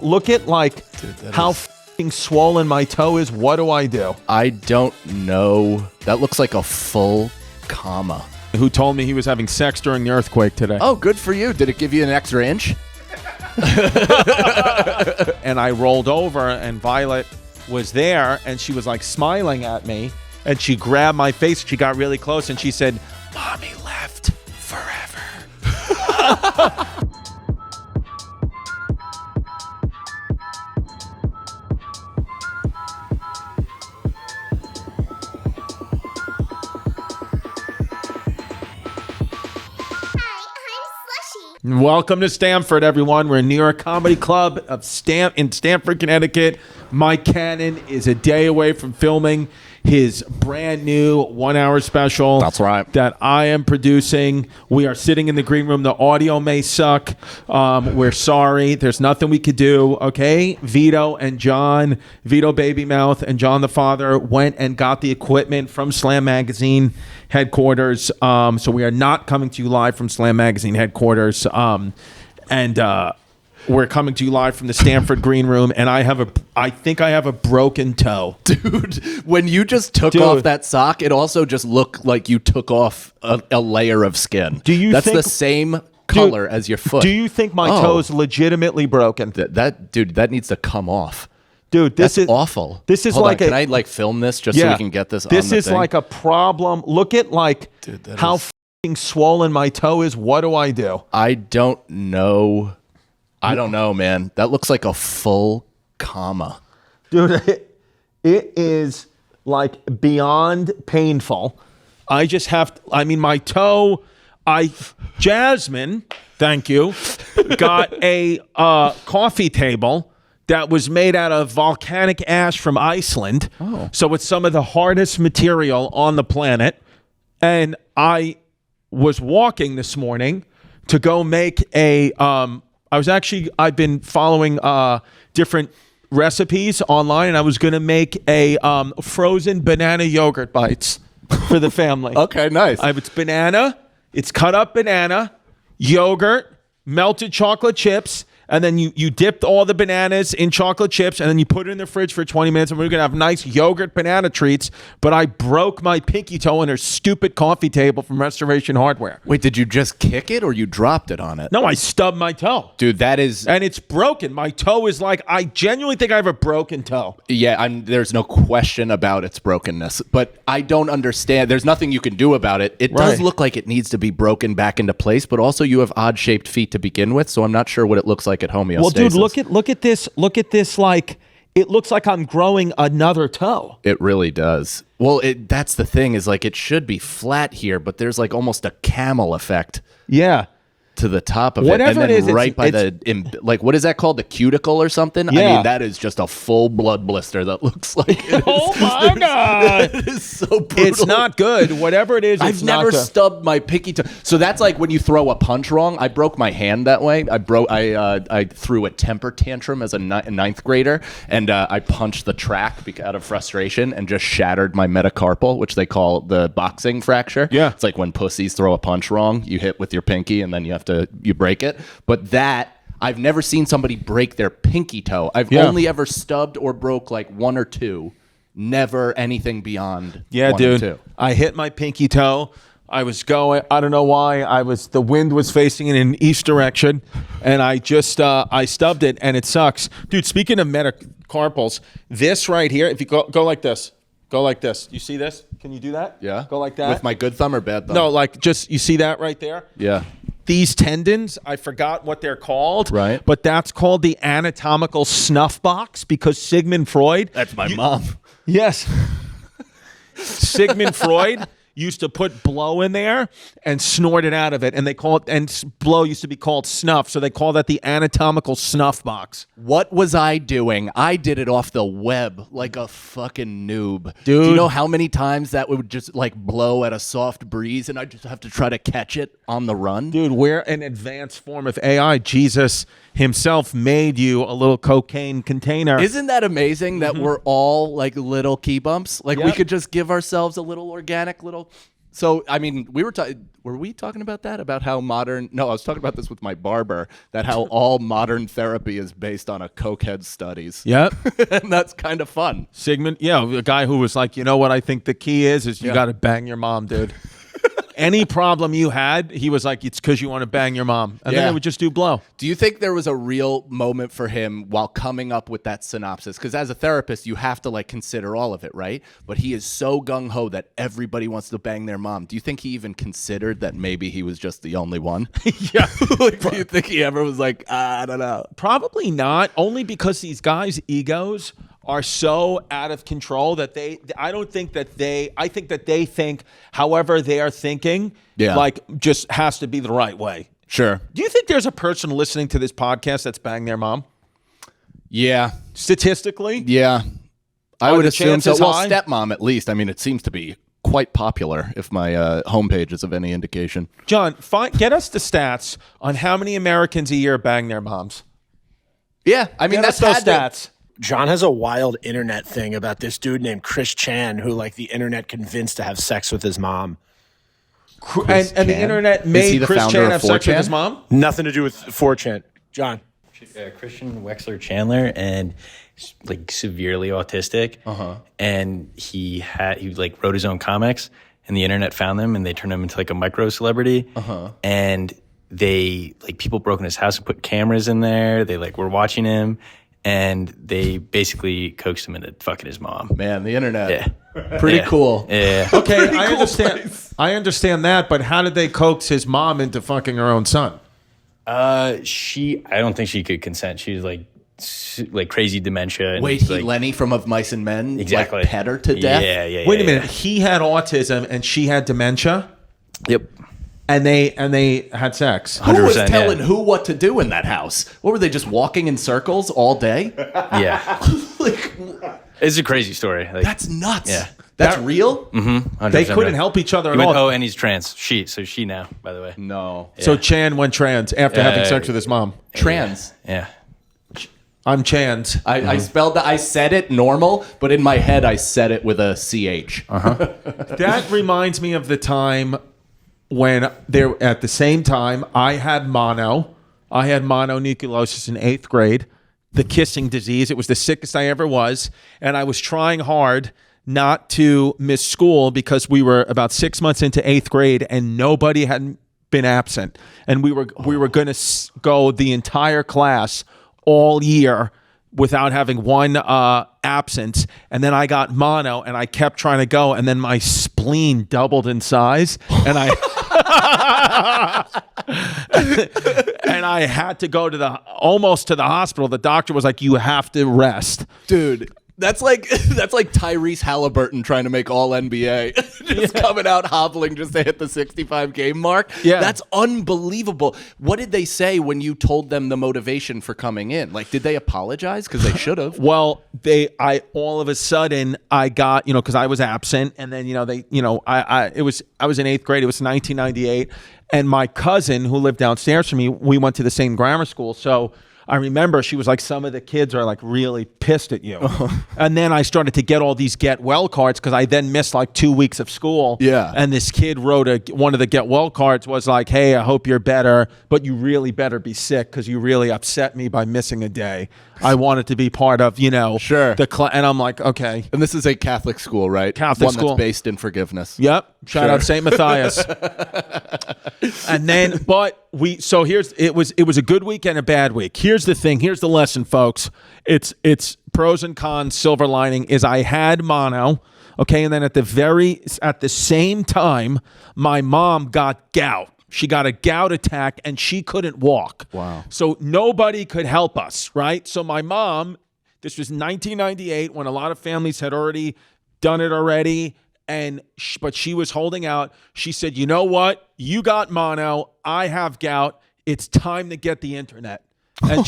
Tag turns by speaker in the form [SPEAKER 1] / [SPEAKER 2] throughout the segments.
[SPEAKER 1] Look at how f***ing swollen my toe is. What do I do?
[SPEAKER 2] I don't know. That looks like a full comma.
[SPEAKER 1] Who told me he was having sex during the earthquake today?
[SPEAKER 2] Oh, good for you. Did it give you an extra inch?
[SPEAKER 1] And I rolled over and Violet was there and she was like smiling at me and she grabbed my face. She got really close and she said, "Mommy left forever." Welcome to Stamford, everyone. We're in New York Comedy Club in Stamford, Connecticut. Mike Cannon is a day away from filming his brand new 1 hour special.
[SPEAKER 2] That's right.
[SPEAKER 1] That I am producing. We are sitting in the green room. The audio may suck. We're sorry. There's nothing we could do. Okay. Vito and John, Vito Baby Mouth and John the Father went and got the equipment from Slam Magazine headquarters. So we are not coming to you live from Slam Magazine headquarters. We're coming to you live from the Stamford green room, and I think I have a broken toe.
[SPEAKER 2] Dude, when you just took off that sock, it also just looked like you took off a layer of skin. That's the same color as your foot.
[SPEAKER 1] Do you think my toe's legitimately broken?
[SPEAKER 2] That needs to come off.
[SPEAKER 1] Dude,
[SPEAKER 2] that's awful.
[SPEAKER 1] This is
[SPEAKER 2] Can I film this just so we can get this on the thing?
[SPEAKER 1] This is like a problem. Look at how f***ing swollen my toe is. What do I do?
[SPEAKER 2] I don't know. I don't know, man. That looks like a full comma.
[SPEAKER 1] Dude, it is like beyond painful. I just have to, my toe, Jasmine, thank you, got a coffee table that was made out of volcanic ash from Iceland. Oh. So it's some of the hardest material on the planet. And I was walking this morning to go make I've been following different recipes online, and I was going to make a frozen banana yogurt bites for the family.
[SPEAKER 2] Okay, nice.
[SPEAKER 1] It's banana, it's cut up banana, yogurt, melted chocolate chips, and then you dipped all the bananas in chocolate chips, and then you put it in the fridge for 20 minutes, and we're going to have nice yogurt banana treats. But I broke my pinky toe on her stupid coffee table from Restoration Hardware.
[SPEAKER 2] Wait, did you just kick it or you dropped it on it?
[SPEAKER 1] No, I stubbed my toe.
[SPEAKER 2] Dude, that is...
[SPEAKER 1] And it's broken. My toe is I genuinely think I have a broken toe.
[SPEAKER 2] Yeah, there's no question about its brokenness. But I don't understand. There's nothing you can do about it. It does look like it needs to be broken back into place, but also you have odd-shaped feet to begin with, so I'm not sure what it looks like at homeostasis.
[SPEAKER 1] Well, dude, look at this. Look at this. It looks like I'm growing another toe.
[SPEAKER 2] It really does. Well, that's the thing is it should be flat here, but there's almost a camel effect.
[SPEAKER 1] Yeah.
[SPEAKER 2] To the top of
[SPEAKER 1] Whatever
[SPEAKER 2] it, and then
[SPEAKER 1] it is,
[SPEAKER 2] what is that called? The cuticle or something?
[SPEAKER 1] Yeah.
[SPEAKER 2] I mean, that is just a full blood blister that looks like it.
[SPEAKER 1] Oh my God.
[SPEAKER 2] It is so brutal.
[SPEAKER 1] It's not good. Whatever it is,
[SPEAKER 2] I've never stubbed my pinky toe. So that's like when you throw a punch wrong. I broke my hand that way. I threw a temper tantrum as a ninth grader, and I punched the track out of frustration and just shattered my metacarpal, which they call the boxing fracture.
[SPEAKER 1] Yeah.
[SPEAKER 2] It's like when pussies throw a punch wrong, you hit with your pinky and then you break it. But I've never seen somebody break their pinky toe. I've only ever stubbed or broke one or two. Never anything beyond one or two.
[SPEAKER 1] I hit my pinky toe. I was going, I don't know why, the wind was facing in an east direction, and I just, I stubbed it, and it sucks. Dude, speaking of metacarpals, this right here, if you go like this, You see this? Can you do that?
[SPEAKER 2] Yeah.
[SPEAKER 1] Go like that?
[SPEAKER 2] With my good thumb or bad thumb?
[SPEAKER 1] No, you see that right there?
[SPEAKER 2] Yeah.
[SPEAKER 1] These tendons, I forgot what they're called.
[SPEAKER 2] Right.
[SPEAKER 1] But that's called the anatomical snuff box because Sigmund Freud.
[SPEAKER 2] That's my mom.
[SPEAKER 1] Yes. Sigmund Freud used to put blow in there and snort it out of it, and blow used to be called snuff, so they call that the anatomical snuff box.
[SPEAKER 2] What was I doing? I did it off the web like a fucking noob.
[SPEAKER 1] Dude.
[SPEAKER 2] Do you know how many times that would just blow at a soft breeze and I just have to try to catch it on the run?
[SPEAKER 1] Dude, we're an advanced form of AI. Jesus himself made you a little cocaine container.
[SPEAKER 2] Isn't that amazing that we're all little key bumps? We could just give ourselves a little organic little So, I mean, were we talking about that? About how modern? No, I was talking about this with my barber. That how all modern therapy is based on a cokehead studies.
[SPEAKER 1] Yep.
[SPEAKER 2] And that's kind of fun.
[SPEAKER 1] Sigmund, a guy who was like, you know what I think the key is you got to bang your mom, dude. Any problem you had, he was like, it's because you want to bang your mom. And then it would just do blow.
[SPEAKER 2] Do you think there was a real moment for him while coming up with that synopsis? Because as a therapist, you have to like consider all of it, right? But he is so gung-ho that everybody wants to bang their mom. Do you think he even considered that maybe he was just the only one?
[SPEAKER 1] Yeah.
[SPEAKER 2] Like, do you think he ever was like, I don't know?
[SPEAKER 1] Probably not, only because these guys' egos are so out of control that I think that they think however they are thinking, like just has to be the right way.
[SPEAKER 2] Sure.
[SPEAKER 1] Do you think there's a person listening to this podcast that's banged their mom?
[SPEAKER 2] Yeah.
[SPEAKER 1] Statistically?
[SPEAKER 2] Yeah. I would assume so.
[SPEAKER 1] chances
[SPEAKER 2] Well,
[SPEAKER 1] high?
[SPEAKER 2] stepmom at least. I mean, it seems to be quite popular if my homepage is of any indication.
[SPEAKER 1] John, get us the stats on how many Americans a year bang their moms.
[SPEAKER 2] Yeah. I mean,
[SPEAKER 1] Get
[SPEAKER 2] that's
[SPEAKER 1] us those
[SPEAKER 2] had to-
[SPEAKER 1] stats.
[SPEAKER 3] John has a wild internet thing about this dude named Chris Chan who like the internet convinced to have sex with his mom.
[SPEAKER 1] And the internet
[SPEAKER 2] he
[SPEAKER 1] made
[SPEAKER 2] the
[SPEAKER 1] Chris
[SPEAKER 2] founder
[SPEAKER 1] Chan
[SPEAKER 2] of
[SPEAKER 1] have sex with
[SPEAKER 2] 4chan?
[SPEAKER 1] his mom?
[SPEAKER 3] Nothing to do with 4chan. John.
[SPEAKER 4] Christian Wexler Chandler, and like severely autistic. And he like wrote his own comics, and the internet found them, and they turned him into like a micro celebrity. And they like people broke in his house and put cameras in there. They like were watching him, and they basically coaxed him into fucking his mom.
[SPEAKER 2] Man, the internet.
[SPEAKER 4] Yeah.
[SPEAKER 2] Pretty cool.
[SPEAKER 4] Yeah.
[SPEAKER 1] Okay, I
[SPEAKER 2] cool
[SPEAKER 1] understand.
[SPEAKER 2] place.
[SPEAKER 1] I understand that, but how did they coax his mom into fucking her own son?
[SPEAKER 4] I don't think she could consent. She was like crazy dementia. And
[SPEAKER 2] Wait,
[SPEAKER 4] like,
[SPEAKER 2] Lenny from Of Mice and Men
[SPEAKER 4] Exactly.
[SPEAKER 2] like, pet her to death?
[SPEAKER 4] Yeah.
[SPEAKER 1] Wait a minute. He had autism and she had dementia,
[SPEAKER 4] Yep.
[SPEAKER 1] and they had sex.
[SPEAKER 2] Who was
[SPEAKER 4] 100%,
[SPEAKER 2] telling
[SPEAKER 4] yeah.
[SPEAKER 2] who what to do in that house? What were they just walking in circles all day?
[SPEAKER 4] Yeah.
[SPEAKER 2] Like,
[SPEAKER 4] It's a crazy story. Like,
[SPEAKER 2] that's nuts.
[SPEAKER 4] Yeah.
[SPEAKER 2] That's real?
[SPEAKER 4] 100%
[SPEAKER 1] They couldn't
[SPEAKER 4] right.
[SPEAKER 1] help each other
[SPEAKER 4] He
[SPEAKER 1] at
[SPEAKER 4] went,
[SPEAKER 1] all.
[SPEAKER 4] and he's trans. She now, by the way.
[SPEAKER 2] No.
[SPEAKER 1] So Chan went trans after having sex with his mom.
[SPEAKER 2] Trans.
[SPEAKER 4] Yeah.
[SPEAKER 1] I'm Chans.
[SPEAKER 2] I spelled that. I said it normal, but in my head I said it with a CH.
[SPEAKER 1] That reminds me of the time when at the same time I had mono. I had mononucleosis in 8th grade, the kissing disease. It was the sickest I ever was, and I was trying hard not to miss school because we were about 6 months into 8th grade and nobody had been absent, and we were going to go the entire class all year without having one absence. And then I got mono and I kept trying to go, and then my spleen doubled in size, and I and I had to go to almost to the hospital. The doctor was like, you have to rest.
[SPEAKER 2] Dude, that's like Tyrese Halliburton trying to make all NBA. Just coming out hobbling just to hit the 65 game mark.
[SPEAKER 1] Yeah.
[SPEAKER 2] That's unbelievable. What did they say when you told them the motivation for coming in? Like, did they apologize? Because they should have.
[SPEAKER 1] Well, I all of a sudden I got, because I was absent, and then I was in 8th grade. It was 1998, and my cousin who lived downstairs from me, we went to the same grammar school, so I remember she was like, some of the kids are like really pissed at you. And then I started to get all these get well cards because I then missed like 2 weeks of school.
[SPEAKER 2] Yeah.
[SPEAKER 1] And this kid wrote one of the get well cards was like, hey, I hope you're better, but you really better be sick because you really upset me by missing a day. I wanted to be part of,
[SPEAKER 2] Sure.
[SPEAKER 1] the class. And I'm like, okay.
[SPEAKER 2] And this is a Catholic school, right?
[SPEAKER 1] Catholic
[SPEAKER 2] One
[SPEAKER 1] school.
[SPEAKER 2] that's based in forgiveness.
[SPEAKER 1] Yep. Shout out St. Matthias. And then, it was a good week and a bad week. Here's the thing. Here's the lesson, folks. It's pros and cons. Silver lining is I had mono. Okay. And then at the same time, my mom got gout. She got a gout attack and she couldn't walk.
[SPEAKER 2] Wow.
[SPEAKER 1] So nobody could help us, right? So my mom, this was 1998 when a lot of families had already done it already, but she was holding out. She said, you know what? You got mono. I have gout. It's time to get the internet. And,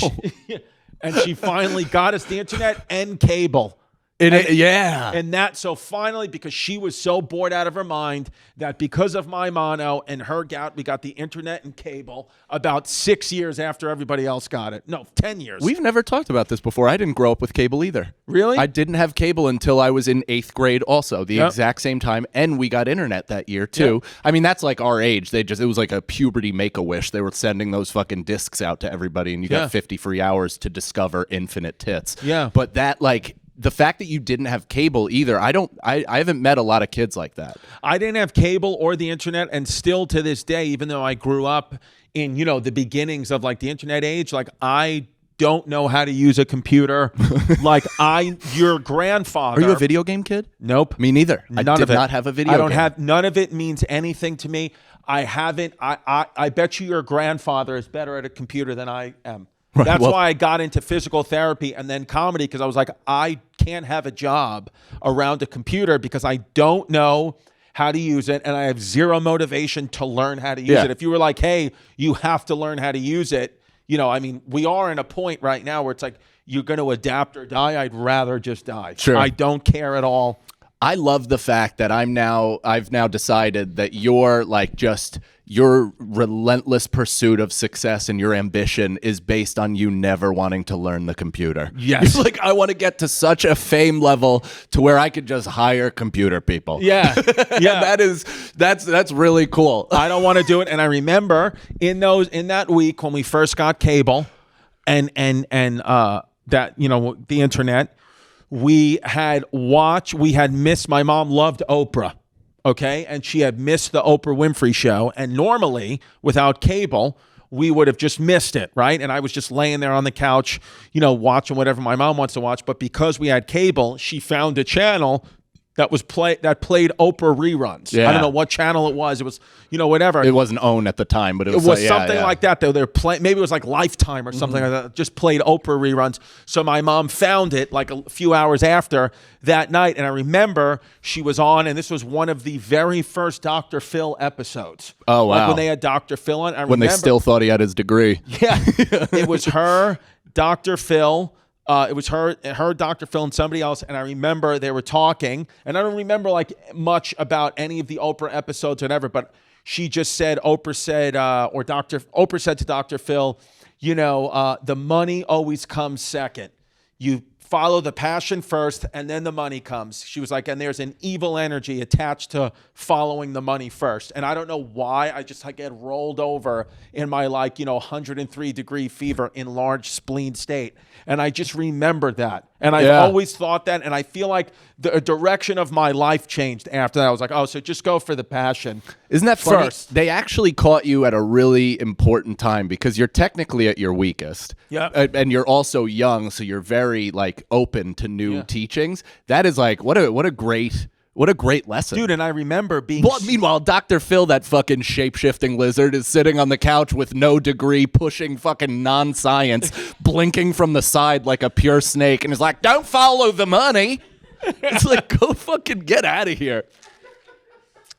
[SPEAKER 1] and she finally got us the internet and cable.
[SPEAKER 2] Yeah.
[SPEAKER 1] And that, so finally, because she was so bored out of her mind that because of my mono and her gout, we got the internet and cable about 6 years after everybody else got it. No, 10 years.
[SPEAKER 2] We've never talked about this before. I didn't grow up with cable either.
[SPEAKER 1] Really?
[SPEAKER 2] I didn't have cable until I was in 8th grade also, the exact same time. And we got internet that year too.
[SPEAKER 1] Yep.
[SPEAKER 2] I mean, that's like our age. It was like a puberty make-a-wish. They were sending those fucking discs out to everybody and you got 50 free hours to discover infinite tits.
[SPEAKER 1] Yeah.
[SPEAKER 2] But that like... The fact that you didn't have cable either, I haven't met a lot of kids like that.
[SPEAKER 1] I didn't have cable or the internet, and still to this day, even though I grew up in, the beginnings of like the internet age, like I don't know how to use a computer. Like your grandfather.
[SPEAKER 2] Are you a video game kid?
[SPEAKER 1] Nope.
[SPEAKER 2] Me neither.
[SPEAKER 1] None
[SPEAKER 2] I did
[SPEAKER 1] of it.
[SPEAKER 2] not have a video game.
[SPEAKER 1] I don't have, none of it means anything to me. I haven't, I bet you your grandfather is better at a computer than I am.
[SPEAKER 2] Right,
[SPEAKER 1] That's why I got into physical therapy and then comedy, because I was like, I can't have a job around a computer because I don't know how to use it and I have zero motivation to learn how to use it. If you were like, hey, you have to learn how to use it, I mean, we are in a point right now where it's like, you're going to adapt or die. I'd rather just die.
[SPEAKER 2] Sure.
[SPEAKER 1] I don't care at all.
[SPEAKER 2] I love the fact that I've now decided that you're like just your relentless pursuit of success and your ambition is based on you never wanting to learn the computer.
[SPEAKER 1] Yes.
[SPEAKER 2] You're like, I want to get to such a fame level to where I could just hire computer people.
[SPEAKER 1] Yeah. Yeah.
[SPEAKER 2] That's really cool.
[SPEAKER 1] I don't want to do it. And I remember in that week when we first got cable and that, the internet, we had missed, my mom loved Oprah, okay? And she had missed the Oprah Winfrey show. And normally, without cable, we would have just missed it, right? And I was just laying there on the couch, watching whatever my mom wants to watch. But because we had cable, she found a channel that played Oprah reruns.
[SPEAKER 2] Yeah.
[SPEAKER 1] I don't know what channel it was. It was, whatever.
[SPEAKER 2] It wasn't OWN at the time, but it was
[SPEAKER 1] something like that. Though maybe it was like Lifetime or something like that. Just played Oprah reruns. So my mom found it like a few hours after that night, and I remember she was on, and this was one of the very first Dr. Phil episodes.
[SPEAKER 2] Oh wow!
[SPEAKER 1] Like when they had Dr. Phil on.
[SPEAKER 2] When they still thought he had his degree.
[SPEAKER 1] Yeah, it was her, Dr. Phil. It was her, Dr. Phil, and somebody else. And I remember they were talking, and I don't remember like much about any of the Oprah episodes or whatever, but she just said, Oprah said to Dr. Phil, the money always comes second. You follow the passion first, and then the money comes. She was like, and there's an evil energy attached to following the money first. And I don't know why, I just get rolled over in my 103-degree fever, enlarged spleen state. And I just remembered that. And I've always thought that, and I feel like the direction of my life changed after that. I was like, oh, so just go for the passion.
[SPEAKER 2] Isn't that funny?
[SPEAKER 1] First.
[SPEAKER 2] They actually caught you at a really important time because you're technically at your weakest.
[SPEAKER 1] Yeah.
[SPEAKER 2] And you're also young, so you're very open to new teachings. That is what a great lesson.
[SPEAKER 1] Dude, and I remember being...
[SPEAKER 2] Well, meanwhile, Dr. Phil, that fucking shape-shifting lizard, is sitting on the couch with no degree, pushing fucking non-science, blinking from the side like a pure snake, and is like, don't follow the money. It's like, go fucking get out of here.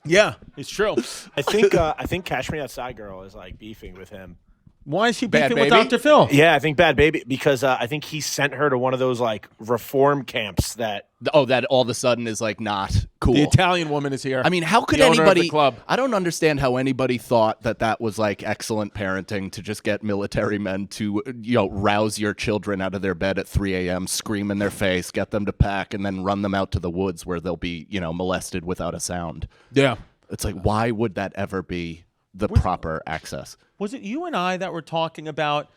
[SPEAKER 1] Yeah, it's true.
[SPEAKER 3] I think Cash Me Outside Girl is beefing with him.
[SPEAKER 1] Why is he
[SPEAKER 2] Bad
[SPEAKER 1] beefing with
[SPEAKER 2] Baby?
[SPEAKER 1] Dr. Phil?
[SPEAKER 3] Yeah, I think Bad Baby, because I think he sent her to one of those reform camps that...
[SPEAKER 2] Oh, that all of a sudden is not cool.
[SPEAKER 1] The Italian woman is here.
[SPEAKER 2] I mean, how could
[SPEAKER 1] The owner of
[SPEAKER 2] anybody...
[SPEAKER 1] the club.
[SPEAKER 2] I don't understand how anybody thought that was excellent parenting to just get military men to, rouse your children out of their bed at 3 a.m., scream in their face, get them to pack, and then run them out to the woods where they'll be, molested without a sound.
[SPEAKER 1] Yeah.
[SPEAKER 2] It's why would that ever be the proper access?
[SPEAKER 1] Was it you and I that were talking about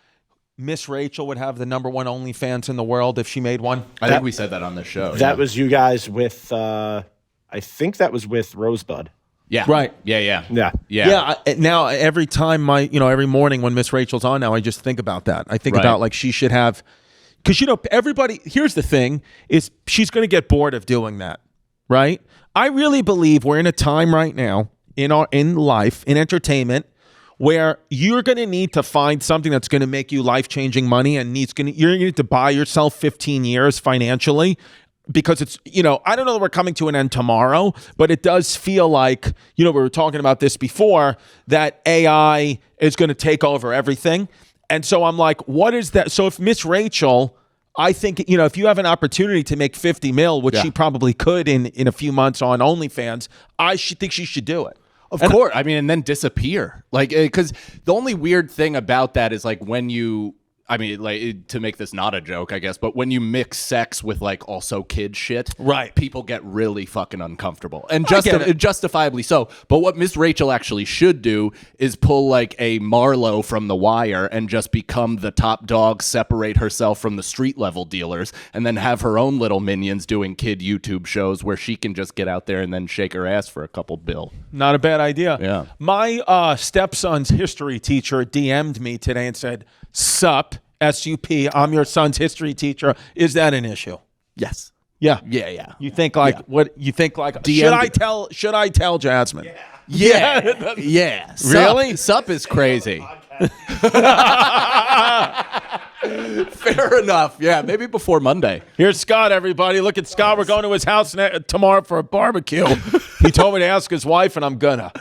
[SPEAKER 1] Miss Rachel would have the #1 OnlyFans in the world if she made one?
[SPEAKER 2] I think we said that on the show.
[SPEAKER 3] That was you guys with... I think that was with Rosebud.
[SPEAKER 2] Yeah.
[SPEAKER 1] Right.
[SPEAKER 2] Yeah.
[SPEAKER 1] Now every time every morning when Miss Rachel's on now, I just think about that. I think about she should have, because everybody. Here's the thing: is she's going to get bored of doing that, right? I really believe we're in a time right now in life, in entertainment, where you're going to need to find something that's going to make you life-changing money, and you're going to need to buy yourself 15 years financially. Because it's, I don't know that we're coming to an end tomorrow, but it does feel like, we were talking about this before, that AI is going to take over everything. And so I'm like, what is that? So if Miss Rachel I think, if you have an opportunity to make 50 mil, which she probably could in a few months on OnlyFans, I think she should do it.
[SPEAKER 2] Of course. I mean, and then disappear. Like, because the only weird thing about that is like when you, I mean, like, to make this not a joke, I guess, but when you mix sex with like also kid shit,
[SPEAKER 1] right?
[SPEAKER 2] People get really fucking uncomfortable, and justifiably so. But what Miss Rachel actually should do is pull like a Marlowe from The Wire and just become the top dog, separate herself from the street level dealers, and then have her own little minions doing kid YouTube shows where she can just get out there and then shake her ass for a couple bill.
[SPEAKER 1] Not a bad idea.
[SPEAKER 2] Yeah.
[SPEAKER 1] My stepson's history teacher DM'd me today and said, "Sup, S-U-P, I'm your son's history teacher. Is that an issue?"
[SPEAKER 2] Yes.
[SPEAKER 1] Yeah.
[SPEAKER 2] Yeah.
[SPEAKER 1] You think like what? You think like? Should I tell Jasmine?
[SPEAKER 2] Yeah. Yeah.
[SPEAKER 1] Really?
[SPEAKER 2] Sup is crazy. Fair enough. Yeah, maybe before Monday.
[SPEAKER 1] Here's Scott, everybody. Look at Scott. We're going to his house tomorrow for a barbecue. He told me to ask his wife, and I'm gonna.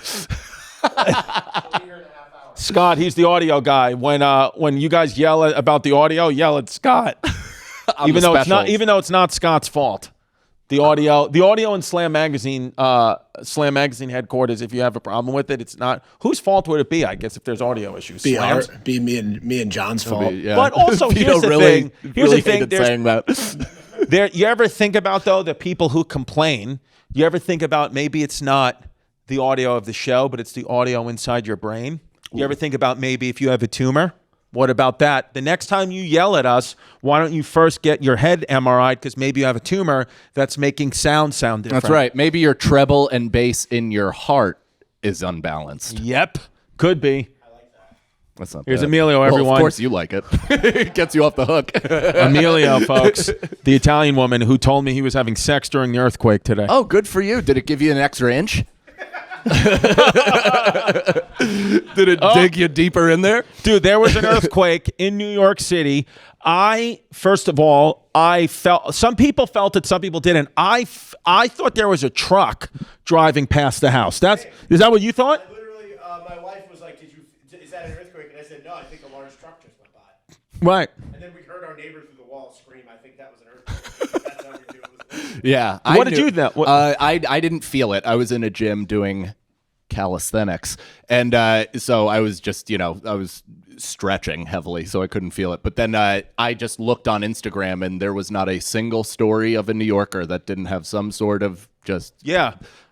[SPEAKER 1] Scott, he's the audio guy. When you guys yell about the audio, yell at Scott. Even though it's not Scott's fault. The audio in Slam Magazine headquarters. If you have a problem with it, it's not whose fault would it be? I guess if there's audio issues,
[SPEAKER 3] be me and John's fault.
[SPEAKER 2] Yeah.
[SPEAKER 1] But also, here's the thing. Here's the thing.
[SPEAKER 2] Saying that.
[SPEAKER 1] You ever think about though the people who complain? You ever think about maybe it's not the audio of the show, but it's the audio inside your brain? You ever think about maybe if you have a tumor? What about that? The next time you yell at us, why don't you first get your head MRI'd because maybe you have a tumor that's making sound different.
[SPEAKER 2] That's right. Maybe your treble and bass in your heart is unbalanced.
[SPEAKER 1] Yep. Could be.
[SPEAKER 3] I like that.
[SPEAKER 2] That's not
[SPEAKER 1] Here's
[SPEAKER 2] bad.
[SPEAKER 1] Emilio, everyone.
[SPEAKER 2] Well, of course you like it. It gets you off the hook.
[SPEAKER 1] Emilio, folks, the Italian woman who told me he was having sex during the earthquake today.
[SPEAKER 2] Oh, good for you. Did it give you an extra inch? Did it dig you deeper in there?
[SPEAKER 1] Dude, there was an earthquake in New York City. First of all, I felt, some people felt it, some people didn't. I thought there was a truck driving past the house. Is that what you thought?
[SPEAKER 3] I literally, my wife was like, is that an earthquake? And I said, no, I think a large truck just went by.
[SPEAKER 1] Right.
[SPEAKER 3] And then we heard our neighbor through the wall scream, I think that was an earthquake. That's how we knew it was.
[SPEAKER 2] Yeah.
[SPEAKER 1] What did you do?
[SPEAKER 2] I didn't feel it. I was in a gym doing calisthenics. And so I was just, I was stretching heavily, so I couldn't feel it. But then I just looked on Instagram, and there was not a single story of a New Yorker that didn't have some sort of just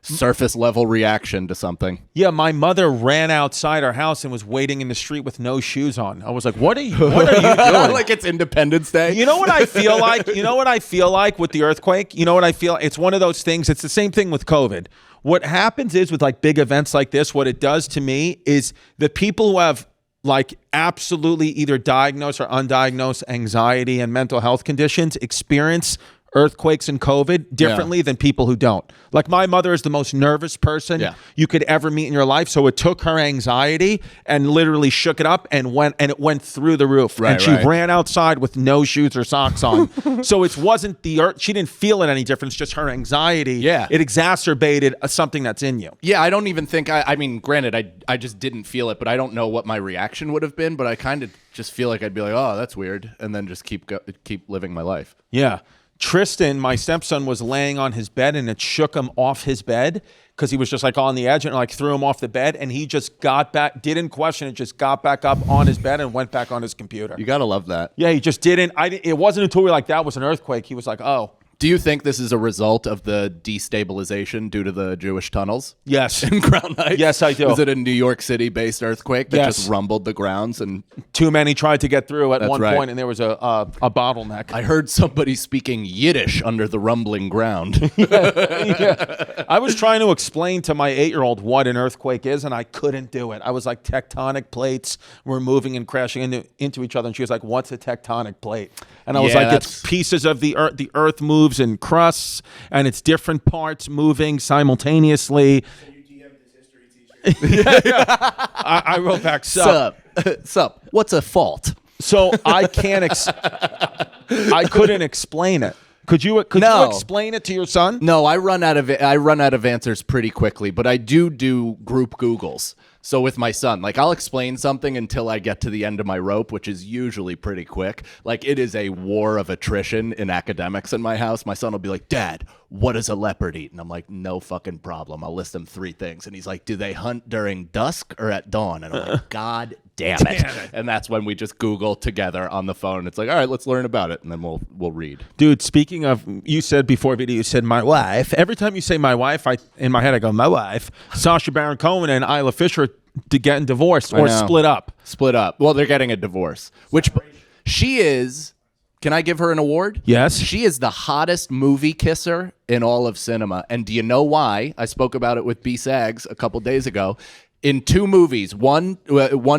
[SPEAKER 2] surface level reaction to something.
[SPEAKER 1] Yeah, my mother ran outside our house and was waiting in the street with no shoes on. I was like, what are you doing?
[SPEAKER 2] Like it's Independence Day.
[SPEAKER 1] You know what I feel like? You know what I feel like with the earthquake? You know what I feel? It's one of those things. It's the same thing with COVID. What happens is with like big events like this, what it does to me is the people who have like absolutely either diagnosed or undiagnosed anxiety and mental health conditions experience earthquakes and COVID differently than people who don't. Like my mother is the most nervous person you could ever meet in your life. So it took her anxiety and literally shook it up and it went through the roof.
[SPEAKER 2] Right,
[SPEAKER 1] and she ran outside with no shoes or socks on. So it wasn't the earth. She didn't feel it any different. It's just her anxiety.
[SPEAKER 2] Yeah.
[SPEAKER 1] It exacerbated something that's in you.
[SPEAKER 2] Yeah, I don't even think I mean, granted, I just didn't feel it, but I don't know what my reaction would have been, but I kind of just feel like I'd be like, oh, that's weird. And then just keep living my life.
[SPEAKER 1] Yeah. Tristan, my stepson, was laying on his bed and it shook him off his bed because he was just like on the edge and like threw him off the bed, and he just got back, didn't question it, just got back up on his bed and went back on his computer.
[SPEAKER 2] You gotta love that.
[SPEAKER 1] Yeah, he just didn't. It wasn't until we were like, that was an earthquake. He was like, oh.
[SPEAKER 2] Do you think this is a result of the destabilization due to the Jewish tunnels?
[SPEAKER 1] Yes.
[SPEAKER 2] In Crown Heights?
[SPEAKER 1] Yes, I do.
[SPEAKER 2] Was it a New York City-based earthquake that
[SPEAKER 1] Yes.
[SPEAKER 2] just rumbled the grounds? And
[SPEAKER 1] Too many tried to get through at one
[SPEAKER 2] right.
[SPEAKER 1] point, and there was a bottleneck.
[SPEAKER 2] I heard somebody speaking Yiddish under the rumbling ground.
[SPEAKER 1] Yeah. I was trying to explain to my 8-year-old what an earthquake is, and I couldn't do it. I was like, tectonic plates were moving and crashing into each other, and she was like, what's a tectonic plate? And I was like, it's pieces of the earth. The earth moves in crusts, and it's different parts moving simultaneously.
[SPEAKER 3] So you DM'd his history teacher.
[SPEAKER 1] I wrote back, sup.
[SPEAKER 2] Sup. What's a fault?
[SPEAKER 1] So I can't. I couldn't explain it. Could you explain it to your son?
[SPEAKER 2] No, I run out of answers pretty quickly, but I do group Googles. So with my son, like I'll explain something until I get to the end of my rope, which is usually pretty quick. Like it is a war of attrition in academics in my house. My son will be like, Dad, what does a leopard eat? And I'm like, no fucking problem. I'll list him 3 things. And he's like, do they hunt during dusk or at dawn? And I'm like, God damn it. And that's when we just Google together on the phone. It's like, all right, let's learn about it. And then we'll read.
[SPEAKER 1] Dude, speaking of, you said before video, you said my wife. Every time you say my wife, in my head I go, my wife. Sacha Baron Cohen and Isla Fisher getting divorced or split up.
[SPEAKER 2] Split up. Well, they're getting a divorce. Which she is. Can I give her an award?
[SPEAKER 1] Yes.
[SPEAKER 2] She is the hottest movie kisser in all of cinema. And do you know why? I spoke about it with B. Sags a couple days ago. In 2 movies, one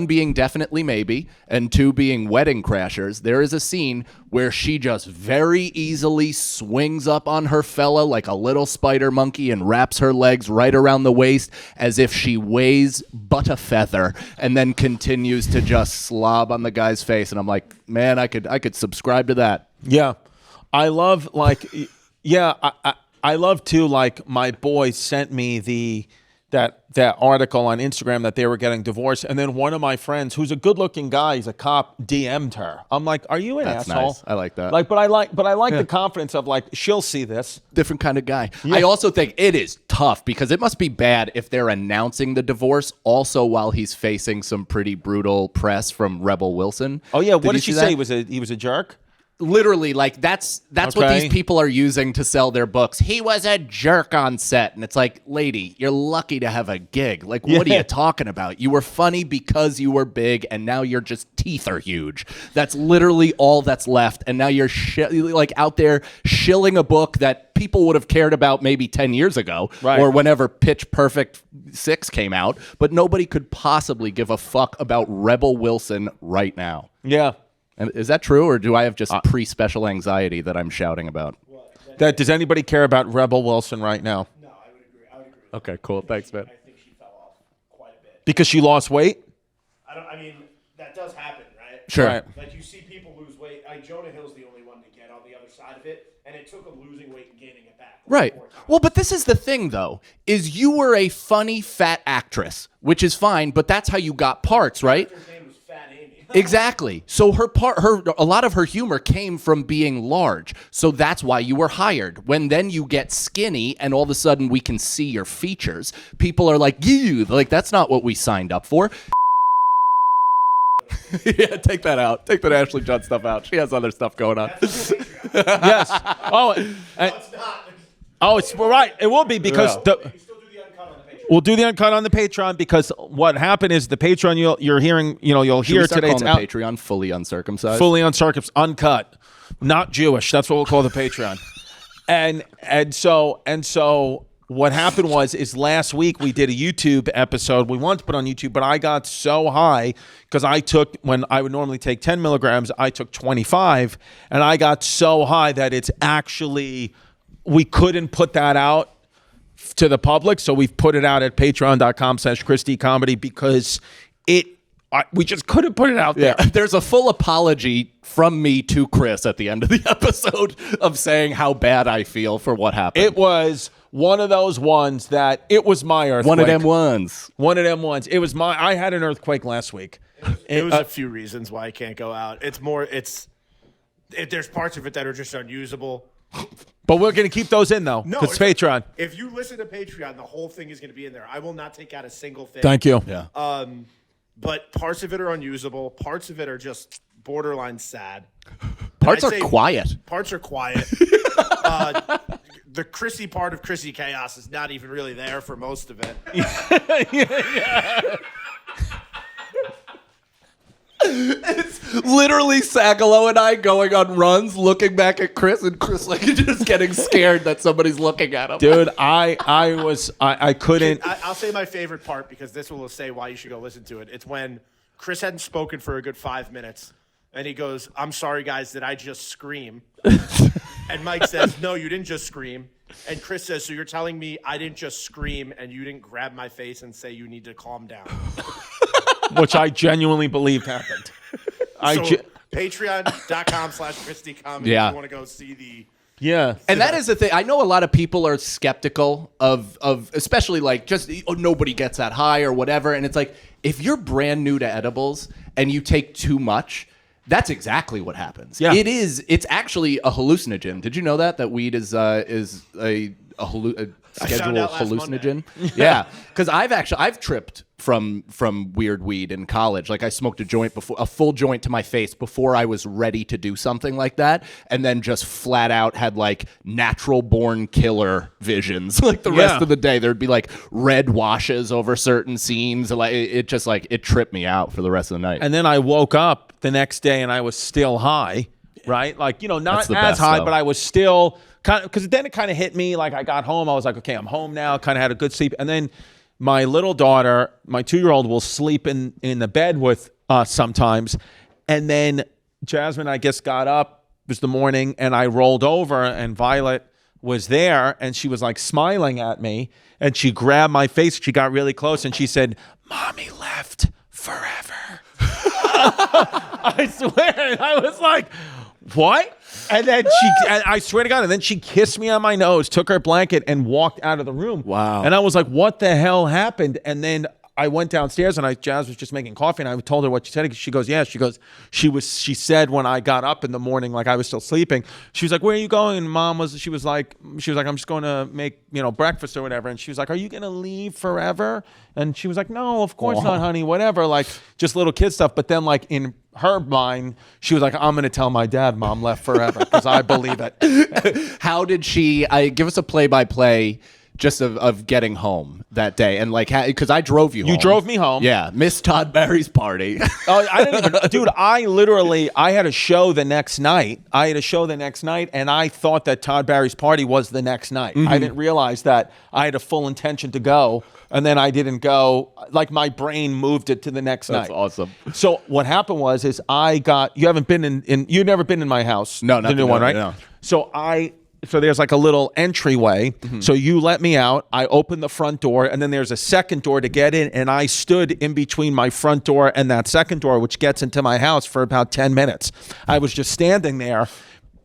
[SPEAKER 2] being Definitely Maybe and 2 being Wedding Crashers, there is a scene where she just very easily swings up on her fella like a little spider monkey and wraps her legs right around the waist as if she weighs but a feather, and then continues to just slob on the guy's face. And I'm like, man, I could subscribe to that.
[SPEAKER 1] Yeah. I love, like, yeah, I love too, like, my boy sent me that article on Instagram that they were getting divorced, and then one of my friends, who's a good-looking guy, he's a cop, DM'd her. I'm like, "Are you an
[SPEAKER 2] That's
[SPEAKER 1] asshole?"
[SPEAKER 2] nice. I like that.
[SPEAKER 1] Like, but I like the confidence of like she'll see this.
[SPEAKER 2] Different kind of guy. Yeah. I also think it is tough because it must be bad if they're announcing the divorce also while he's facing some pretty brutal press from Rebel Wilson.
[SPEAKER 1] Oh yeah, what did she say?
[SPEAKER 2] That?
[SPEAKER 1] He was a jerk.
[SPEAKER 2] Literally, like that's what these people are using to sell their books. He was a jerk on set, and it's like, lady, you're lucky to have a gig. Like, what are you talking about? You were funny because you were big, and now your just teeth are huge. That's literally all that's left, and now you're like out there shilling a book that people would have cared about maybe 10 years ago,
[SPEAKER 1] right,
[SPEAKER 2] or whenever Pitch Perfect 6 came out, but nobody could possibly give a fuck about Rebel Wilson right now.
[SPEAKER 1] Yeah.
[SPEAKER 2] And is that true, or do I have just pre-special anxiety that I'm shouting about?
[SPEAKER 1] Does anybody care about Rebel Wilson right now?
[SPEAKER 3] No, I would agree.
[SPEAKER 2] Okay, cool. Thanks, man.
[SPEAKER 3] I think she fell off quite a bit.
[SPEAKER 1] Because she lost weight?
[SPEAKER 3] I mean, that does happen, right?
[SPEAKER 2] Sure.
[SPEAKER 1] Right.
[SPEAKER 3] Like, you see people lose weight. Jonah Hill's the only one to get on the other side of it, and it took him losing weight and gaining it back.
[SPEAKER 2] Right. Well, but this is the thing, though, is you were a funny, fat actress, which is fine, but that's how you got parts, right?
[SPEAKER 3] Her name was Fat Amy.
[SPEAKER 2] Exactly. So a lot of her humor came from being large. So that's why you were hired. When then you get skinny and all of a sudden we can see your features, people are like, like that's not what we signed up for. Yeah, take that out. Take that Ashley Judd stuff out. She has other stuff going on.
[SPEAKER 1] Yes. Oh,
[SPEAKER 3] No, it's not.
[SPEAKER 1] oh, it's right. It will be because
[SPEAKER 3] You still do the uncut on the Patreon.
[SPEAKER 1] we'll do the uncut on the Patreon, because what happened is the Patreon you're hearing, you'll
[SPEAKER 2] Should
[SPEAKER 1] hear
[SPEAKER 2] we start
[SPEAKER 1] today. It's
[SPEAKER 2] calling
[SPEAKER 1] out
[SPEAKER 2] the Patreon fully uncircumcised.
[SPEAKER 1] fully uncircumcised, uncut, not Jewish. That's what we'll call the Patreon. and so what happened is last week we did a YouTube episode. We wanted to put on YouTube, but I got so high because when I would normally take 10 milligrams, I took 25, and I got so high that it's actually, we couldn't put that out to the public. So we've put it out at patreon.com/ChrisDComedy because we just couldn't put it out there.
[SPEAKER 2] Yeah. There's a full apology from me to Chris at the end of the episode of saying how bad I feel for what happened.
[SPEAKER 1] It was one of those ones that it was my earthquake.
[SPEAKER 2] One of them ones.
[SPEAKER 1] One of them ones. It was I had an earthquake last week.
[SPEAKER 3] It was a few reasons why I can't go out. There's parts of it that are just unusable.
[SPEAKER 1] But we're going to keep those in, though, because Patreon.
[SPEAKER 3] If you listen to Patreon, the whole thing is going to be in there. I will not take out a single thing.
[SPEAKER 1] Thank you.
[SPEAKER 2] Yeah.
[SPEAKER 3] But parts of it are unusable. Parts of it are just borderline sad.
[SPEAKER 2] Parts are quiet.
[SPEAKER 3] Parts are quiet. The Chrissy part of Chrissy Chaos is not even really there for most of it.
[SPEAKER 1] Yeah.
[SPEAKER 2] It's literally Sagalo and I going on runs, looking back at Chris, and Chris like just getting scared that somebody's looking at him.
[SPEAKER 1] Dude, I couldn't.
[SPEAKER 3] I'll say my favorite part, because this will say why you should go listen to it. It's when Chris hadn't spoken for a good 5 minutes, and he goes, "I'm sorry, guys, did I just scream?" And Mike says, "No, you didn't just scream." And Chris says, "So you're telling me I didn't just scream and you didn't grab my face and say you need to calm down?"
[SPEAKER 1] Which I genuinely believed happened.
[SPEAKER 3] Patreon.com/ChrisDComedy
[SPEAKER 2] Yeah.
[SPEAKER 3] if you want to go see
[SPEAKER 1] Yeah.
[SPEAKER 2] And that is the thing. I know a lot of people are skeptical of especially like just nobody gets that high or whatever. And it's like, if you're brand new to edibles and you take too much, that's exactly what happens.
[SPEAKER 1] Yeah.
[SPEAKER 2] It's actually a hallucinogen. Did you know that weed is a scheduled
[SPEAKER 3] out last
[SPEAKER 2] hallucinogen? Yeah, because I've tripped from weird weed in college. Like I smoked a full joint to my face before I was ready to do something like that, and then just flat out had like natural born killer visions. Like the rest of the day, there'd be like red washes over certain scenes. Like it tripped me out for the rest of the night.
[SPEAKER 1] And then I woke up the next day and I was still high, right? Like, not
[SPEAKER 2] That's the
[SPEAKER 1] as
[SPEAKER 2] best,
[SPEAKER 1] high,
[SPEAKER 2] though.
[SPEAKER 1] but I was still kind of, because then it kind of hit me. Like I got home, I was like, okay, I'm home now. Kind of had a good sleep. And then my little daughter, my 2-year-old, will sleep in the bed with us sometimes. And then Jasmine, I guess, got up. It was the morning, and I rolled over, and Violet was there, and she was like smiling at me, and she grabbed my face. She got really close, and she said, "Mommy left forever." I swear. And I was like, what? And then I swear to God, and then she kissed me on my nose, took her blanket, and walked out of the room.
[SPEAKER 2] Wow.
[SPEAKER 1] And I was like, what the hell happened? And then I went downstairs, and Jazz was just making coffee, and I told her what she said. She goes, yeah. She said when I got up in the morning, like I was still sleeping, she was like, where are you going? And she was like, I'm just going to make, breakfast or whatever. And she was like, are you going to leave forever? And she was like, no, of course not, honey, whatever. Like just little kid stuff. But then like in her mind, she was like, I'm going to tell my dad Mom left forever because I believe it.
[SPEAKER 2] How did she give us a play-by-play just of getting home that day? And like, because I drove you home.
[SPEAKER 1] You drove me home.
[SPEAKER 2] Yeah. Miss Todd Barry's party.
[SPEAKER 1] Oh, I didn't even, dude, I had a show the next night. And I thought that Todd Barry's party was the next night. I didn't realize that I had a full intention to go, and then I didn't go. Like my brain moved it to the next night.
[SPEAKER 2] That's awesome.
[SPEAKER 1] So what happened was, you've never been in my house.
[SPEAKER 2] No, not
[SPEAKER 1] the new one, right?
[SPEAKER 2] No.
[SPEAKER 1] So there's like a little entryway. So you let me out. I opened the front door, and then there's a second door to get in. And I stood in between my front door and that second door, which gets into my house, for about 10 minutes. I was just standing there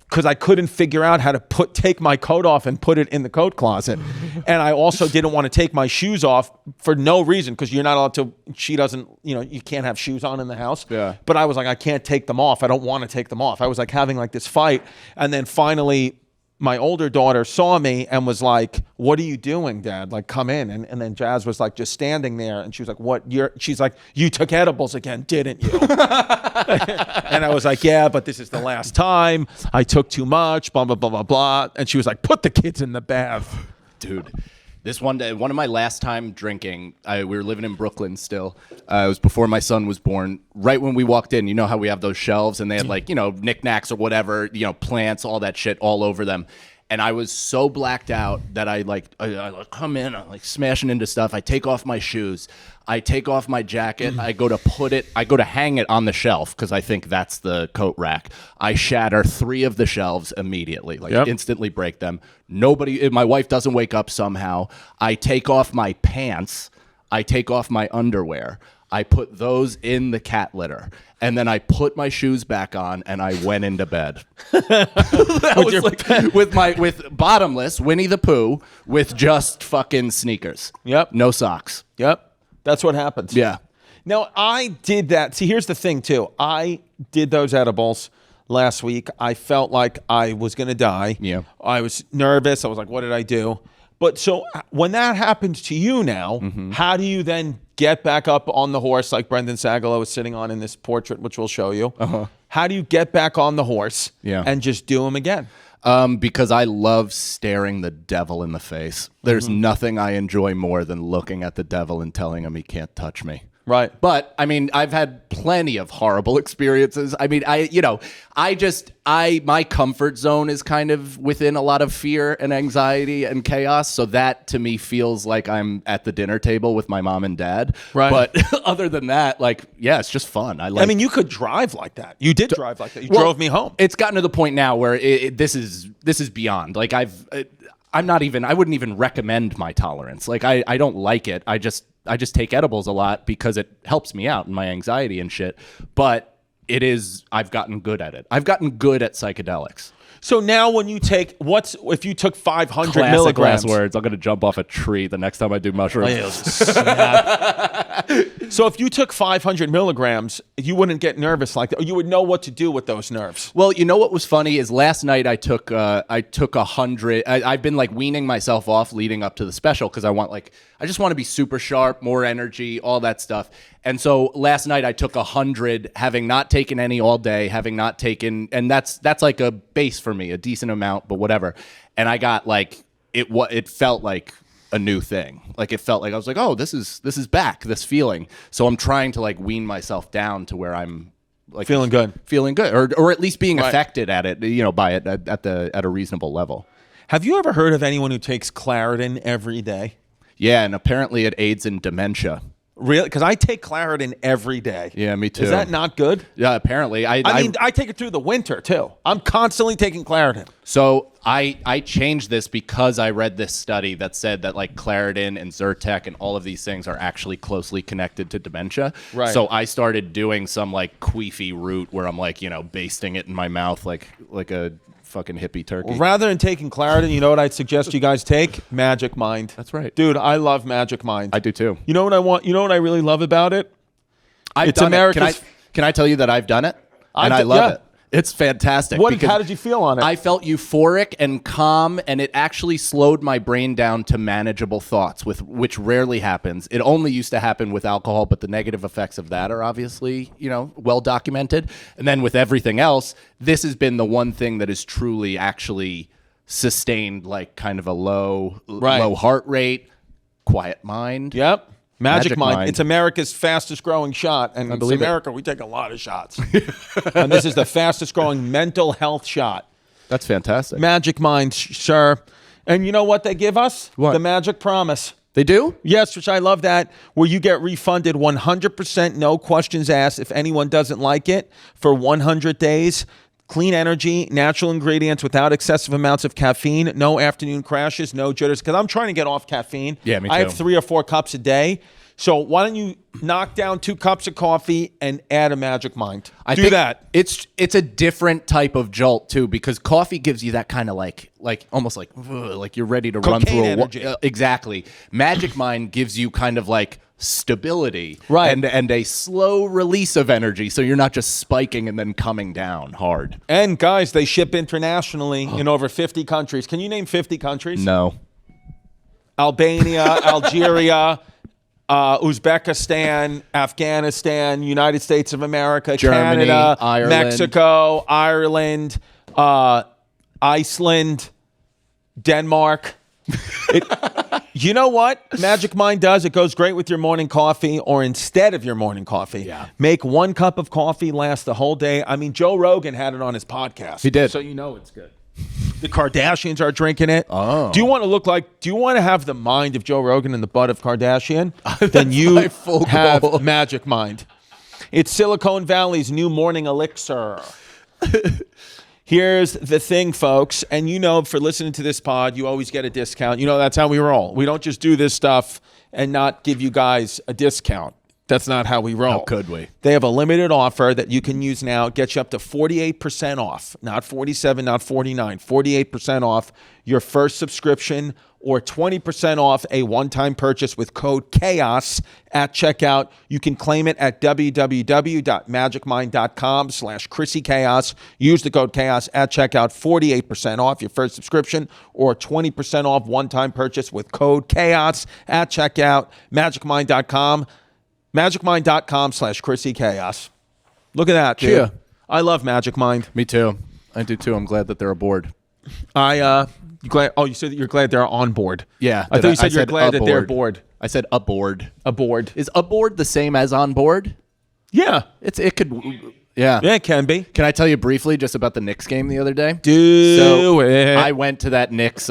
[SPEAKER 1] because I couldn't figure out how to take my coat off and put it in the coat closet. And I also didn't want to take my shoes off for no reason, because you're not allowed to. She doesn't, you can't have shoes on in the house.
[SPEAKER 2] Yeah.
[SPEAKER 1] But I was like, I can't take them off. I don't want to take them off. I was like having like this fight. And then finally, my older daughter saw me and was like, what are you doing, Dad? Like, come in. And then Jazz was like just standing there, and she was like, she's like, you took edibles again, didn't you? And I was like, yeah, but this is the last time. I took too much, blah, blah, blah, blah, blah. And she was like, put the kids in the bath.
[SPEAKER 2] Dude, this one day, one of my last time drinking, we were living in Brooklyn still. It was before my son was born. Right when we walked in, you know how we have those shelves, and they had like, knickknacks or whatever, plants, all that shit all over them. And I was so blacked out that I come in, I'm like smashing into stuff. I take off my shoes. I take off my jacket. I go to hang it on the shelf because I think that's the coat rack. I shatter 3 of the shelves immediately, instantly break them. My wife doesn't wake up somehow. I take off my pants. I take off my underwear. I put those in the cat litter, and then I put my shoes back on, and I went into bed. That was like with bottomless Winnie the Pooh with just fucking sneakers.
[SPEAKER 1] Yep.
[SPEAKER 2] No socks.
[SPEAKER 1] Yep. That's what happens.
[SPEAKER 2] Yeah.
[SPEAKER 1] Now, I did that. See, here's the thing, too. I did those edibles last week. I felt like I was going to die.
[SPEAKER 2] Yeah.
[SPEAKER 1] I was nervous. I was like, what did I do? But so when that happens to you now, how do you then get back up on the horse like Brendan Sagalow is sitting on in this portrait, which we'll show you? How do you get back on the horse and just do them again?
[SPEAKER 2] Because I love staring the devil in the face. There's nothing I enjoy more than looking at the devil and telling him he can't touch me.
[SPEAKER 1] Right.
[SPEAKER 2] But I mean, I've had plenty of horrible experiences. I mean, my comfort zone is kind of within a lot of fear and anxiety and chaos. So that to me feels like I'm at the dinner table with my mom and dad. Right. But other than that, it's just fun. I mean,
[SPEAKER 1] you could drive like that. You did drive like that. You drove me home.
[SPEAKER 2] It's gotten to the point now where this is beyond. Like I wouldn't even recommend my tolerance. Like I don't like it. I just take edibles a lot because it helps me out in my anxiety and shit. But I've gotten good at it. I've gotten good at psychedelics.
[SPEAKER 1] So now when you take, if you took 500
[SPEAKER 2] Classic
[SPEAKER 1] milligrams?
[SPEAKER 2] last words. I'm going to jump off a tree the next time I do mushrooms.
[SPEAKER 1] So if you took 500 milligrams, you wouldn't get nervous like that. Or you would know what to do with those nerves.
[SPEAKER 2] Well, you know what was funny is last night I took 100. I've been like weaning myself off leading up to the special because I just want to be super sharp, more energy, all that stuff. And so last night I took 100, having not taken any all day, and that's like a base for me, a decent amount, but whatever. And I got like it felt like a new thing. Like it felt like I was like, oh, this is back, this feeling. So I'm trying to like wean myself down to where I'm like
[SPEAKER 1] Feeling good,
[SPEAKER 2] or at least being
[SPEAKER 1] Right.
[SPEAKER 2] affected at it, by it at a reasonable level.
[SPEAKER 1] Have you ever heard of anyone who takes Claritin every day?
[SPEAKER 2] Yeah, and apparently it aids in dementia.
[SPEAKER 1] Really? Because I take Claritin every day.
[SPEAKER 2] Yeah, me too.
[SPEAKER 1] Is that not good?
[SPEAKER 2] Yeah, apparently.
[SPEAKER 1] I mean, I take it through the winter too. I'm constantly taking Claritin.
[SPEAKER 2] So I changed this because I read this study that said that like Claritin and Zyrtec and all of these things are actually closely connected to dementia.
[SPEAKER 1] Right.
[SPEAKER 2] So I started doing some like queefy route where I'm like, basting it in my mouth like a fucking hippie turkey.
[SPEAKER 1] Rather than taking Claritin, you know what I'd suggest you guys take? Magic Mind.
[SPEAKER 2] That's right.
[SPEAKER 1] Dude, I love Magic Mind.
[SPEAKER 2] I do too.
[SPEAKER 1] You know what I want? You know what I really love about it?
[SPEAKER 2] I've
[SPEAKER 1] It's
[SPEAKER 2] done
[SPEAKER 1] America's-
[SPEAKER 2] it. Can I tell you that I've done it? And I
[SPEAKER 1] I've
[SPEAKER 2] love
[SPEAKER 1] yeah.
[SPEAKER 2] it. It's fantastic. because
[SPEAKER 1] How did you feel on it?
[SPEAKER 2] I felt euphoric and calm, and it actually slowed my brain down to manageable thoughts, which rarely happens. It only used to happen with alcohol, but the negative effects of that are obviously, well documented. And then with everything else, this has been the one thing that is truly actually sustained like kind of a low heart rate, quiet mind.
[SPEAKER 1] Yep. Magic Mind.
[SPEAKER 2] Mind.
[SPEAKER 1] It's America's fastest growing shot. And in
[SPEAKER 2] believe it.
[SPEAKER 1] America, we take a lot of shots. And this is the fastest growing mental health shot.
[SPEAKER 2] That's fantastic.
[SPEAKER 1] Magic Mind, sir. And you know what they give us?
[SPEAKER 2] What?
[SPEAKER 1] The Magic Promise.
[SPEAKER 2] They do?
[SPEAKER 1] Yes, which I love that, where you get refunded 100%, no questions asked if anyone doesn't like it for 100 days. Clean energy, natural ingredients without excessive amounts of caffeine, no afternoon crashes, no jitters. Because I'm trying to get off caffeine.
[SPEAKER 2] Yeah, me
[SPEAKER 1] I have
[SPEAKER 2] too.
[SPEAKER 1] 3 or 4 cups a day. So why don't you knock down 2 cups of coffee and add a Magic Mind?
[SPEAKER 2] I
[SPEAKER 1] Do
[SPEAKER 2] think
[SPEAKER 1] that.
[SPEAKER 2] It's a different type of jolt too, because coffee gives you that kind of like almost like you're ready to run
[SPEAKER 1] Cocaine
[SPEAKER 2] through
[SPEAKER 1] energy.
[SPEAKER 2] Exactly. Magic Mind gives you kind of like stability,
[SPEAKER 1] Right.
[SPEAKER 2] and a slow release of energy, so you're not just spiking and then coming down hard.
[SPEAKER 1] And guys, they ship internationally in over 50 countries. Can you name 50 countries?
[SPEAKER 2] No.
[SPEAKER 1] Albania, Algeria, Uzbekistan, Afghanistan, United States of America,
[SPEAKER 2] Germany,
[SPEAKER 1] Canada,
[SPEAKER 2] Ireland.
[SPEAKER 1] Mexico, Ireland, Iceland, Denmark. You know what Magic Mind does? It goes great with your morning coffee or instead of your morning coffee.
[SPEAKER 2] Yeah.
[SPEAKER 1] Make 1 cup of coffee last the whole day. I mean, Joe Rogan had it on his podcast.
[SPEAKER 2] He did.
[SPEAKER 1] So you know it's good. The Kardashians are drinking it.
[SPEAKER 2] Oh.
[SPEAKER 1] Do you want to have the mind of Joe Rogan and the butt of Kardashian? Then you
[SPEAKER 2] my full
[SPEAKER 1] have
[SPEAKER 2] goal.
[SPEAKER 1] Magic Mind. It's Silicon Valley's new morning elixir. Here's the thing, folks, and for listening to this pod, you always get a discount. That's how we roll. We don't just do this stuff and not give you guys a discount. That's not how we roll.
[SPEAKER 2] How could we?
[SPEAKER 1] They have a limited offer that you can use now. Get you up to 48% off. Not 47, not 49. 48% off your first subscription or 20% off a one-time purchase with code CHAOS at checkout. You can claim it at www.magicmind.com/ChrissyChaos. Use the code CHAOS at checkout. 48% off your first subscription or 20% off one-time purchase with code CHAOS at checkout. Magicmind.com. Magicmind.com/ChrissyChaos. Look at that, dude.
[SPEAKER 2] Yeah.
[SPEAKER 1] I love Magic Mind.
[SPEAKER 2] Me too. I do too. I'm glad that they're aboard.
[SPEAKER 1] You glad? Oh, you said that you're glad they're on board.
[SPEAKER 2] Yeah.
[SPEAKER 1] I thought you said you're
[SPEAKER 2] said
[SPEAKER 1] glad that they're
[SPEAKER 2] aboard.
[SPEAKER 1] bored.
[SPEAKER 2] I said aboard.
[SPEAKER 1] Aboard.
[SPEAKER 2] Is aboard the same as on board?
[SPEAKER 1] Yeah.
[SPEAKER 2] It could. Yeah.
[SPEAKER 1] Yeah, it can be.
[SPEAKER 2] Can I tell you briefly just about the Knicks game the other day?
[SPEAKER 1] Do it.
[SPEAKER 2] I went to that Knicks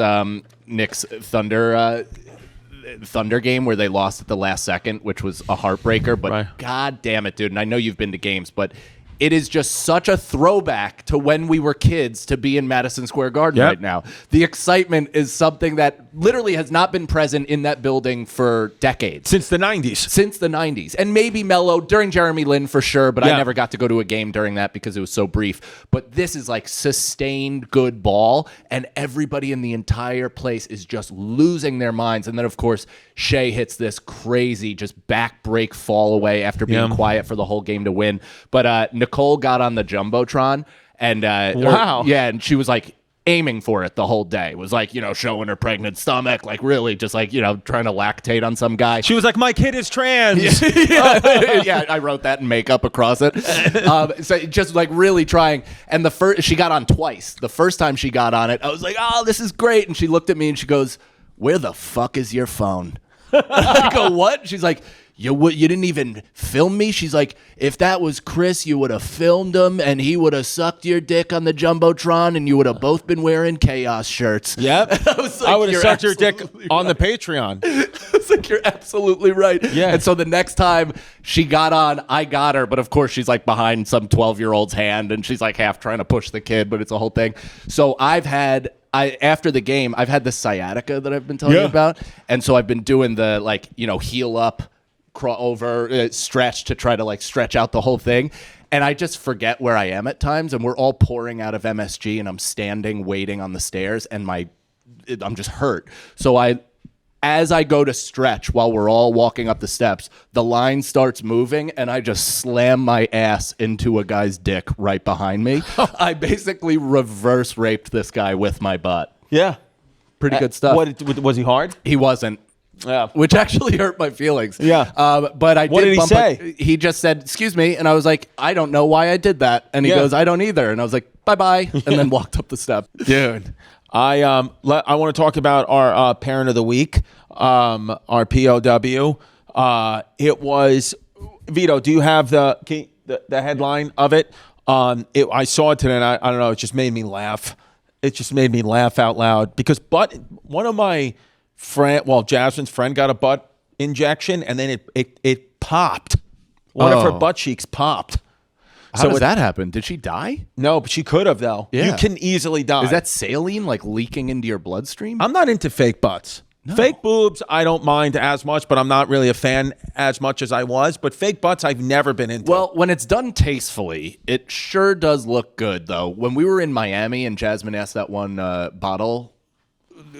[SPEAKER 2] Thunder game where they lost at the last second, which was a heartbreaker. But
[SPEAKER 1] Right.
[SPEAKER 2] God damn it, dude! And I know you've been to games, but it is just such a throwback to when we were kids to be in Madison Square Garden
[SPEAKER 1] Yep.
[SPEAKER 2] right now. The excitement is something that literally has not been present in that building for decades.
[SPEAKER 1] Since the 90s.
[SPEAKER 2] Since the 90s. And maybe Melo during Jeremy Lin for sure, but I
[SPEAKER 1] Yeah.
[SPEAKER 2] never got to go to a game during that because it was so brief. But this is like sustained good ball, and everybody in the entire place is just losing their minds. And then, of course, Shea hits this crazy just back break fall away after being quiet for the whole game to win. But Nicole got on the Jumbotron, and
[SPEAKER 1] Wow.
[SPEAKER 2] and she was like, aiming for it the whole day. It was like, showing her pregnant stomach, like really just like, trying to lactate on some guy.
[SPEAKER 1] She was like, my kid is trans.
[SPEAKER 2] Yeah, I wrote that in makeup across it. So just like really trying. And she got on twice. The first time she got on it, I was like, oh, this is great. And she looked at me and she goes, where the fuck is your phone? I go, what? She's like, you didn't even film me? She's like, if that was Chris, you would have filmed him and he would have sucked your dick on the Jumbotron and you would have both been wearing Chaos shirts.
[SPEAKER 1] Yep. I would have sucked your dick on the Patreon.
[SPEAKER 2] It's like, you're absolutely right.
[SPEAKER 1] Yeah.
[SPEAKER 2] And so the next time she got on, I got her. But of course, she's like behind some 12-year-old's hand and she's like half trying to push the kid, but it's a whole thing. So after the game, I've had this sciatica that I've been telling you about. And so I've been doing the heel up, crawl over, stretch to try to like stretch out the whole thing. And I just forget where I am at times. And we're all pouring out of MSG and I'm standing waiting on the stairs and I'm just hurt. So as I go to stretch while we're all walking up the steps, the line starts moving and I just slam my ass into a guy's dick right behind me. I basically reverse raped this guy with my butt.
[SPEAKER 1] Yeah.
[SPEAKER 2] Pretty good stuff.
[SPEAKER 1] Was he hard?
[SPEAKER 2] He wasn't.
[SPEAKER 1] Yeah.
[SPEAKER 2] Which actually hurt my feelings.
[SPEAKER 1] Yeah.
[SPEAKER 2] But
[SPEAKER 1] What did he say?
[SPEAKER 2] He just said, excuse me. And I was like, I don't know why I did that. And he goes, I don't either. And I was like, bye-bye. And then walked up the step.
[SPEAKER 1] Dude. I want to talk about our parent of the week, our POW. It was, Vito, do you have the headline of it? I saw it today and I don't know, it just made me laugh. It just made me laugh out loud because one of my Jasmine's friend got a butt injection and then it popped. One of her butt cheeks popped.
[SPEAKER 2] How does that happen? Did she die?
[SPEAKER 1] No, but she could have though.
[SPEAKER 2] Yeah.
[SPEAKER 1] You can easily die.
[SPEAKER 2] Is that saline like leaking into your bloodstream?
[SPEAKER 1] I'm not into fake butts. No. Fake boobs, I don't mind as much, but I'm not really a fan as much as I was. But fake butts, I've never been into.
[SPEAKER 2] Well, when it's done tastefully, it sure does look good, though. When we were in Miami and Jasmine asked that one bottle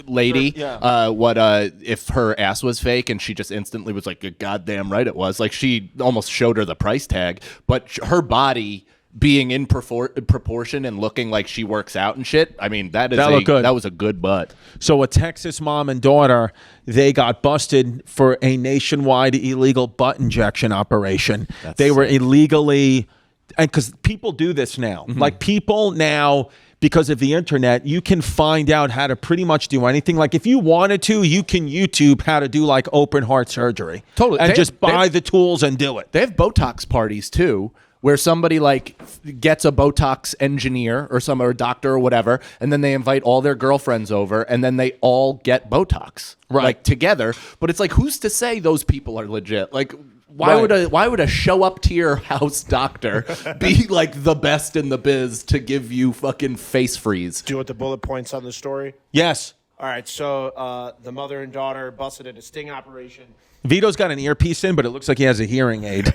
[SPEAKER 2] lady if her ass was fake, and she just instantly was like, "You're goddamn right it was." Like she almost showed her the price tag, but her body being in proportion and looking like she works out and shit. I mean, that was a good butt.
[SPEAKER 1] So a Texas mom and daughter, they got busted for a nationwide illegal butt injection operation. They were illegally, and because people do this now, like people now, because of the internet, you can find out how to pretty much do anything. Like if you wanted to, you can YouTube how to do like open heart surgery.
[SPEAKER 2] Totally.
[SPEAKER 1] And just buy the tools and do it.
[SPEAKER 2] They have Botox parties too, where somebody like gets a Botox engineer or doctor or whatever, and then they invite all their girlfriends over, and then they all get Botox like together. But it's like, who's to say those people are legit? Like, why would a show up to your house doctor be like the best in the biz to give you fucking face freeze?
[SPEAKER 3] Do you want the bullet points on the story?
[SPEAKER 1] Yes.
[SPEAKER 3] All right, so the mother and daughter busted at a sting operation.
[SPEAKER 1] Vito's got an earpiece in, but it looks like he has a hearing aid.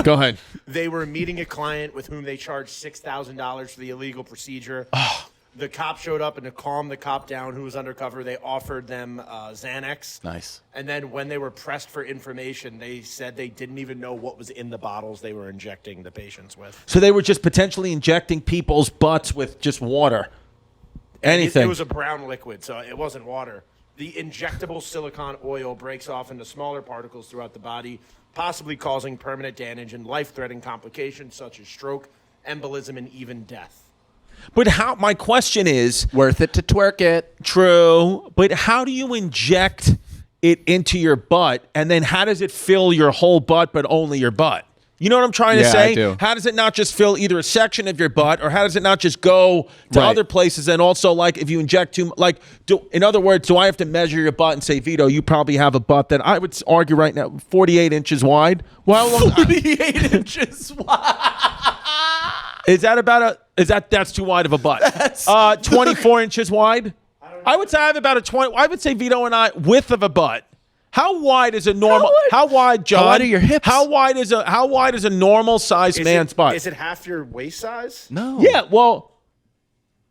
[SPEAKER 1] Go ahead.
[SPEAKER 3] They were meeting a client with whom they charged $6,000 for the illegal procedure. The cop showed up, and to calm the cop down, who was undercover, they offered them Xanax.
[SPEAKER 2] Nice.
[SPEAKER 3] And then when they were pressed for information, they said they didn't even know what was in the bottles they were injecting the patients with.
[SPEAKER 1] So they were just potentially injecting people's butts with just water. Anything.
[SPEAKER 3] It was a brown liquid, so it wasn't water. The injectable silicone oil breaks off into smaller particles throughout the body, possibly causing permanent damage and life-threatening complications such as stroke, embolism, and even death.
[SPEAKER 1] But my question is,
[SPEAKER 2] worth it to twerk it.
[SPEAKER 1] True, but how do you inject it into your butt, and then how does it fill your whole butt but only your butt? You know what I'm trying to say?
[SPEAKER 2] I do.
[SPEAKER 1] How does it not just fill either a section of your butt, or how does it not just go to other places? And also, like, if you inject too, in other words, do I have to measure your butt and say, Vito, you probably have a butt that I would argue right now 48 inches wide? Well,
[SPEAKER 2] 48 inches wide.
[SPEAKER 1] Is that that's too wide of a butt? 24 inches wide? I would say I have about a 20. I would say Vito and I width of a butt. How wide is a normal? How wide, John?
[SPEAKER 2] How wide are your hips?
[SPEAKER 1] How wide is a normal sized man's butt?
[SPEAKER 3] Is it half your waist size?
[SPEAKER 2] No.
[SPEAKER 1] Yeah, well,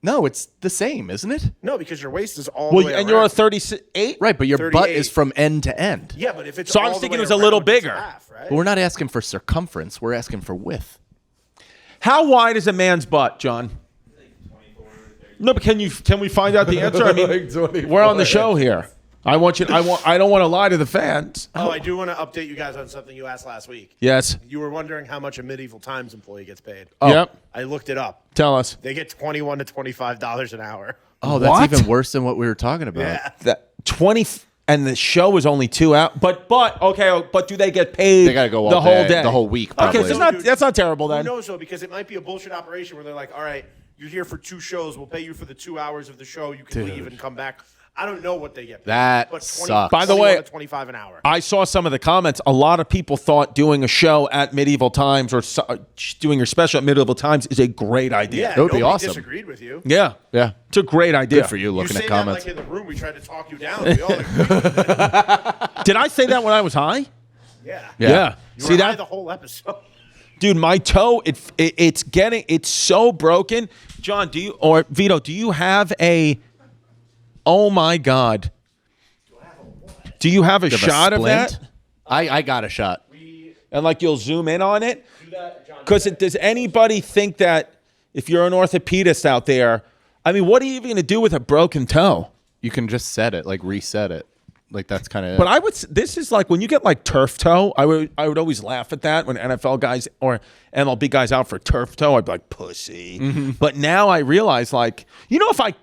[SPEAKER 2] No, it's the same, isn't it?
[SPEAKER 3] No, because your waist is all the way
[SPEAKER 1] and you're a
[SPEAKER 3] around.
[SPEAKER 1] 38.
[SPEAKER 2] Right, but your butt
[SPEAKER 3] 38.
[SPEAKER 2] is from end to end.
[SPEAKER 3] Yeah, but if it's
[SPEAKER 1] So I
[SPEAKER 3] all
[SPEAKER 1] was
[SPEAKER 3] the
[SPEAKER 1] thinking
[SPEAKER 3] way
[SPEAKER 1] it was a little
[SPEAKER 3] around, it's
[SPEAKER 1] bigger.
[SPEAKER 3] half, right?
[SPEAKER 2] But we're not asking for circumference. We're asking for width.
[SPEAKER 1] How wide is a man's butt, John? No, but can we find out the answer? I mean, we're on the show here. I don't want to lie to the fans.
[SPEAKER 3] Oh, I do want to update you guys on something you asked last week.
[SPEAKER 1] Yes.
[SPEAKER 3] You were wondering how much a Medieval Times employee gets paid.
[SPEAKER 1] Oh. Yep.
[SPEAKER 3] I looked it up.
[SPEAKER 1] Tell us.
[SPEAKER 3] They get $21 to $25 an hour.
[SPEAKER 2] Oh, that's
[SPEAKER 1] What?
[SPEAKER 2] even worse than what we were talking about.
[SPEAKER 3] Yeah.
[SPEAKER 1] That 20 and the show is only 2 hours. But okay, but do they get paid?
[SPEAKER 2] They gotta go all
[SPEAKER 1] the whole
[SPEAKER 2] day,
[SPEAKER 1] day,
[SPEAKER 2] the whole week,
[SPEAKER 1] Okay,
[SPEAKER 2] probably.
[SPEAKER 1] so that's not terrible
[SPEAKER 3] Who
[SPEAKER 1] then.
[SPEAKER 3] knows, though, because it might be a bullshit operation where they're like, all right, you're here for 2 shows. We'll pay you for the 2 hours of the show. You can leave and come back. I don't know what they get paid.
[SPEAKER 2] That
[SPEAKER 3] but
[SPEAKER 2] sucks.
[SPEAKER 1] By the way,
[SPEAKER 3] 21 to 25 an hour.
[SPEAKER 1] I saw some of the comments. A lot of people thought doing a show at Medieval Times or doing your special at Medieval Times is a great idea.
[SPEAKER 3] Yeah,
[SPEAKER 2] It would be
[SPEAKER 3] nobody
[SPEAKER 2] awesome.
[SPEAKER 3] disagreed with you.
[SPEAKER 1] Yeah.
[SPEAKER 2] Yeah.
[SPEAKER 1] It's a great idea.
[SPEAKER 2] Good for you
[SPEAKER 3] You
[SPEAKER 2] looking
[SPEAKER 3] say
[SPEAKER 2] at
[SPEAKER 3] that
[SPEAKER 2] comments.
[SPEAKER 3] like in the room. We tried to talk you down. We all agreed with it.
[SPEAKER 1] Did I say that when I was high?
[SPEAKER 3] Yeah.
[SPEAKER 1] Yeah.
[SPEAKER 3] You
[SPEAKER 1] See
[SPEAKER 3] were high
[SPEAKER 1] that?
[SPEAKER 3] the whole episode.
[SPEAKER 1] Dude, my toe, it's so broken. John, Vito, do you have oh my God. Do you have a shot of that?
[SPEAKER 2] I got a shot.
[SPEAKER 1] And like you'll zoom in on it? Because does anybody think that if you're an orthopedist out there, I mean, what are you even going to do with a broken toe?
[SPEAKER 2] You can just set it, like reset it. Like that's kind of.
[SPEAKER 1] But this is like when you get like turf toe, I would always laugh at that when NFL guys or MLB guys out for turf toe, I'd be like, pussy.
[SPEAKER 2] Mm-hmm.
[SPEAKER 1] But now I realize, like, if I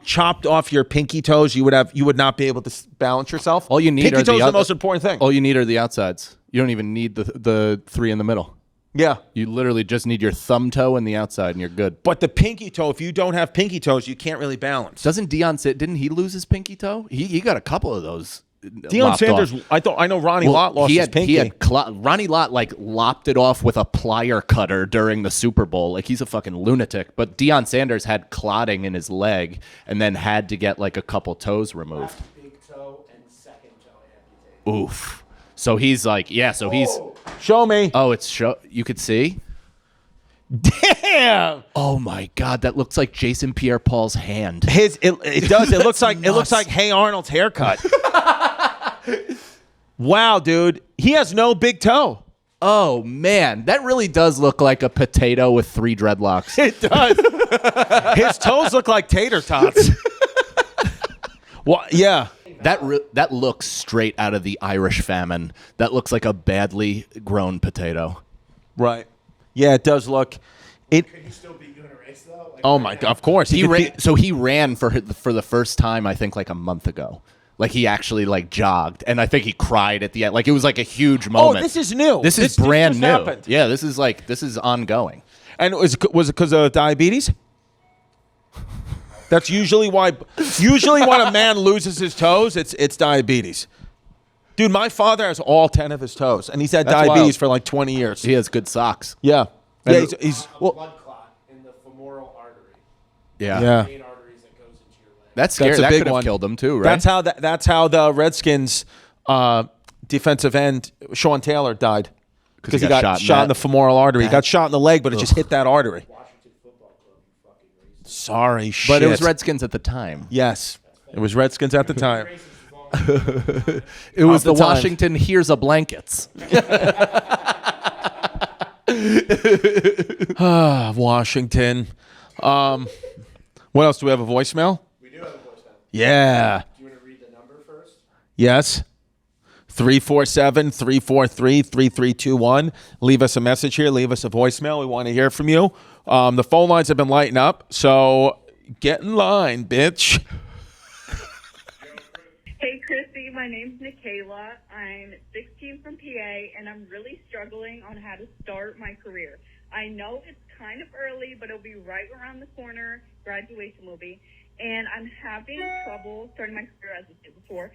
[SPEAKER 1] chopped off your pinky toes, you would not be able to balance yourself.
[SPEAKER 2] All you need
[SPEAKER 1] pinky
[SPEAKER 2] are
[SPEAKER 1] toes
[SPEAKER 2] the
[SPEAKER 1] are the most important thing.
[SPEAKER 2] All you need are the outsides. You don't even need the 3 in the middle.
[SPEAKER 1] Yeah.
[SPEAKER 2] You literally just need your thumb toe and the outside, and you're good.
[SPEAKER 1] But the pinky toe, if you don't have pinky toes, you can't really balance.
[SPEAKER 2] Doesn't Deion sit? Didn't he lose his pinky toe? He got a couple of those.
[SPEAKER 1] Deion Sanders, I know Ronnie Lott lost his pinky.
[SPEAKER 2] Ronnie Lott like lopped it off with a plier cutter during the Super Bowl. Like he's a fucking lunatic. But Deion Sanders had clotting in his leg and then had to get like a couple toes removed.
[SPEAKER 3] Big toe and second toe amputated.
[SPEAKER 2] Oof. So he's like, yeah. So he's.
[SPEAKER 1] Show me.
[SPEAKER 2] Oh, you could see.
[SPEAKER 1] Damn.
[SPEAKER 2] Oh my God, that looks like Jason Pierre-Paul's hand.
[SPEAKER 1] It does. It looks like Hey Arnold's haircut. Wow, dude. He has no big toe.
[SPEAKER 2] Oh man, that really does look like a potato with 3 dreadlocks.
[SPEAKER 1] It does. His toes look like tater tots. Well, yeah.
[SPEAKER 2] That looks straight out of the Irish famine. That looks like a badly grown potato.
[SPEAKER 1] Right. Yeah, it does look.
[SPEAKER 3] Can you still beat you in a race, though? Like,
[SPEAKER 1] Oh my God! Of course,
[SPEAKER 2] He ran for the first time, I think, like a month ago. Like he actually like jogged, and I think he cried at the end. Like it was like a huge moment.
[SPEAKER 1] Oh, this is new.
[SPEAKER 2] This is
[SPEAKER 1] This
[SPEAKER 2] brand
[SPEAKER 1] just
[SPEAKER 2] new.
[SPEAKER 1] happened.
[SPEAKER 2] Yeah, this is ongoing.
[SPEAKER 1] And was it because of diabetes? That's usually why. Usually, when a man loses his toes, it's diabetes. Dude, my father has all 10 of his toes, and he's had
[SPEAKER 2] That's
[SPEAKER 1] diabetes
[SPEAKER 2] wild.
[SPEAKER 1] for like 20 years.
[SPEAKER 2] He has good socks.
[SPEAKER 1] Yeah. Yeah, he's
[SPEAKER 3] blood clot in the femoral artery.
[SPEAKER 2] Yeah.
[SPEAKER 1] yeah.
[SPEAKER 3] Main arteries that goes into your leg.
[SPEAKER 2] That's scary.
[SPEAKER 1] That's a
[SPEAKER 2] That
[SPEAKER 1] big
[SPEAKER 2] could have
[SPEAKER 1] one.
[SPEAKER 2] killed him too, right?
[SPEAKER 1] That's how the Redskins defensive end Sean Taylor died because he got shot in the femoral artery. He got shot in the leg, but it just hit that artery.
[SPEAKER 3] Washington Football Club, you fucking racist.
[SPEAKER 1] Sorry, shit.
[SPEAKER 2] but it was Redskins at the time.
[SPEAKER 1] Yes, it was Redskins at the time.
[SPEAKER 2] It was the
[SPEAKER 1] the time.
[SPEAKER 2] Washington Here's a Blankets.
[SPEAKER 1] Washington. What else? Do we have a voicemail?
[SPEAKER 3] We do have a voicemail.
[SPEAKER 1] Yeah.
[SPEAKER 3] Do you want to read the number first?
[SPEAKER 1] Yes. 347-343-3321. Leave us a message here. Leave us a voicemail. We want to hear from you. The phone lines have been lighting up, so get in line, bitch.
[SPEAKER 5] Hey, Chrissy, my name's Nikayla. I'm 16 from PA, and I'm really struggling on how to start my career. I know it's kind of early, but it'll be right around the corner. Graduation will be. And I'm having trouble starting my career, as I said before.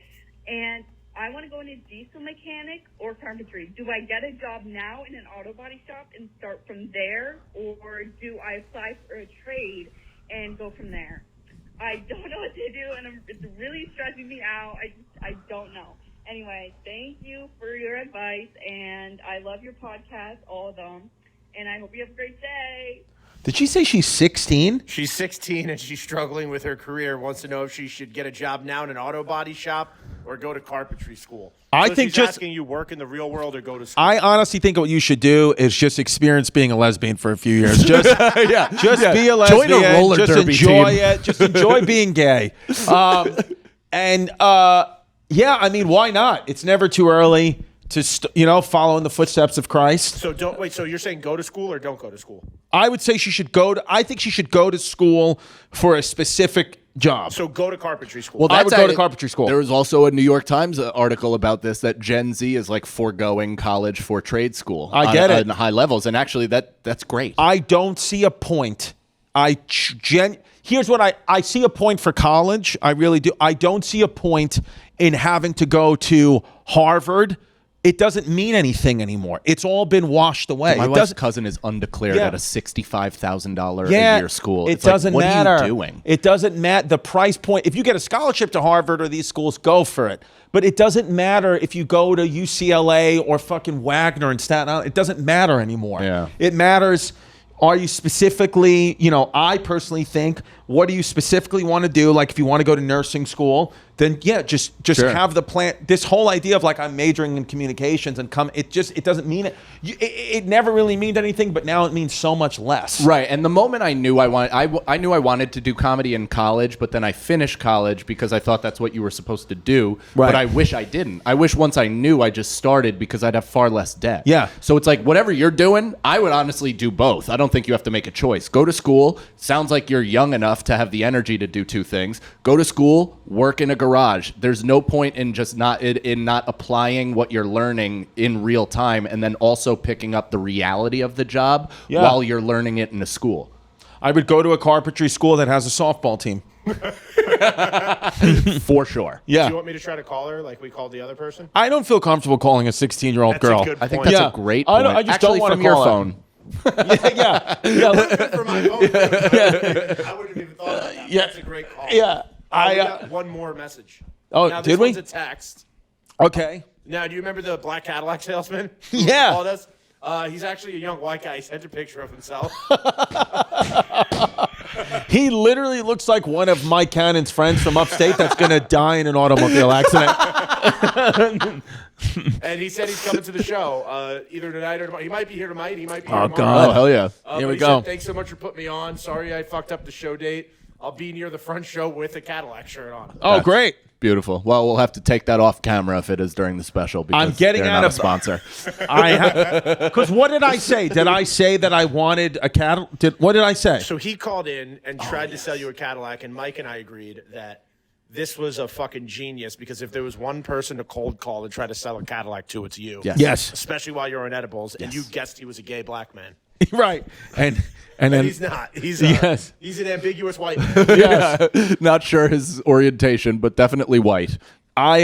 [SPEAKER 5] And I want to go into diesel mechanic or carpentry. Do I get a job now in an auto body shop and start from there, or do I apply for a trade and go from there? I don't know what to do, and it's really stressing me out. I don't know. Anyway, thank you for your advice, and I love your podcast, all of them, and I hope you have a great day.
[SPEAKER 1] Did she say she's 16?
[SPEAKER 3] She's 16 and she's struggling with her career. Wants to know if she should get a job now in an auto body shop or go to carpentry school.
[SPEAKER 1] I
[SPEAKER 3] so
[SPEAKER 1] think
[SPEAKER 3] she's
[SPEAKER 1] just
[SPEAKER 3] asking you work in the real world or go to school.
[SPEAKER 1] I honestly think what you should do is just experience being a lesbian for a few years. Just be a lesbian.
[SPEAKER 2] Join a roller
[SPEAKER 1] just
[SPEAKER 2] derby
[SPEAKER 1] enjoy
[SPEAKER 2] team.
[SPEAKER 1] it. Just enjoy being gay. Yeah, I mean, why not? It's never too early to follow in the footsteps of Christ.
[SPEAKER 3] So don't wait. So you're saying go to school or don't go to school?
[SPEAKER 1] I would say I think she should go to school for a specific job.
[SPEAKER 3] So go to carpentry school.
[SPEAKER 2] Well,
[SPEAKER 1] I would
[SPEAKER 2] that's
[SPEAKER 1] go to carpentry school.
[SPEAKER 2] There was also a New York Times article about this, that Gen Z is like foregoing college for trade school.
[SPEAKER 1] I get it.
[SPEAKER 2] On high levels, and actually that's great.
[SPEAKER 1] I don't see a point. Here's what I see a point for college. I really do. I don't see a point in having to go to Harvard. It doesn't mean anything anymore. It's all been washed away.
[SPEAKER 2] My wife's cousin is undeclared at a $65,000 a year school.
[SPEAKER 1] It
[SPEAKER 2] It's like,
[SPEAKER 1] doesn't
[SPEAKER 2] what
[SPEAKER 1] matter.
[SPEAKER 2] are you doing?
[SPEAKER 1] It doesn't matter. The price point. If you get a scholarship to Harvard or these schools, go for it. But it doesn't matter if you go to UCLA or fucking Wagner in Staten Island. It doesn't matter anymore.
[SPEAKER 2] Yeah.
[SPEAKER 1] It matters. Are you specifically, I personally think, what do you specifically want to do? Like if you want to go to nursing school, then yeah, just
[SPEAKER 2] Sure.
[SPEAKER 1] have the plan. This whole idea of like I'm majoring in communications and it doesn't mean it. It never really means anything, but now it means so much less.
[SPEAKER 2] Right, and the moment I knew I knew I wanted to do comedy in college, but then I finished college because I thought that's what you were supposed to do.
[SPEAKER 1] Right.
[SPEAKER 2] But I wish I didn't. I wish once I knew I just started because I'd have far less debt.
[SPEAKER 1] Yeah.
[SPEAKER 2] So it's like whatever you're doing, I would honestly do both. I don't think you have to make a choice. Go to school. Sounds like you're young enough to have the energy to do two things. Go to school, work in a garage. There's no point in just not applying what you're learning in real time, and then also picking up the reality of the job while you're learning it in a school.
[SPEAKER 1] I would go to a carpentry school that has a softball team.
[SPEAKER 2] For sure.
[SPEAKER 1] Yeah.
[SPEAKER 3] Do you want me to try to call her like we called the other person?
[SPEAKER 1] I don't feel comfortable calling a 16-year-old
[SPEAKER 3] That's a
[SPEAKER 1] girl.
[SPEAKER 3] good
[SPEAKER 2] I think
[SPEAKER 3] point.
[SPEAKER 2] that's
[SPEAKER 1] Yeah.
[SPEAKER 2] a great
[SPEAKER 1] I
[SPEAKER 2] point.
[SPEAKER 1] don't- I just
[SPEAKER 2] Actually,
[SPEAKER 1] don't wanna
[SPEAKER 2] from your
[SPEAKER 1] call her.
[SPEAKER 2] phone.
[SPEAKER 1] yeah.
[SPEAKER 3] Good for my phone. I wouldn't have even thought about that.
[SPEAKER 1] Yeah.
[SPEAKER 3] That's a great call.
[SPEAKER 1] Yeah.
[SPEAKER 3] We got one more message.
[SPEAKER 1] Oh,
[SPEAKER 3] now,
[SPEAKER 1] did
[SPEAKER 3] this
[SPEAKER 1] we?
[SPEAKER 3] one's a text.
[SPEAKER 1] Okay.
[SPEAKER 3] Now, do you remember the black Cadillac salesman? who
[SPEAKER 1] Yeah.
[SPEAKER 3] called us? He's actually a young white guy. He sent a picture of himself.
[SPEAKER 1] He literally looks like one of Mike Cannon's friends from upstate that's going to die in an automobile accident.
[SPEAKER 3] And he said he's coming to the show either tonight or tomorrow. He might be here tonight. He might be here
[SPEAKER 1] Oh,
[SPEAKER 3] tomorrow.
[SPEAKER 1] God.
[SPEAKER 2] Oh, hell yeah.
[SPEAKER 1] Here
[SPEAKER 3] But
[SPEAKER 1] we
[SPEAKER 3] he
[SPEAKER 1] go.
[SPEAKER 3] said, thanks so much for putting me on. Sorry I fucked up the show date. I'll be near the front show with a Cadillac shirt on.
[SPEAKER 1] Oh, great.
[SPEAKER 2] Beautiful. Well, we'll have to take that off camera if it is during the special because
[SPEAKER 1] I'm getting
[SPEAKER 2] they're
[SPEAKER 1] out
[SPEAKER 2] not
[SPEAKER 1] of-
[SPEAKER 2] a sponsor.
[SPEAKER 1] Because what did I say? Did I say that I wanted a Cadillac? What did I say?
[SPEAKER 3] So he called in and tried to sell you a Cadillac, and Mike and I agreed that this was a fucking genius because if there was one person to cold call and try to sell a Cadillac to, it's you.
[SPEAKER 2] Yes.
[SPEAKER 1] Yes.
[SPEAKER 3] Especially while you're on edibles, and you guessed he was a gay black man.
[SPEAKER 1] Right. And
[SPEAKER 3] And
[SPEAKER 1] then
[SPEAKER 3] he's not. He's
[SPEAKER 1] Yes.
[SPEAKER 3] he's an ambiguous white man.
[SPEAKER 1] yes.
[SPEAKER 2] Not sure his orientation, but definitely white.
[SPEAKER 1] I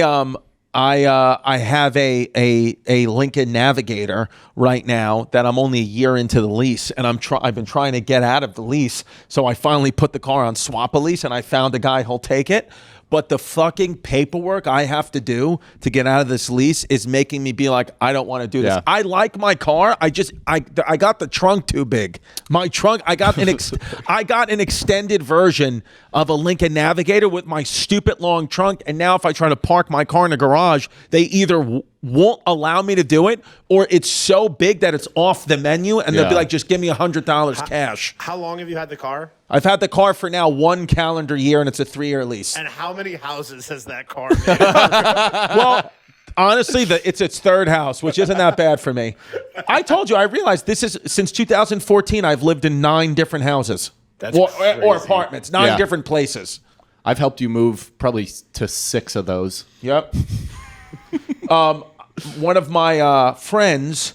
[SPEAKER 1] have a Lincoln Navigator right now that I'm only a year into the lease, and I've been trying to get out of the lease. So I finally put the car on swap a lease, and I found a guy who'll take it. But the fucking paperwork I have to do to get out of this lease is making me be like, I don't want to do this.
[SPEAKER 2] Yeah.
[SPEAKER 1] I like my car. I got the trunk too big. My trunk. I got an extended version of a Lincoln Navigator with my stupid long trunk. And now if I try to park my car in a garage, they either won't allow me to do it, or it's so big that it's off the menu, and they'll be
[SPEAKER 2] Yeah.
[SPEAKER 1] like, just give me $100 cash.
[SPEAKER 3] How long have you had the car?
[SPEAKER 1] I've had the car for now 1 calendar year, and it's a 3-year lease.
[SPEAKER 3] And how many houses has that car made?
[SPEAKER 1] Well, honestly, it's its third house, which isn't that bad for me. I told you, I realized this is since 2014. I've lived in 9 different houses,
[SPEAKER 3] That's
[SPEAKER 1] or
[SPEAKER 3] crazy.
[SPEAKER 1] apartments, 9
[SPEAKER 2] Yeah.
[SPEAKER 1] different places.
[SPEAKER 2] I've helped you move probably to 6 of those.
[SPEAKER 1] Yep. One of my friends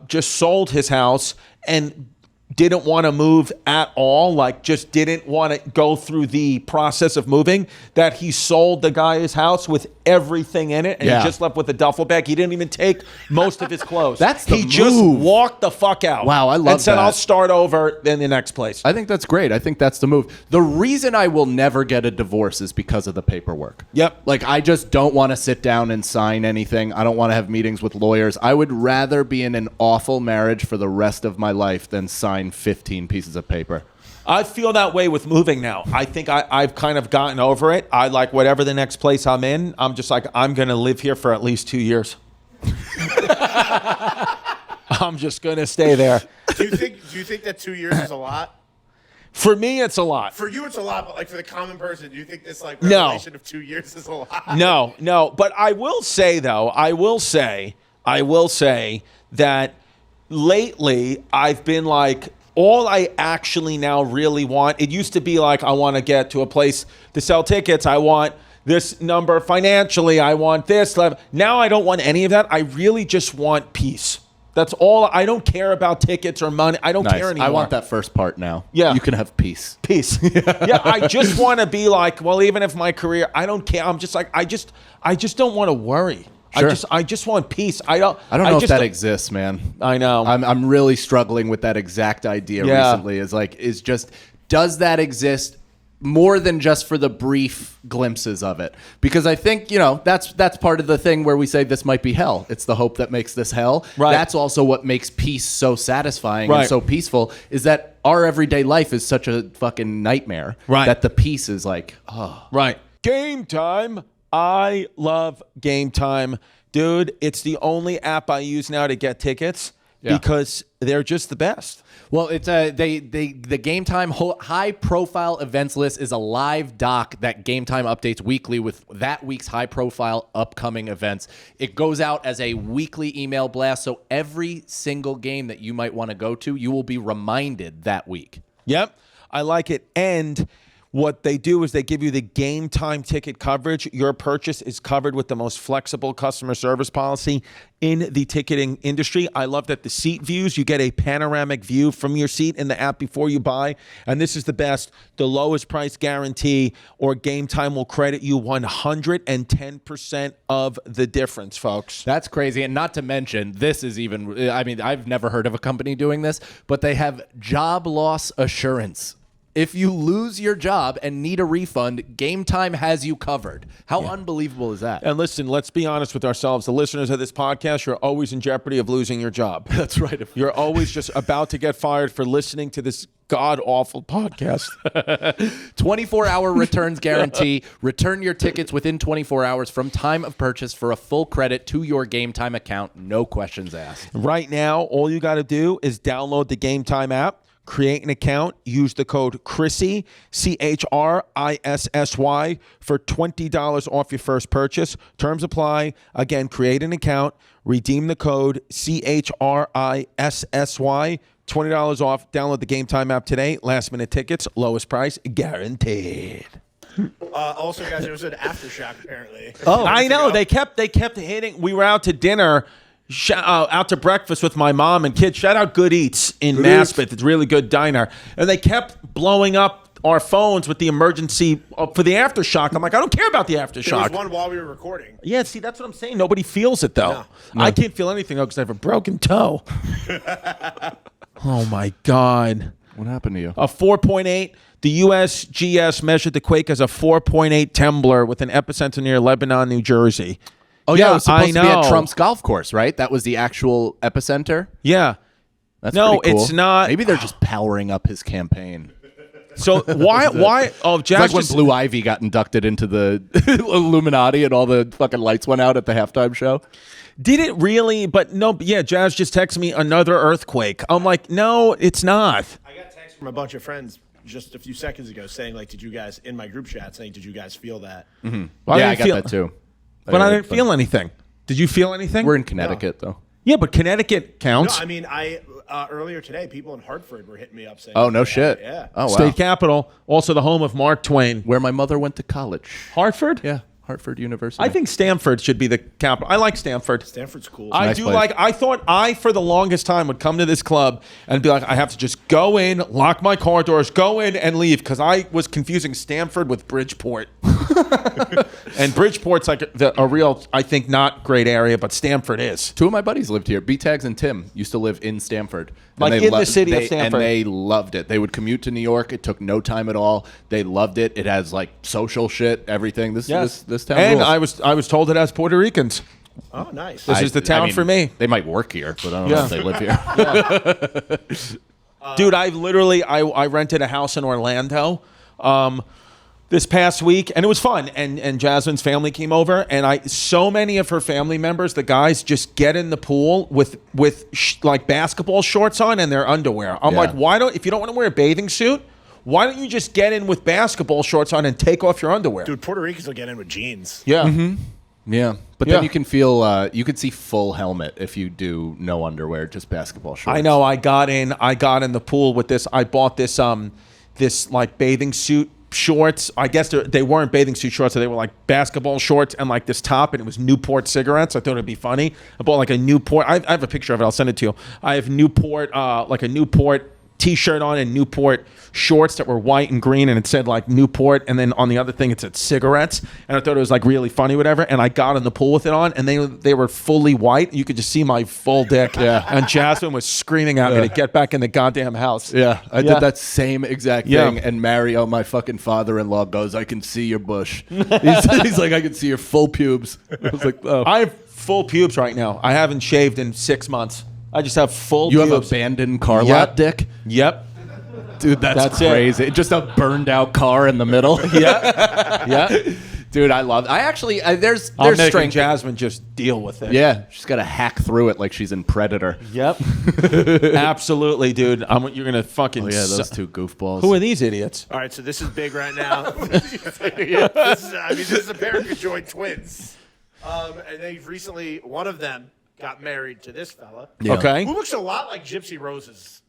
[SPEAKER 1] just sold his house, and didn't want to move at all, like just didn't want to go through the process of moving, that he sold the guy his house with everything in it, and he just left with a duffel bag. He didn't even take most of his clothes. He just walked the fuck out.
[SPEAKER 2] Wow, I love
[SPEAKER 1] and said,
[SPEAKER 2] that.
[SPEAKER 1] I'll start over in the next place.
[SPEAKER 2] I think that's great. I think that's the move. The reason I will never get a divorce is because of the paperwork.
[SPEAKER 1] Yep.
[SPEAKER 2] Like, I just don't want to sit down and sign anything. I don't want to have meetings with lawyers. I would rather be in an awful marriage for the rest of my life than sign 15 pieces of paper.
[SPEAKER 1] I feel that way with moving now. I think I've kind of gotten over it. I like whatever the next place I'm in, I'm just like, I'm going to live here for at least 2 years. I'm just going to stay there.
[SPEAKER 3] Do you think that 2 years is a lot?
[SPEAKER 1] For me, it's a lot.
[SPEAKER 3] For you, it's a lot, but like for the common person, do you think this like revelation of 2 years is a lot?
[SPEAKER 1] No. But I will say though, I will say that lately I've been like, all I actually now really want, it used to be like, I want to get to a place to sell tickets. I want this number financially. I want this. Now I don't want any of that. I really just want peace. That's all. I don't care about tickets or money. I don't care anymore.
[SPEAKER 2] I want that first part now.
[SPEAKER 1] Yeah.
[SPEAKER 2] You can have peace.
[SPEAKER 1] Peace. Yeah, I just want to be like, well, even if my career, I don't care. I'm just like, I just don't want to worry.
[SPEAKER 2] Sure.
[SPEAKER 1] I just want peace. I don't
[SPEAKER 2] know if that exists, man.
[SPEAKER 1] I know.
[SPEAKER 2] I'm really struggling with that exact idea recently. Does that exist more than just for the brief glimpses of it? Because I think, that's part of the thing where we say this might be hell. It's the hope that makes this hell.
[SPEAKER 1] Right.
[SPEAKER 2] That's also what makes peace so satisfying
[SPEAKER 1] Right.
[SPEAKER 2] and so peaceful, is that our everyday life is such a fucking nightmare.
[SPEAKER 1] Right.
[SPEAKER 2] That the peace is like, oh.
[SPEAKER 1] Right. Game Time. I love Game Time. Dude, it's the only app I use now to get tickets because they're just the best.
[SPEAKER 2] Well, it's the Game Time high profile events list is a live doc that Game Time updates weekly with that week's high profile upcoming events. It goes out as a weekly email blast, so every single game that you might want to go to, you will be reminded that week.
[SPEAKER 1] Yep. I like it. And what they do is they give you the Game Time ticket coverage. Your purchase is covered with the most flexible customer service policy in the ticketing industry. I love that the seat views, you get a panoramic view from your seat in the app before you buy. And this is the best, the lowest price guarantee, or Game Time will credit you 110% of the difference, folks.
[SPEAKER 2] That's crazy. And not to mention, this is even, I've never heard of a company doing this, but they have job loss assurance. If you lose your job and need a refund, Game Time has you covered. How unbelievable is that?
[SPEAKER 1] And listen, let's be honest with ourselves. The listeners of this podcast, you're always in jeopardy of losing your job.
[SPEAKER 2] That's right.
[SPEAKER 1] You're always just about to get fired for listening to this god-awful podcast.
[SPEAKER 2] 24-hour returns guarantee. Return your tickets within 24 hours from time of purchase for a full credit to your Game Time account. No questions asked.
[SPEAKER 1] Right now, all you got to do is download the Game Time app, create an account, use the code Chrissy, CHRISSY, for $20 off your first purchase. Terms apply. Again, create an account, redeem the code CHRISSY, $20 off. Download the Game Time app today. Last minute tickets, lowest price guaranteed.
[SPEAKER 3] Also, guys, there was an aftershock apparently.
[SPEAKER 1] Oh, I know. They kept hitting. We were out to dinner. Out to breakfast with my mom and kids. Shout out Good Eats in Maspeth. It's a really good diner. And they kept blowing up our phones with the emergency for the aftershock. I'm like, I don't care about the aftershock.
[SPEAKER 3] There was one while we were recording.
[SPEAKER 1] Yeah, see, that's what I'm saying. Nobody feels it, though. No. I can't feel anything, though, because I have a broken toe. Oh, my God.
[SPEAKER 2] What happened to you?
[SPEAKER 1] A 4.8. The USGS measured the quake as a 4.8 Tembler with an epicenter near Lebanon, New Jersey.
[SPEAKER 2] Oh, yeah, it was supposed to be at Trump's golf course, right? That was the actual epicenter?
[SPEAKER 1] Yeah.
[SPEAKER 2] That's
[SPEAKER 1] no,
[SPEAKER 2] pretty cool.
[SPEAKER 1] It's not.
[SPEAKER 2] Maybe they're just powering up his campaign.
[SPEAKER 1] So why? Oh, Jazz,
[SPEAKER 2] it's like when Blue Ivy got inducted into the Illuminati and all the fucking lights went out at the halftime show.
[SPEAKER 1] Did it really? But no, yeah, Jazz just texted me another earthquake. I'm like, no, it's not.
[SPEAKER 3] I got text from a bunch of friends just a few seconds ago saying, like, did you guys, in my group chat, saying, did you guys feel that?
[SPEAKER 2] Mm-hmm. Well, yeah, I got that too.
[SPEAKER 1] But I didn't feel anything. Did you feel anything?
[SPEAKER 2] We're in Connecticut, though.
[SPEAKER 1] Yeah, but Connecticut counts.
[SPEAKER 3] No, I mean, earlier today, people in Hartford were hitting me up saying,
[SPEAKER 2] "Oh, no shit."
[SPEAKER 3] Yeah.
[SPEAKER 2] Oh, wow.
[SPEAKER 1] State capital, also the home of Mark Twain.
[SPEAKER 2] Where my mother went to college.
[SPEAKER 1] Hartford?
[SPEAKER 2] Yeah. Hartford University.
[SPEAKER 1] I think Stanford should be the capital. I like Stanford.
[SPEAKER 3] Stanford's cool.
[SPEAKER 1] I
[SPEAKER 2] nice
[SPEAKER 1] do
[SPEAKER 2] place.
[SPEAKER 1] like. I thought for the longest time would come to this club and be like, I have to just go in, lock my car doors, go in and leave, because I was confusing Stanford with Bridgeport. And Bridgeport's like a real, I think, not great area, but Stanford is.
[SPEAKER 2] Two of my buddies lived here. B-Tags and Tim used to live in Stanford. And
[SPEAKER 1] Like
[SPEAKER 2] they
[SPEAKER 1] in the city of Stanford.
[SPEAKER 2] And they loved it. They would commute to New York. It took no time at all. They loved it. It has like social shit, everything. This town
[SPEAKER 1] And
[SPEAKER 2] rules.
[SPEAKER 1] I was told it has Puerto Ricans.
[SPEAKER 3] Oh, nice.
[SPEAKER 1] This is the town for me.
[SPEAKER 2] They might work here, but I don't know if they live here.
[SPEAKER 1] Dude, I rented a house in Orlando this past week, and it was fun. And Jasmine's family came over, and so many of her family members, the guys, just get in the pool with like basketball shorts on and their underwear. I'm
[SPEAKER 2] Yeah.
[SPEAKER 1] like, if you don't want to wear a bathing suit, why don't you just get in with basketball shorts on and take off your underwear?
[SPEAKER 3] Dude, Puerto Ricans will get in with jeans.
[SPEAKER 1] Yeah.
[SPEAKER 2] Yeah, but
[SPEAKER 1] Yeah.
[SPEAKER 2] then you can feel you could see full helmet if you do no underwear, just basketball shorts.
[SPEAKER 1] I know. I got in the pool with this. I bought this like bathing suit shorts. I guess they weren't bathing suit shorts. They were like basketball shorts and like this top, and it was Newport cigarettes. I thought it'd be funny. I bought like a Newport. I have a picture of it. I'll send it to you. I have Newport, like a Newport T-shirt on and Newport shorts that were white and green, and it said like Newport, and then on the other thing it said cigarettes, and I thought it was like really funny, whatever. And I got in the pool with it on, and they were fully white. You could just see my full dick.
[SPEAKER 2] Yeah.
[SPEAKER 1] And Jasmine was screaming at me to get back in the goddamn house.
[SPEAKER 2] Yeah, I
[SPEAKER 1] Yeah.
[SPEAKER 2] did that same exact
[SPEAKER 1] Yeah.
[SPEAKER 2] thing. And Mario, my fucking father-in-law, goes, "I can see your bush." He's like, "I can see your full pubes." I was like, "Oh."
[SPEAKER 1] I have full pubes right now. I haven't shaved in 6 months. I just have full
[SPEAKER 2] You
[SPEAKER 1] pubes.
[SPEAKER 2] have abandoned car
[SPEAKER 1] Yep.
[SPEAKER 2] lot dick?
[SPEAKER 1] Yep.
[SPEAKER 2] Dude, that's
[SPEAKER 1] it.
[SPEAKER 2] crazy. Just a burned out car in the middle.
[SPEAKER 1] Yeah. Yeah.
[SPEAKER 2] Dude, I love. I actually there's
[SPEAKER 1] I'm making
[SPEAKER 2] strength.
[SPEAKER 1] Jasmine just deal with it.
[SPEAKER 2] Yeah, she's got to hack through it like she's in Predator.
[SPEAKER 1] Yep. Absolutely, dude. You're gonna fucking.
[SPEAKER 2] Oh yeah, those two goofballs.
[SPEAKER 1] Who are these idiots?
[SPEAKER 3] All right, so this is big right now. this is a pair of conjoined twins. And they've recently, one of them got married to this fella.
[SPEAKER 2] Yeah.
[SPEAKER 1] Okay.
[SPEAKER 3] Who looks a lot like Gypsy Rose's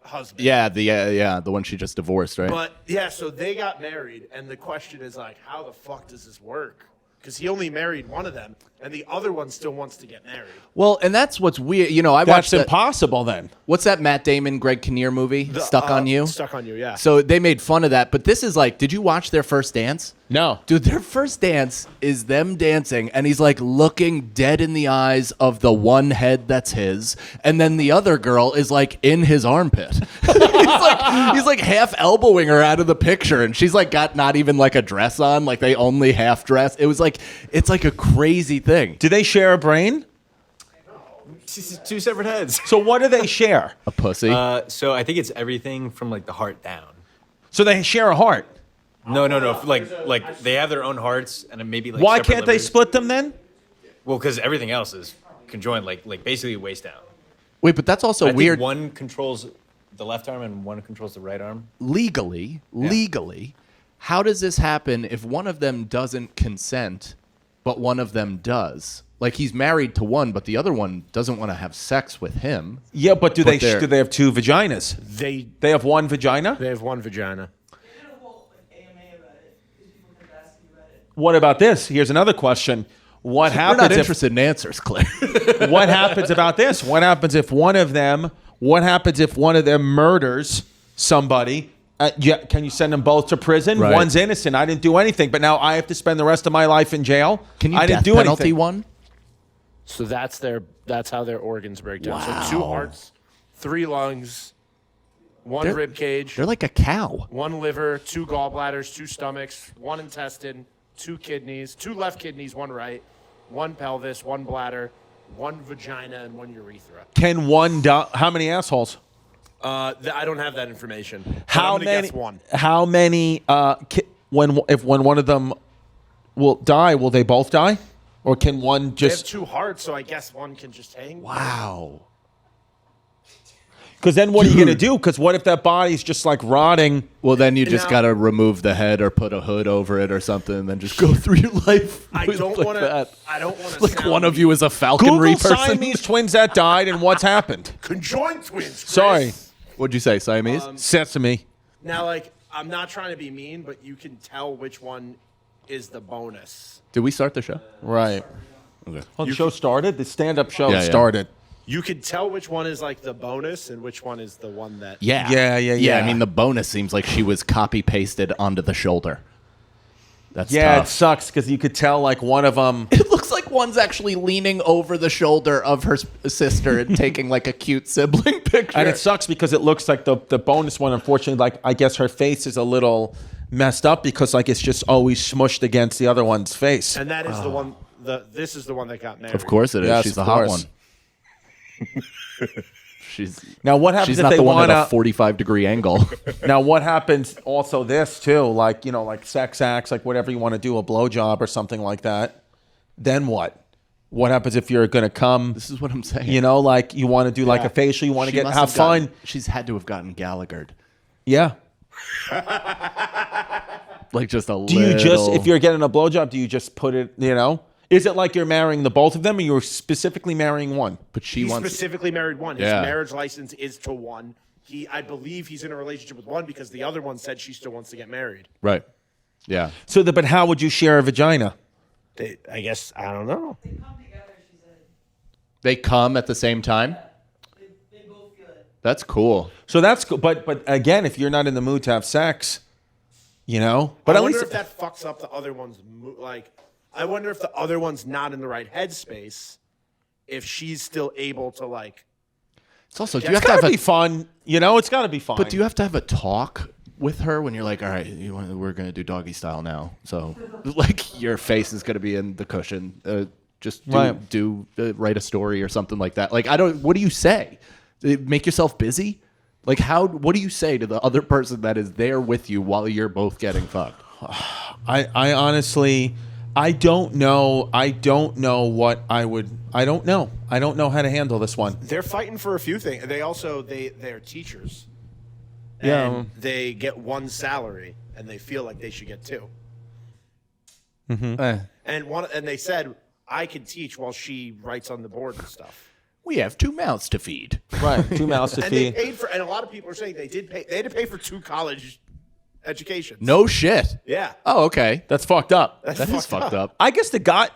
[SPEAKER 3] husband.
[SPEAKER 2] Yeah, the one she just divorced, right?
[SPEAKER 3] But yeah, so they got married, and the question is like, how the fuck does this work? Because he only married one of them, and the other one still wants to get married.
[SPEAKER 2] Well, and that's what's weird. You know, I
[SPEAKER 1] That's
[SPEAKER 2] watched that,
[SPEAKER 1] impossible then.
[SPEAKER 2] what's that Matt Damon, Greg Kinnear movie, Stuck on You?
[SPEAKER 3] Stuck on You, yeah.
[SPEAKER 2] So they made fun of that, but this is like, did you watch their first dance?
[SPEAKER 1] No.
[SPEAKER 2] Dude, their first dance is them dancing, and he's like looking dead in the eyes of the one head that's his, and then the other girl is like in his armpit. he's like half elbowing her out of the picture, and she's like got not even like a dress on, like they only half dress. It's like a crazy thing.
[SPEAKER 1] Do they share a brain?
[SPEAKER 6] Two separate heads.
[SPEAKER 1] So what do they share?
[SPEAKER 2] A pussy.
[SPEAKER 6] So I think it's everything from like the heart down.
[SPEAKER 1] So they share a heart.
[SPEAKER 6] No. Like they have their own hearts and then maybe like.
[SPEAKER 1] Why
[SPEAKER 6] separate
[SPEAKER 1] can't they
[SPEAKER 6] livers.
[SPEAKER 1] split them then?
[SPEAKER 6] Well, because everything else is conjoined, like basically waist down.
[SPEAKER 2] Wait, but that's also
[SPEAKER 6] I
[SPEAKER 2] weird.
[SPEAKER 6] think one controls the left arm and one controls the right arm.
[SPEAKER 2] Legally, how does this happen if one of them doesn't consent, but one of them does? Like he's married to one, but the other one doesn't want to have sex with him.
[SPEAKER 1] Yeah, but do
[SPEAKER 2] But
[SPEAKER 1] they have two vaginas? They have one vagina?
[SPEAKER 3] They have one vagina.
[SPEAKER 1] What about this? Here's another question. What
[SPEAKER 2] We're
[SPEAKER 1] happens
[SPEAKER 2] not
[SPEAKER 1] if
[SPEAKER 2] interested in answers, Claire.
[SPEAKER 1] what happens about this? What happens if one of them murders somebody? Can you send them both to prison?
[SPEAKER 2] Right.
[SPEAKER 1] One's innocent. I didn't do anything, but now I have to spend the rest of my life in jail.
[SPEAKER 2] Can you
[SPEAKER 1] I didn't
[SPEAKER 2] death
[SPEAKER 1] do
[SPEAKER 2] penalty
[SPEAKER 1] anything.
[SPEAKER 2] one?
[SPEAKER 3] So that's how their organs break down. So 2 hearts, 3 lungs, 1 rib cage,
[SPEAKER 2] They're like a cow.
[SPEAKER 3] 1 liver, 2 gallbladders, 2 stomachs, 1 intestine, 2 kidneys, 2 left kidneys, 1 right, 1 pelvis, 1 bladder, 1 vagina, and 1 urethra.
[SPEAKER 1] Can one die? How many assholes?
[SPEAKER 3] I don't have that information. But
[SPEAKER 1] How
[SPEAKER 3] I'm gonna
[SPEAKER 1] many?
[SPEAKER 3] guess 1.
[SPEAKER 1] How many? When one of them will die, will they both die, or can one
[SPEAKER 3] They have
[SPEAKER 1] just?
[SPEAKER 3] 2 hearts, so I guess 1 can just hang.
[SPEAKER 2] Wow.
[SPEAKER 1] Because then what are you gonna do? Because what if that body's just like rotting?
[SPEAKER 2] Well, then you just
[SPEAKER 3] Now-
[SPEAKER 2] got to remove the head or put a hood over it or something, and then just go through your life.
[SPEAKER 3] I
[SPEAKER 2] with
[SPEAKER 3] don't
[SPEAKER 2] like
[SPEAKER 3] want
[SPEAKER 2] that.
[SPEAKER 3] to. I don't want to.
[SPEAKER 2] Like one of you is a falconry
[SPEAKER 1] Google
[SPEAKER 2] person.
[SPEAKER 1] Siamese twins that died and what's happened.
[SPEAKER 3] Conjoined twins. Chris.
[SPEAKER 1] Sorry,
[SPEAKER 2] What'd you say, Siamese?
[SPEAKER 1] Sesame.
[SPEAKER 3] Now, like, I'm not trying to be mean, but you can tell which one is the bonus.
[SPEAKER 2] Did we start the show?
[SPEAKER 1] Right.
[SPEAKER 2] Okay.
[SPEAKER 1] Oh, the show started? The stand-up show
[SPEAKER 2] Yeah.
[SPEAKER 1] started.
[SPEAKER 3] You can tell which one is like the bonus and which one is the one that.
[SPEAKER 2] Yeah. I mean, the bonus seems like she was copy pasted onto the shoulder. That's
[SPEAKER 1] Yeah,
[SPEAKER 2] tough.
[SPEAKER 1] it sucks because you could tell like one of them.
[SPEAKER 2] It looks like one's actually leaning over the shoulder of her sister and taking like a cute sibling picture.
[SPEAKER 1] And it sucks because it looks like the bonus one, unfortunately, like I guess her face is a little messed up because like it's just always smushed against the other one's face.
[SPEAKER 3] And that is the one. This is the one that got married.
[SPEAKER 2] Of course it is.
[SPEAKER 1] Yes,
[SPEAKER 2] She's
[SPEAKER 1] of
[SPEAKER 2] the hot
[SPEAKER 1] course.
[SPEAKER 2] one. She's
[SPEAKER 1] Now what happens
[SPEAKER 2] she's
[SPEAKER 1] if
[SPEAKER 2] not
[SPEAKER 1] they
[SPEAKER 2] the one
[SPEAKER 1] want
[SPEAKER 2] at a
[SPEAKER 1] to?
[SPEAKER 2] 45-degree angle.
[SPEAKER 1] Now what happens? Also, this too, like like sex acts, like whatever you want to do, a blowjob or something like that. Then what? What happens if you're gonna come?
[SPEAKER 2] This is what I'm saying.
[SPEAKER 1] Like you want to do like a facial, you want to
[SPEAKER 2] She
[SPEAKER 1] get
[SPEAKER 2] must
[SPEAKER 1] have fun.
[SPEAKER 2] She's had to have gotten Gallaghered.
[SPEAKER 1] Yeah.
[SPEAKER 2] Like just a
[SPEAKER 1] Do you just, if you're getting a blowjob, do you just put it, Is it like you're marrying the both of them or you're specifically marrying one?
[SPEAKER 2] But she
[SPEAKER 3] He
[SPEAKER 2] wants.
[SPEAKER 3] specifically married one. His
[SPEAKER 2] Yeah.
[SPEAKER 3] marriage license is to one. I believe he's in a relationship with one because the other one said she still wants to get married.
[SPEAKER 2] Right. Yeah.
[SPEAKER 1] So, but how would you share a vagina?
[SPEAKER 3] I guess I don't know.
[SPEAKER 2] They come at the same time?
[SPEAKER 7] They both feel it.
[SPEAKER 2] That's cool.
[SPEAKER 1] So that's cool. But again, if you're not in the mood to have sex, But
[SPEAKER 3] I
[SPEAKER 1] at
[SPEAKER 3] wonder
[SPEAKER 1] least
[SPEAKER 3] if that fucks up the other one's I wonder if the other one's not in the right headspace. If she's still able to
[SPEAKER 2] It's also, do
[SPEAKER 1] it's
[SPEAKER 2] you have to
[SPEAKER 1] gotta
[SPEAKER 2] have
[SPEAKER 1] be
[SPEAKER 2] a,
[SPEAKER 1] fun. It's got to be fun.
[SPEAKER 2] but do you have to have a talk with her when you're like, all right, we're going to do doggy style now. So like your face is going to be in the cushion. Just write a story or something like that. Like, what do you say? Make yourself busy? Like what do you say to the other person that is there with you while you're both getting fucked?
[SPEAKER 1] I honestly, I don't know. I don't know what I would. I don't know. I don't know how to handle this one.
[SPEAKER 3] they're fighting for a few things. They're teachers.
[SPEAKER 1] Yeah.
[SPEAKER 3] And they get one salary and they feel like they should get two.
[SPEAKER 2] Eh.
[SPEAKER 3] And they said I can teach while she writes on the board and stuff.
[SPEAKER 2] We have 2 mouths to feed.
[SPEAKER 1] Right. 2 mouths to
[SPEAKER 3] And they
[SPEAKER 1] feed.
[SPEAKER 3] paid for, and a lot of people are saying they had to pay for 2 college educations.
[SPEAKER 2] No shit.
[SPEAKER 3] Yeah.
[SPEAKER 2] Oh, okay.
[SPEAKER 1] That's fucked up.
[SPEAKER 3] That's
[SPEAKER 2] That is fucked up.
[SPEAKER 1] I guess the guy,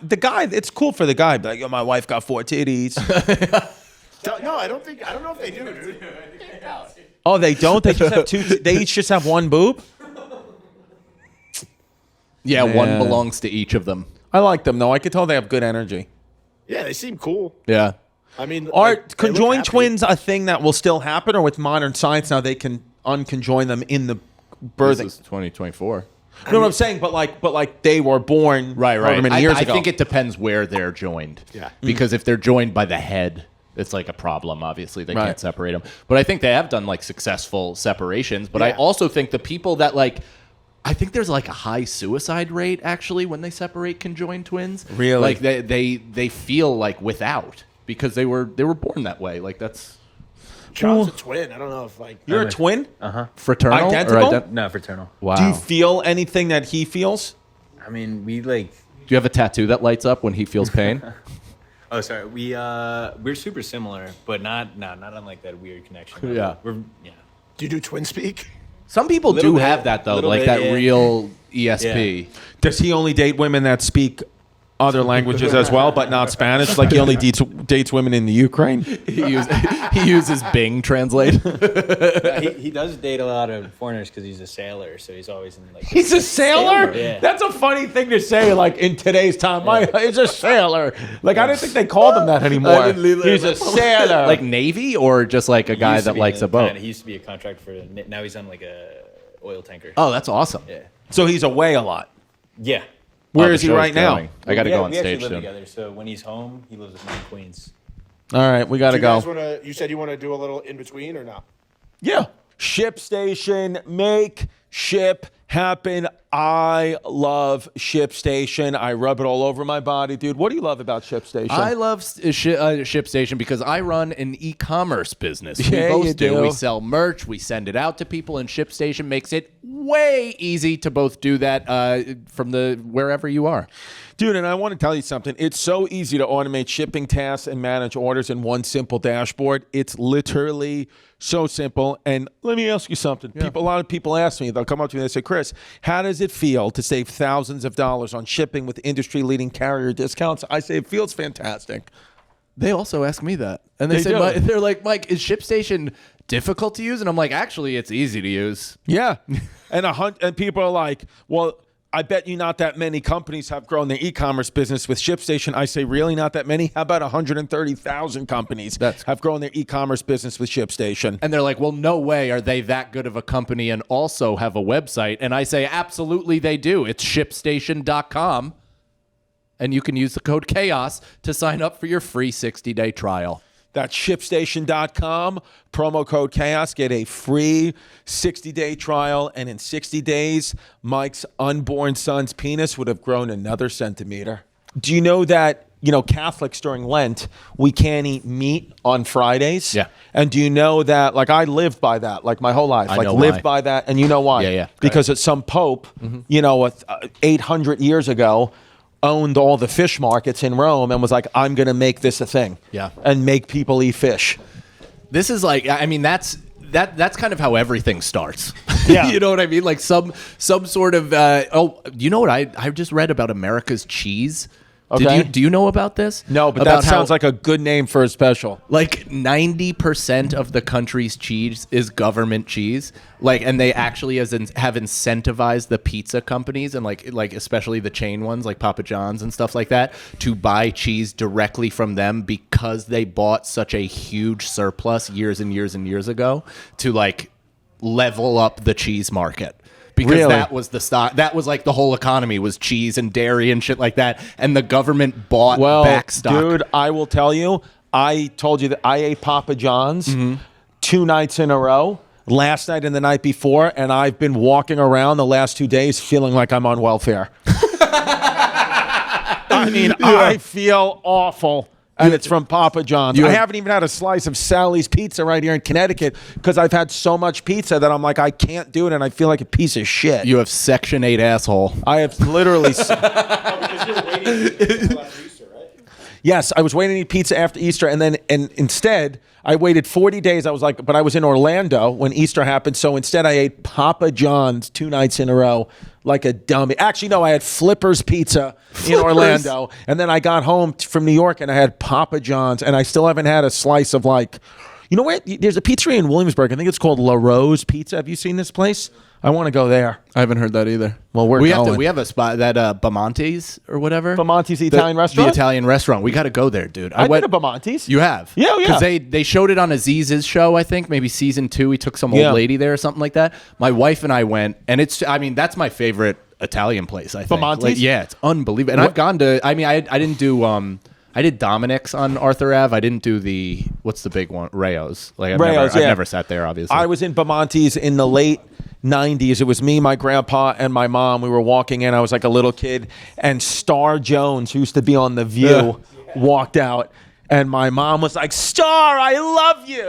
[SPEAKER 1] it's cool for the guy. But like, yo, my wife got 4 titties.
[SPEAKER 3] No, I don't know if they do, dude.
[SPEAKER 1] Oh, they don't. They just have 2. They each just have 1 boob.
[SPEAKER 2] Yeah,
[SPEAKER 1] Man.
[SPEAKER 2] one belongs to each of them.
[SPEAKER 1] I like them though. I could tell they have good energy.
[SPEAKER 3] Yeah, they seem cool.
[SPEAKER 2] Yeah.
[SPEAKER 3] I mean,
[SPEAKER 1] Are
[SPEAKER 3] they look
[SPEAKER 1] conjoined
[SPEAKER 3] happy.
[SPEAKER 1] twins a thing that will still happen, or with modern science now they can unconjoin them in the
[SPEAKER 2] This
[SPEAKER 1] birthing?
[SPEAKER 2] is 2024.
[SPEAKER 1] No, what I'm saying, but like they were born however many years
[SPEAKER 2] I
[SPEAKER 1] ago.
[SPEAKER 2] think it depends where they're joined.
[SPEAKER 3] Yeah.
[SPEAKER 2] Because if they're joined by the head, it's like a problem. Obviously, they
[SPEAKER 1] Right.
[SPEAKER 2] can't separate them. But I think they have done like successful separations. But I
[SPEAKER 3] Yeah.
[SPEAKER 2] also think the people that I think there's like a high suicide rate actually when they separate conjoined twins.
[SPEAKER 1] Really?
[SPEAKER 2] Like they feel like without because they were born that way. Like that's
[SPEAKER 3] John's a twin. I don't know if
[SPEAKER 1] You're a twin.
[SPEAKER 2] fraternal.
[SPEAKER 1] Identical?
[SPEAKER 4] No, fraternal.
[SPEAKER 2] Wow.
[SPEAKER 1] Do you feel anything that he feels?
[SPEAKER 4] I mean, we
[SPEAKER 2] Do you have a tattoo that lights up when he feels pain?
[SPEAKER 4] Oh, sorry. We're super similar, but not on like that weird connection.
[SPEAKER 2] Yeah.
[SPEAKER 4] Do
[SPEAKER 3] do you do twin speak?
[SPEAKER 2] Some people
[SPEAKER 4] Little
[SPEAKER 2] do
[SPEAKER 4] bit,
[SPEAKER 2] have that though,
[SPEAKER 4] little
[SPEAKER 2] like
[SPEAKER 4] bit,
[SPEAKER 2] that
[SPEAKER 4] yeah.
[SPEAKER 2] real ESP.
[SPEAKER 1] Does he only date women that speak other languages as well, but not Spanish? Like he only dates women in the Ukraine?
[SPEAKER 2] He uses Bing Translate.
[SPEAKER 4] He does date a lot of foreigners because he's a sailor, so he's always in like.
[SPEAKER 1] He's a sailor?
[SPEAKER 4] Yeah.
[SPEAKER 1] That's a funny thing to say, like in today's time. He's a sailor. Like I didn't think they called him that anymore. He's a sailor.
[SPEAKER 2] Like Navy or just like a guy that likes a boat?
[SPEAKER 4] He used to be a contractor for. Now he's on like a oil tanker.
[SPEAKER 2] Oh, that's awesome.
[SPEAKER 4] Yeah.
[SPEAKER 1] So he's away a lot.
[SPEAKER 4] Yeah.
[SPEAKER 1] Where
[SPEAKER 2] the
[SPEAKER 1] is he
[SPEAKER 2] show's
[SPEAKER 1] right now?
[SPEAKER 2] going. I got to go on
[SPEAKER 4] We actually
[SPEAKER 2] stage
[SPEAKER 4] live
[SPEAKER 2] soon.
[SPEAKER 4] together, so when he's home, he lives with me in Queens.
[SPEAKER 1] All right, we got to
[SPEAKER 3] You guys
[SPEAKER 1] go.
[SPEAKER 3] wanna? You said you want to do a little in between or not?
[SPEAKER 1] Yeah. Ship Station, make ship happen. I love Ship Station. I rub it all over my body, dude. What do you love about Ship Station?
[SPEAKER 2] I love ShipStation because I run an e-commerce business.
[SPEAKER 1] Yeah,
[SPEAKER 2] we both
[SPEAKER 1] you
[SPEAKER 2] do.
[SPEAKER 1] do.
[SPEAKER 2] We sell merch. We send it out to people, and ShipStation makes it way easy to both do that from wherever you are.
[SPEAKER 1] Dude, and I want to tell you something. It's so easy to automate shipping tasks and manage orders in one simple dashboard. It's literally so simple. And let me ask you something. A lot of people ask me, they'll come up to me and they say, Chris, Chris, how does it feel to save thousands of dollars on shipping with industry-leading carrier discounts? I say it feels fantastic.
[SPEAKER 2] They also ask me that, and they
[SPEAKER 1] They
[SPEAKER 2] say,
[SPEAKER 1] do.
[SPEAKER 2] they're like, Mike, is ShipStation difficult to use? And I'm like, actually, it's easy to use.
[SPEAKER 1] Yeah, and people are like, well, I bet you not that many companies have grown their e-commerce business with ShipStation. I say, really, not that many? How about 130,000 companies have grown their e-commerce business with ShipStation?
[SPEAKER 2] And they're like, well, no way are they that good of a company and also have a website. And I say, absolutely they do. It's shipstation.com. And you can use the code CHAOS to sign up for your free 60-day trial.
[SPEAKER 1] That's shipstation.com, promo code CHAOS. Get a free 60-day trial. And in 60 days, Mike's unborn son's penis would have grown another centimeter. Do you know that, Catholics during Lent, we can't eat meat on Fridays?
[SPEAKER 2] Yeah.
[SPEAKER 1] And do you know that, my lived by that, my whole life.
[SPEAKER 2] I know
[SPEAKER 1] lived
[SPEAKER 2] why.
[SPEAKER 1] by that. And you know why?
[SPEAKER 2] Yeah.
[SPEAKER 1] Because it's some pope, 800 years ago, owned all the fish markets in Rome and was like, I'm going to make this a thing.
[SPEAKER 2] Yeah.
[SPEAKER 1] And make people eat fish.
[SPEAKER 2] This is that's kind of how everything starts.
[SPEAKER 1] Yeah.
[SPEAKER 2] You know what I mean? Like some sort of, you know what I just read about America's cheese?
[SPEAKER 1] Okay.
[SPEAKER 2] Do you know about this?
[SPEAKER 1] No, but
[SPEAKER 2] About
[SPEAKER 1] that sounds like a good name for a special.
[SPEAKER 2] like 90% of the country's cheese is government cheese. And they actually have incentivized the pizza companies and like especially the chain ones like Papa John's and stuff like that to buy cheese directly from them because they bought such a huge surplus years and years and years ago to level up the cheese market. Because
[SPEAKER 1] Really?
[SPEAKER 2] that was the stock. That was the whole economy was cheese and dairy and shit like that. And the government bought back stock.
[SPEAKER 1] Dude, I will tell you, I told you that I ate Papa John's 2 nights in a row, last night and the night before, and I've been walking around the last 2 days feeling like I'm on welfare. I feel awful. And it's from Papa John's. I haven't even had a slice of Sally's Pizza right here in Connecticut because I've had so much pizza that I'm like, I can't do it, and I feel like a piece of shit.
[SPEAKER 2] You have Section 8 asshole.
[SPEAKER 1] I have literally... Yes, I was waiting to eat pizza after Easter, and instead, I waited 40 days. I was like, but I was in Orlando when Easter happened, so instead I ate Papa John's 2 nights in a row like a dummy. Actually, no, I had Flippers Pizza in Orlando, and then I got home from New York, and I had Papa John's, and I still haven't had a slice of you know what? There's a pizzeria in Williamsburg. I think it's called La Rose Pizza. Have you seen this place? I want to go there.
[SPEAKER 2] I haven't heard that either.
[SPEAKER 1] Well,
[SPEAKER 2] we
[SPEAKER 1] going.
[SPEAKER 2] have a spot that Bamonte's or whatever.
[SPEAKER 1] Bamonte's Italian restaurant?
[SPEAKER 2] The Italian restaurant. We got to go there, dude.
[SPEAKER 1] I went to Bamonte's.
[SPEAKER 2] You have?
[SPEAKER 1] Yeah, yeah.
[SPEAKER 2] Because they showed it on Aziz's show, I think, maybe season 2. He took some old lady there or something like that. My wife and I went, and that's my favorite Italian place, I think.
[SPEAKER 1] Bamonte's?
[SPEAKER 2] It's unbelievable. And I've gone to, I didn't do, I did Dominic's on Arthur Ave. I didn't do what's the big one? Rayo's. I've never sat there, obviously.
[SPEAKER 1] I was in Bamonte's in the late 90s. It was me, my grandpa, and my mom. We were walking in. I was like a little kid. And Star Jones, who used to be on The View, walked out. And my mom was like, Star, I love you.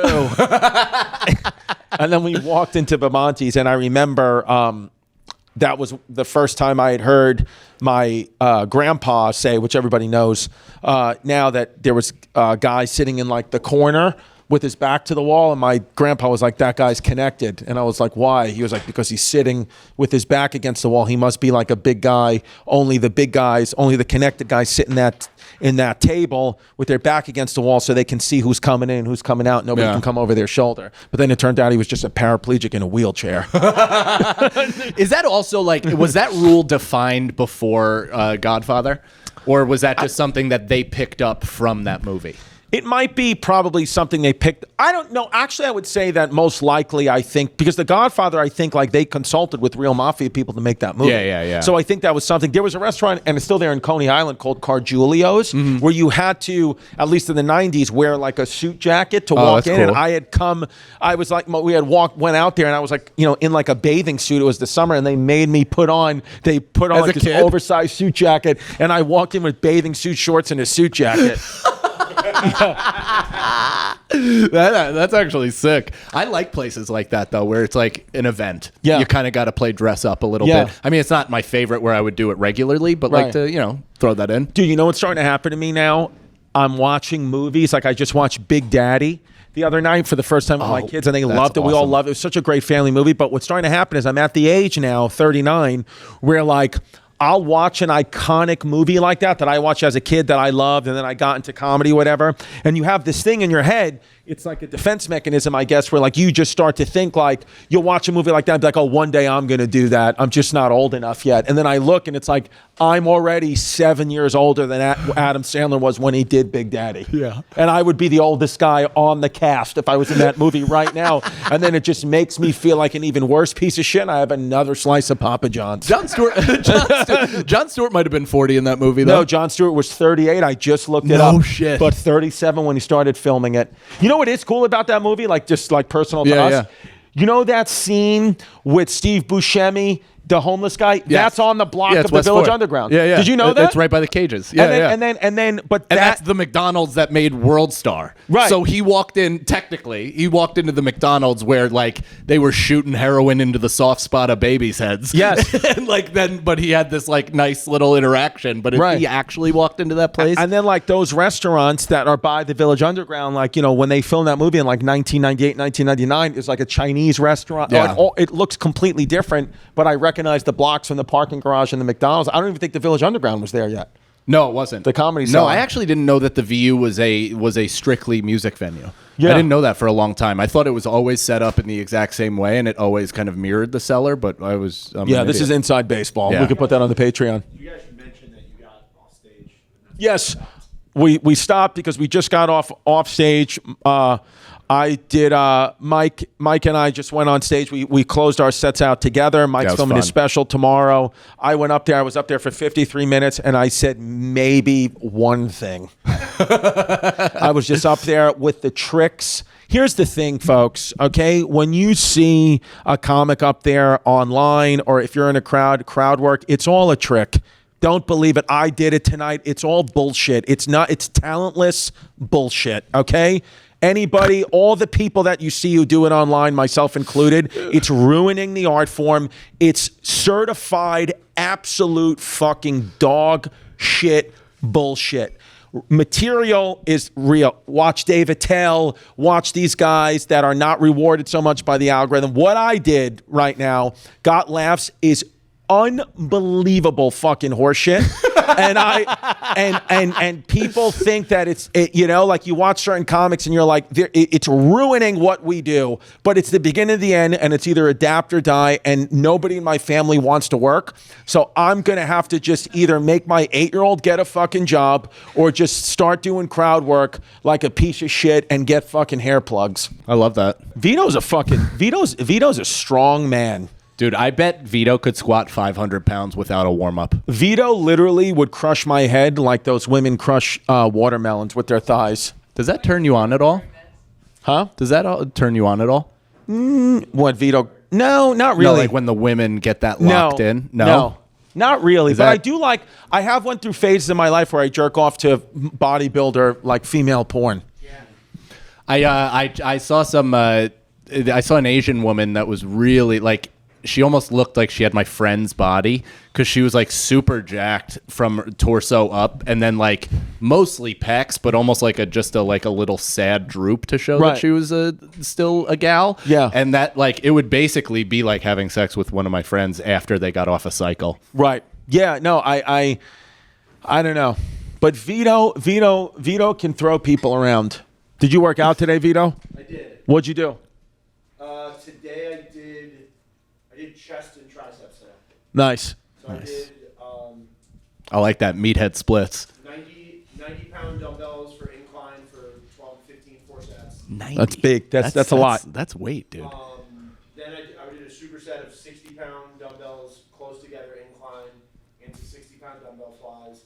[SPEAKER 1] And then we walked into Bamonte's. And I remember that was the first time I had heard my grandpa say, which everybody knows now, that there was a guy sitting in the corner with his back to the wall, and my grandpa was like, that guy's connected. And I was like, why? He was like, because he's sitting with his back against the wall. He must be like a big guy. Only the big guys, only the connected guys sit in that table with their back against the wall so they can see who's coming in, who's coming out. Nobody can come over their shoulder. But then it turned out he was just a paraplegic in a wheelchair.
[SPEAKER 2] Is that also was that rule defined before Godfather? Or was that just something that they picked up from that movie?
[SPEAKER 1] It might be probably something they picked. I don't know. Actually, I would say that most likely, I think, because The Godfather, I think, they consulted with real mafia people to make that movie.
[SPEAKER 2] Yeah.
[SPEAKER 1] So I think that was something. There was a restaurant, and it's still there in Coney Island, called Cargiulio's, where you had to, at least in the 90s, wear a suit jacket to walk in.
[SPEAKER 2] Cool.
[SPEAKER 1] And I was like, went out there, and I was in a bathing suit. It was the summer, and they put on
[SPEAKER 2] As a
[SPEAKER 1] this
[SPEAKER 2] kid?
[SPEAKER 1] oversized suit jacket, and I walked in with bathing suit shorts and a suit jacket.
[SPEAKER 2] That's actually sick. I like places like that though, where it's like an event.
[SPEAKER 1] Yeah.
[SPEAKER 2] You kind of got to play dress up a little bit. I mean, it's not my favorite where I would do it regularly, but like to throw that in.
[SPEAKER 1] Dude, you know what's starting to happen to me now? I'm watching movies. Like I just watched Big Daddy the other night for the first time with my kids, and they loved it. We all loved it. It was such a great family movie. But what's starting to happen is I'm at the age now, 39, where like I'll watch an iconic movie like that I watched as a kid that I loved, and then I got into comedy, whatever. And you have this thing in your head. It's like a defense mechanism, I guess, where like you just start to think like you'll watch a movie like that and be like, oh, one day I'm going to do that. I'm just not old enough yet. And then I look and it's like I'm already 7 years older than Adam Sandler was when he did Big Daddy. Yeah. And I would be the oldest guy on the cast if I was in that movie right now. And then it just makes me feel like an even worse piece of shit. And I have another slice of Papa John's.
[SPEAKER 2] Jon Stewart might have been 40 in that movie, though.
[SPEAKER 1] No, Jon Stewart was 38. I just looked it up.
[SPEAKER 2] No shit.
[SPEAKER 1] But 37 when he started filming it. You know what is cool about that movie? Like just like personal to us?
[SPEAKER 2] Yeah.
[SPEAKER 1] You know that scene with Steve Buscemi, the homeless guy? Yes. That's on the block of the
[SPEAKER 2] West
[SPEAKER 1] Village
[SPEAKER 2] 4.
[SPEAKER 1] Yeah.
[SPEAKER 2] Did
[SPEAKER 1] you know that?
[SPEAKER 2] It's right by the cages. And that's the McDonald's that made World Star.
[SPEAKER 1] Right.
[SPEAKER 2] So he walked into the McDonald's where like they were shooting heroin into the soft spot of babies' heads.
[SPEAKER 1] Yes.
[SPEAKER 2] And but he had this like nice little interaction. But if he actually walked into that place.
[SPEAKER 1] And then like those restaurants that are by the Village Underground, like, you know, when they filmed that movie in like 1998, 1999, it's like a Chinese restaurant.
[SPEAKER 2] Yeah.
[SPEAKER 1] It looks completely different, but I recognize the blocks from the parking garage and the McDonald's. I don't even think the Village Underground was there yet.
[SPEAKER 2] No, it wasn't.
[SPEAKER 1] The comedy
[SPEAKER 2] No,
[SPEAKER 1] song.
[SPEAKER 2] I actually didn't know that the VU was a strictly music venue.
[SPEAKER 1] Yeah.
[SPEAKER 2] I didn't know that for a long time. I thought it was always set up in the exact same way, and it always kind of mirrored the cellar. But
[SPEAKER 1] this is inside baseball.
[SPEAKER 2] Yeah.
[SPEAKER 1] We could put that on the Patreon.
[SPEAKER 3] You guys should mention that you got off stage.
[SPEAKER 1] Yes, we stopped because we just got off stage. I did. Mike and I just went on stage. We closed our sets out together. Mike's filming his special tomorrow. I went up there. I was up there for 53 minutes, and I said maybe one thing. I was just up there with the tricks. Here's the thing, folks, okay? When you see a comic up there online, or if you're in a crowd work, it's all a trick. Don't believe it. I did it tonight. It's all bullshit. It's talentless bullshit, okay? Anybody, all the people that you see who do it online, myself included, it's ruining the art form. It's certified absolute fucking dog shit bullshit. Material is real. Watch Dave Attell. Watch these guys that are not rewarded so much by the algorithm. What I did right now, got laughs, is unbelievable fucking horseshit. and people think that it's like you watch certain comics and you're like, it's ruining what we do, but it's the beginning of the end, and it's either adapt or die, and nobody in my family wants to work, so I'm gonna have to just either make my 8-year-old get a fucking job or just start doing crowd work like a piece of shit and get fucking hair plugs.
[SPEAKER 2] I love that.
[SPEAKER 1] Vito's a strong man.
[SPEAKER 2] Dude, I bet Vito could squat 500 pounds without a warm-up.
[SPEAKER 1] Vito literally would crush my head like those women crush watermelons with their thighs.
[SPEAKER 2] Does that turn you on at all?
[SPEAKER 1] Huh?
[SPEAKER 2] Does that turn you on at all?
[SPEAKER 1] What, Vito? No, not really.
[SPEAKER 2] No, like when the women get that locked in?
[SPEAKER 1] No, not really. But
[SPEAKER 2] that-
[SPEAKER 1] I do like, I have went through phases in my life where I jerk off to bodybuilder, like female porn.
[SPEAKER 2] I saw I saw an Asian woman that was really like, she almost looked like she had my friend's body because she was like super jacked from torso up, and then like mostly pecs, but almost like a little sad droop to show that she was still a gal.
[SPEAKER 1] Yeah.
[SPEAKER 2] And that like it would basically be like having sex with one of my friends after they got off a cycle.
[SPEAKER 1] Right. Yeah. No. I don't know, but Vito can throw people around. Did you work out today, Vito?
[SPEAKER 3] I did.
[SPEAKER 1] What'd you do?
[SPEAKER 3] Today I did chest and triceps today.
[SPEAKER 1] Nice.
[SPEAKER 3] So I did
[SPEAKER 2] I like that meathead splits.
[SPEAKER 3] 90-pound dumbbells for incline for 12 to 15 4 sets.
[SPEAKER 2] 90.
[SPEAKER 1] That's big. That's a lot.
[SPEAKER 2] That's weight, dude.
[SPEAKER 3] Then I did a superset of 60-pound dumbbells close together incline into 60-pound dumbbell flies.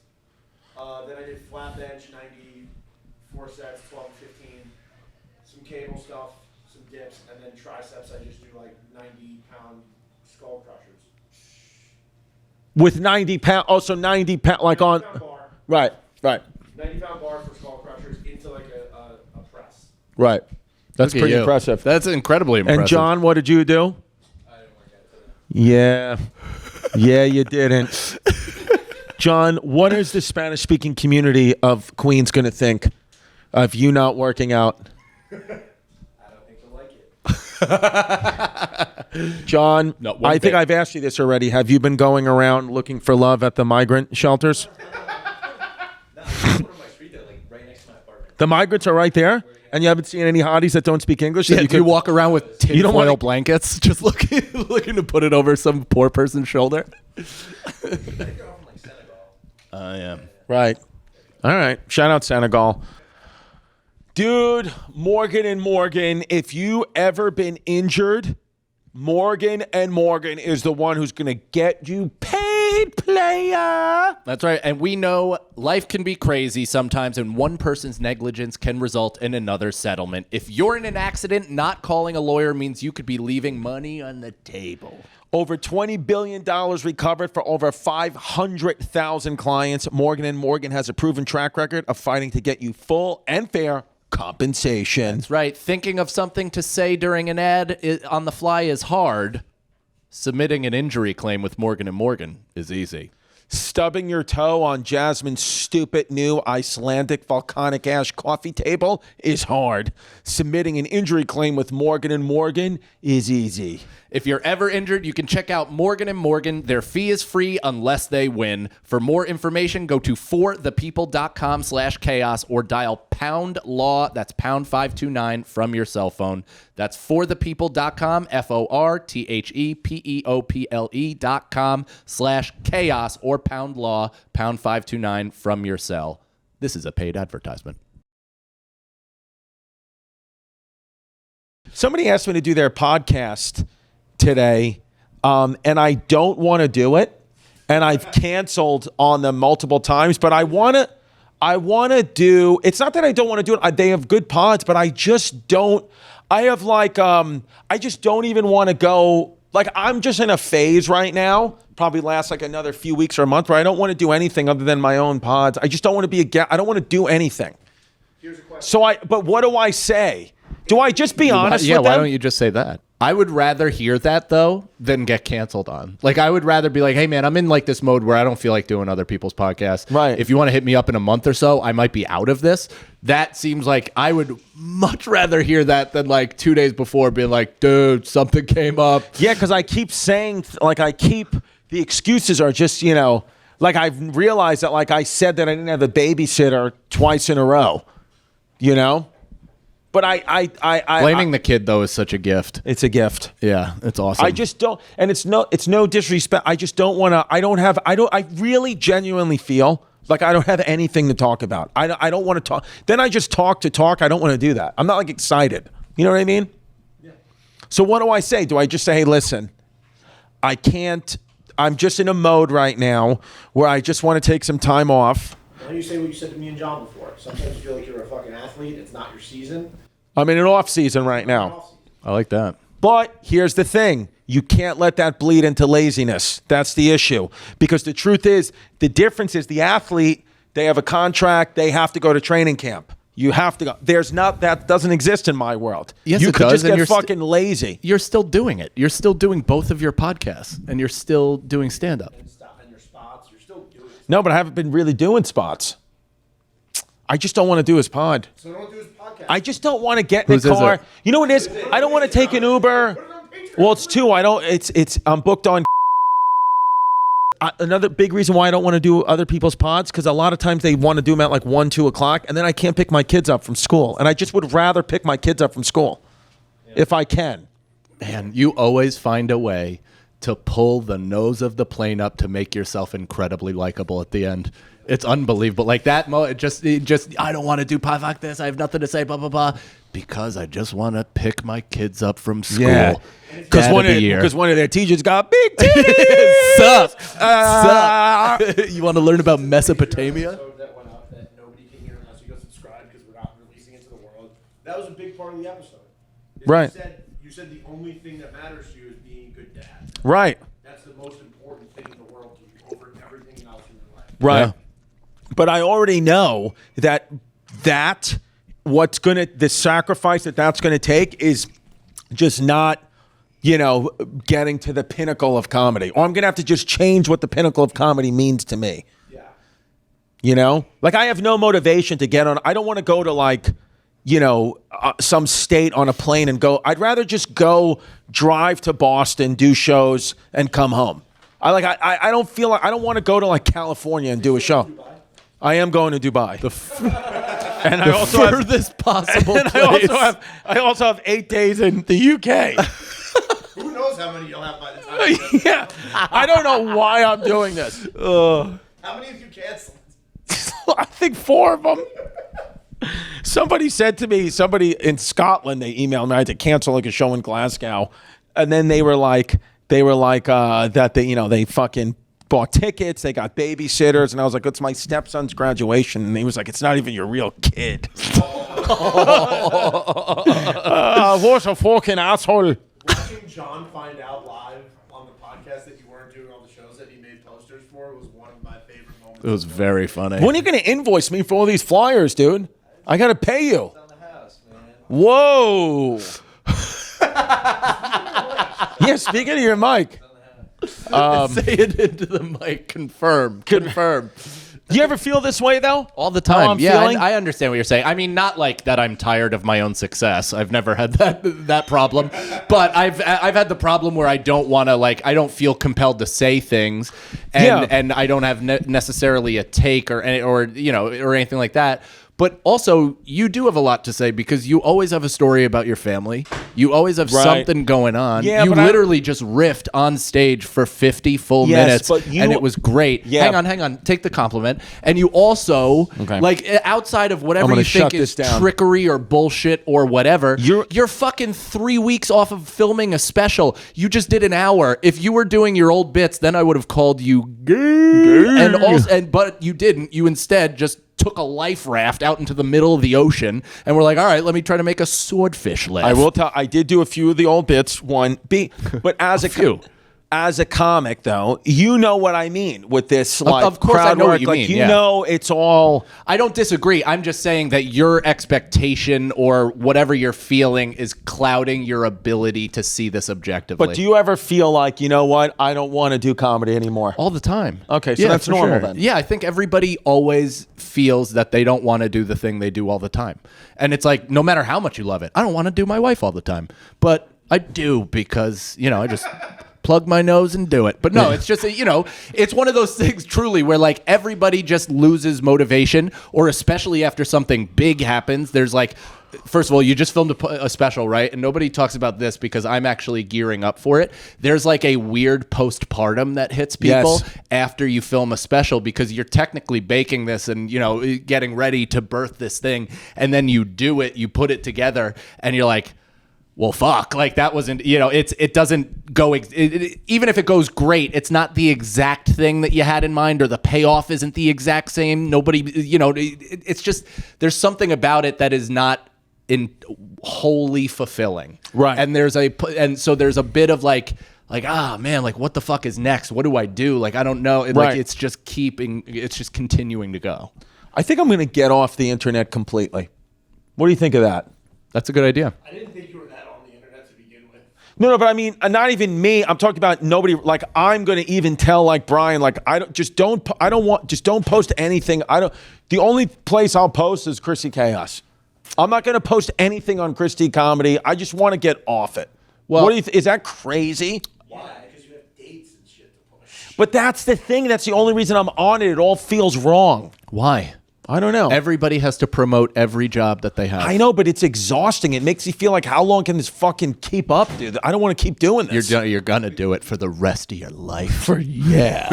[SPEAKER 3] Then I did flat bench 94 sets, 12 to 15, some cable stuff, some dips, and then triceps I just do like 90-pound skull crushers.
[SPEAKER 1] With 90 pounds. Oh, so 90 pounds, like on.
[SPEAKER 3] 90-pound bar.
[SPEAKER 1] Right.
[SPEAKER 3] 90-pound bar for skull crushers into like a press.
[SPEAKER 1] Right. That's
[SPEAKER 2] Look at
[SPEAKER 1] pretty
[SPEAKER 2] you.
[SPEAKER 1] impressive.
[SPEAKER 2] That's incredibly impressive.
[SPEAKER 1] And John, what did you do?
[SPEAKER 3] I didn't work out today.
[SPEAKER 1] Yeah, you didn't. John, what is the Spanish-speaking community of Queens going to think of you not working out?
[SPEAKER 4] I don't think they'll like it.
[SPEAKER 1] John,
[SPEAKER 2] No,
[SPEAKER 1] I think I've asked you this already. Have you been going around looking for love at the migrant shelters?
[SPEAKER 4] No, there's one on my street that like right next to my apartment.
[SPEAKER 1] The migrants are right there, and you haven't seen any hotties that don't speak English?
[SPEAKER 2] Yeah,
[SPEAKER 1] that
[SPEAKER 2] you
[SPEAKER 1] could
[SPEAKER 2] walk around with
[SPEAKER 1] You don't
[SPEAKER 2] tinfoil
[SPEAKER 1] wanna-
[SPEAKER 2] blankets, just looking to put it over some poor person's shoulder.
[SPEAKER 4] I think they're all from like Senegal.
[SPEAKER 2] Yeah.
[SPEAKER 1] Right. All right. Shout out Senegal. Dude, Morgan and Morgan, if you ever been injured, Morgan and Morgan is the one who's going to get you paid, player.
[SPEAKER 2] That's right. And we know life can be crazy sometimes, and one person's negligence can result in another settlement. If you're in an accident, not calling a lawyer means you could be leaving money on the table.
[SPEAKER 1] Over $20 billion recovered for over 500,000 clients. Morgan & Morgan has a proven track record of fighting to get you full and fair compensation.
[SPEAKER 2] That's right. Thinking of something to say during an ad on the fly is hard. Submitting an injury claim with Morgan & Morgan is easy.
[SPEAKER 1] Stubbing your toe on Jasmine's stupid new Icelandic volcanic ash coffee table is hard. Submitting an injury claim with Morgan & Morgan is easy.
[SPEAKER 2] If you're ever injured, you can check out Morgan & Morgan. Their fee is free unless they win. For more information, go to forthepeople.com/chaos or dial pound law. That's pound 529 from your cell phone. That's forthepeople.com, forthepeople.com/chaos or pound law, pound 529 from your cell. This is a paid advertisement.
[SPEAKER 1] Somebody asked me to do their podcast today, and I don't want to do it, and I've canceled on them multiple times, but I want to do, it's not that I don't want to do it. They have good pods, but I just don't, I just don't even want to go, like I'm just in a phase right now, probably last like another few weeks or a month, where I don't want to do anything other than my own pods. I just don't want to be I don't want to do anything.
[SPEAKER 3] Here's a question.
[SPEAKER 1] So but what do I say? Do I just be honest
[SPEAKER 2] Yeah,
[SPEAKER 1] with
[SPEAKER 2] why
[SPEAKER 1] them?
[SPEAKER 2] don't you just say that? I would rather hear that, though, than get canceled on. Like, I would rather be like, hey, man, I'm in, like, this mode where I don't feel like doing other people's podcasts.
[SPEAKER 1] Right.
[SPEAKER 2] If you want to hit me up in a month or so, I might be out of this. That seems like I would much rather hear that than, like, 2 days before being like, dude, something came up.
[SPEAKER 1] Yeah, because I keep saying, the excuses are just, like I've realized that, like I said that I didn't have a babysitter twice in a row, But I
[SPEAKER 2] Blaming the kid, though, is such a gift.
[SPEAKER 1] it's a gift.
[SPEAKER 2] Yeah, it's awesome.
[SPEAKER 1] I just don't, and it's no disrespect. I just don't want to, I really genuinely feel like I don't have anything to talk about. I don't want to talk. Then I just talk to talk. I don't want to do that. I'm not like excited. You know what I mean? Yeah. So what do I say? Do I just say, hey, listen, I can't, I'm just in a mode right now where I just want to take some time off.
[SPEAKER 3] Why don't you say what you said to me and John before? Sometimes you feel like you're a fucking athlete. It's not your season.
[SPEAKER 1] I'm in an off season right now.
[SPEAKER 2] I like that.
[SPEAKER 1] But here's the thing. You can't let that bleed into laziness. That's the issue. Because the truth is, the difference is the athlete, they have a contract, they have to go to training camp. You have to go. That doesn't exist in my world.
[SPEAKER 2] Yes,
[SPEAKER 1] you
[SPEAKER 2] it
[SPEAKER 1] could
[SPEAKER 2] does,
[SPEAKER 1] just
[SPEAKER 2] and
[SPEAKER 1] get
[SPEAKER 2] you're
[SPEAKER 1] fucking lazy.
[SPEAKER 2] You're still doing it. You're still doing both of your podcasts, and you're still doing stand-up.
[SPEAKER 3] Stop in your spots. You're still doing it.
[SPEAKER 1] No, but I haven't been really doing spots. I just don't want to do his pod.
[SPEAKER 3] So don't do his podcast.
[SPEAKER 1] I just don't want to get in
[SPEAKER 2] Whose
[SPEAKER 1] a
[SPEAKER 2] is
[SPEAKER 1] car.
[SPEAKER 2] it?
[SPEAKER 1] You know what it is? I don't want to take an Uber. Well, it's two. I'm booked on. Another big reason why I don't want to do other people's pods, because a lot of times they want to do them at like 1, 2 o'clock, and then I can't pick my kids up from school. And I just would rather pick my kids up from school if I can.
[SPEAKER 2] Man, you always find a way to pull the nose of the plane up to make yourself incredibly likable at the end. It's unbelievable. Like that, I don't want to do pod like this. I have nothing to say, blah, blah, blah. Because I just want to pick my kids up from school.
[SPEAKER 1] Yeah. Because one of their teachers got big titties.
[SPEAKER 2] Sup? Sup? You want to learn about Mesopotamia?
[SPEAKER 3] That went up that nobody can hear unless you go subscribe because we're not releasing it to the world. That was a big part of the episode.
[SPEAKER 1] Right.
[SPEAKER 3] You said the only thing that matters to you is being a good dad.
[SPEAKER 1] Right.
[SPEAKER 3] That's the most important thing in the world to you over everything else in your life.
[SPEAKER 1] Right.
[SPEAKER 2] Yeah.
[SPEAKER 1] But I already know that the sacrifice that's going to take is just not, getting to the pinnacle of comedy. Or I'm going to have to just change what the pinnacle of comedy means to me. You know, like I have no motivation to get on. I don't want to go to like, some state on a plane and go. I'd rather just go drive to Boston, do shows, and come home. I don't feel like I don't want to go to like California and do a show. I am going to Dubai. And I also
[SPEAKER 2] furthest possible
[SPEAKER 1] and
[SPEAKER 2] place.
[SPEAKER 1] I also have 8 days in the UK.
[SPEAKER 3] Who knows how many you'll have by the time?
[SPEAKER 1] Yeah, I don't know why I'm doing this.
[SPEAKER 3] How many have you canceled?
[SPEAKER 1] I think 4 of them. Somebody said to me, somebody in Scotland, they emailed me. I had to cancel like a show in Glasgow, and then they were like that they fucking bought tickets, they got babysitters, and I was like, it's my stepson's graduation, and he was like, it's not even your real kid. What a fucking asshole.
[SPEAKER 3] Watching John find out live on the podcast that you weren't doing all the shows that he made posters for was one of my favorite moments.
[SPEAKER 2] It was very funny.
[SPEAKER 1] When are you going to invoice me for all these flyers, dude? I got to pay you.
[SPEAKER 7] On the house, man.
[SPEAKER 1] Whoa. Yeah, speaking to your mic.
[SPEAKER 2] Say it into the mic. Confirm.
[SPEAKER 1] Do you ever feel this way, though?
[SPEAKER 2] All the
[SPEAKER 1] How
[SPEAKER 2] time.
[SPEAKER 1] I'm
[SPEAKER 2] Yeah,
[SPEAKER 1] feeling?
[SPEAKER 2] I understand what you're saying. I mean, not like that I'm tired of my own success. I've never had that problem. But I've had the problem where I don't want to, like, I don't feel compelled to say things. And I don't have necessarily a take or anything like that. But also, you do have a lot to say because you always have a story about your family. You always have something going on.
[SPEAKER 1] Yeah,
[SPEAKER 2] you
[SPEAKER 1] but
[SPEAKER 2] literally just riffed on stage for 50 full minutes, and it was great.
[SPEAKER 1] Yeah.
[SPEAKER 2] Hang on. Take the compliment. And you also, like, outside of whatever
[SPEAKER 1] gonna
[SPEAKER 2] you think
[SPEAKER 1] shut
[SPEAKER 2] is
[SPEAKER 1] this down.
[SPEAKER 2] trickery or bullshit or whatever,
[SPEAKER 1] You're
[SPEAKER 2] fucking 3 weeks off of filming a special. You just did an hour. If you were doing your old bits, then I would have called you gay. But you didn't. You instead just took a life raft out into the middle of the ocean and we're like, all right, let me try to make a swordfish laugh.
[SPEAKER 1] I will tell. I did do a few of the old bits. But as a few. As a comic, though, you know what I mean with this. Like,
[SPEAKER 2] of course, I
[SPEAKER 1] crowd
[SPEAKER 2] know
[SPEAKER 1] work.
[SPEAKER 2] what you
[SPEAKER 1] like,
[SPEAKER 2] mean.
[SPEAKER 1] You know, it's all.
[SPEAKER 2] I don't disagree. I'm just saying that your expectation or whatever you're feeling is clouding your ability to see this objectively.
[SPEAKER 1] But do you ever feel like, you know what? I don't want to do comedy anymore.
[SPEAKER 2] All the time.
[SPEAKER 1] Okay, so that's
[SPEAKER 2] for
[SPEAKER 1] normal then.
[SPEAKER 2] Yeah, I think everybody always feels that they don't want to do the thing they do all the time. And it's like, no matter how much you love it, I don't want to do my wife all the time. But I do because, I just plug my nose and do it. But no, it's just, it's one of those things truly where like everybody just loses motivation, or especially after something big happens. There's like, first of all, you just filmed a special, right? And nobody talks about this because I'm actually gearing up for it. There's like a weird postpartum that hits people after you film a special because you're technically baking this and, getting ready to birth this thing. And then you do it, you put it together and you're like, well, fuck, like that wasn't, it doesn't go, even if it goes great, it's not the exact thing that you had in mind, or the payoff isn't the exact same. Nobody, it's just, there's something about it that is not wholly fulfilling.
[SPEAKER 1] Right.
[SPEAKER 2] And so there's a bit of like, man, like what the fuck is next? What do I do? Like, I don't know. Like, it's just continuing to go.
[SPEAKER 1] I think I'm going to get off the internet completely. What do you think of that?
[SPEAKER 2] That's a good idea.
[SPEAKER 3] I didn't think you were that on the internet to begin with.
[SPEAKER 1] No, but I mean, not even me. I'm talking about nobody. Like, I'm going to even tell like Brian, like, don't post anything. The only place I'll post is Chrissy Chaos. I'm not going to post anything on Christy Comedy. I just want to get off it. Well, what do you is that crazy?
[SPEAKER 3] Why? Because you have dates and shit to push.
[SPEAKER 1] But that's the thing. That's the only reason I'm on it. It all feels wrong.
[SPEAKER 2] Why?
[SPEAKER 1] I don't know.
[SPEAKER 2] Everybody has to promote every job that they have.
[SPEAKER 1] I know, but it's exhausting. It makes you feel like, how long can this fucking keep up, dude? I don't want to keep doing this.
[SPEAKER 2] You're gonna do it for the rest of your life.
[SPEAKER 1] Yeah.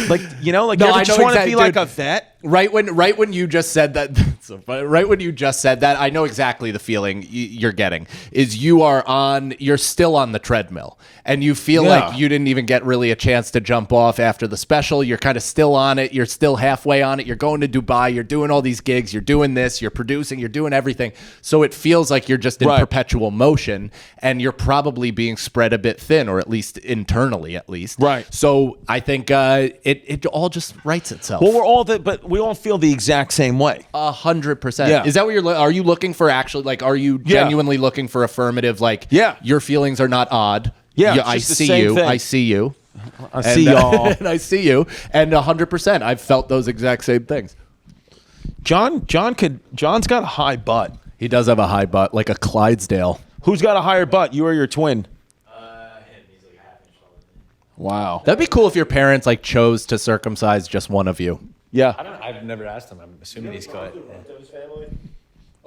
[SPEAKER 1] Like, you
[SPEAKER 2] No,
[SPEAKER 1] ever
[SPEAKER 2] I
[SPEAKER 1] just
[SPEAKER 2] know
[SPEAKER 1] want to be
[SPEAKER 2] exactly,
[SPEAKER 1] like
[SPEAKER 2] dude.
[SPEAKER 1] a vet?
[SPEAKER 2] Right when you just said that, I know exactly the feeling you're getting. Is you're still on the treadmill, and you feel like you didn't even get really a chance to jump off after the special. You're kind of still on it. You're still halfway on it. You're going to Dubai. You're doing all these gigs. You're doing this. You're producing. You're doing everything. So it feels like you're just in perpetual motion, and you're probably being spread a bit thin, or at least internally, at least.
[SPEAKER 1] Right.
[SPEAKER 2] So I think it all just writes itself.
[SPEAKER 1] Well, but we all feel the exact same way.
[SPEAKER 2] 100%.
[SPEAKER 1] Yeah.
[SPEAKER 2] Is that what are you looking for actually? Like, are you genuinely looking for affirmative? Like, your feelings are not odd.
[SPEAKER 1] Yeah,
[SPEAKER 2] I
[SPEAKER 1] it's just the
[SPEAKER 2] see
[SPEAKER 1] same
[SPEAKER 2] you.
[SPEAKER 1] thing.
[SPEAKER 2] I see you.
[SPEAKER 1] I see y'all.
[SPEAKER 2] And I see you. And 100%, I've felt those exact same things.
[SPEAKER 1] John's got a high butt.
[SPEAKER 2] He does have a high butt, like a Clydesdale.
[SPEAKER 1] Who's got a higher butt, you or your twin?
[SPEAKER 4] Him, he's like half inch taller than me.
[SPEAKER 1] Wow.
[SPEAKER 2] That'd be cool if your parents like chose to circumcise just one of you.
[SPEAKER 1] Yeah.
[SPEAKER 4] I've never asked him. I'm assuming he's cut. Yeah.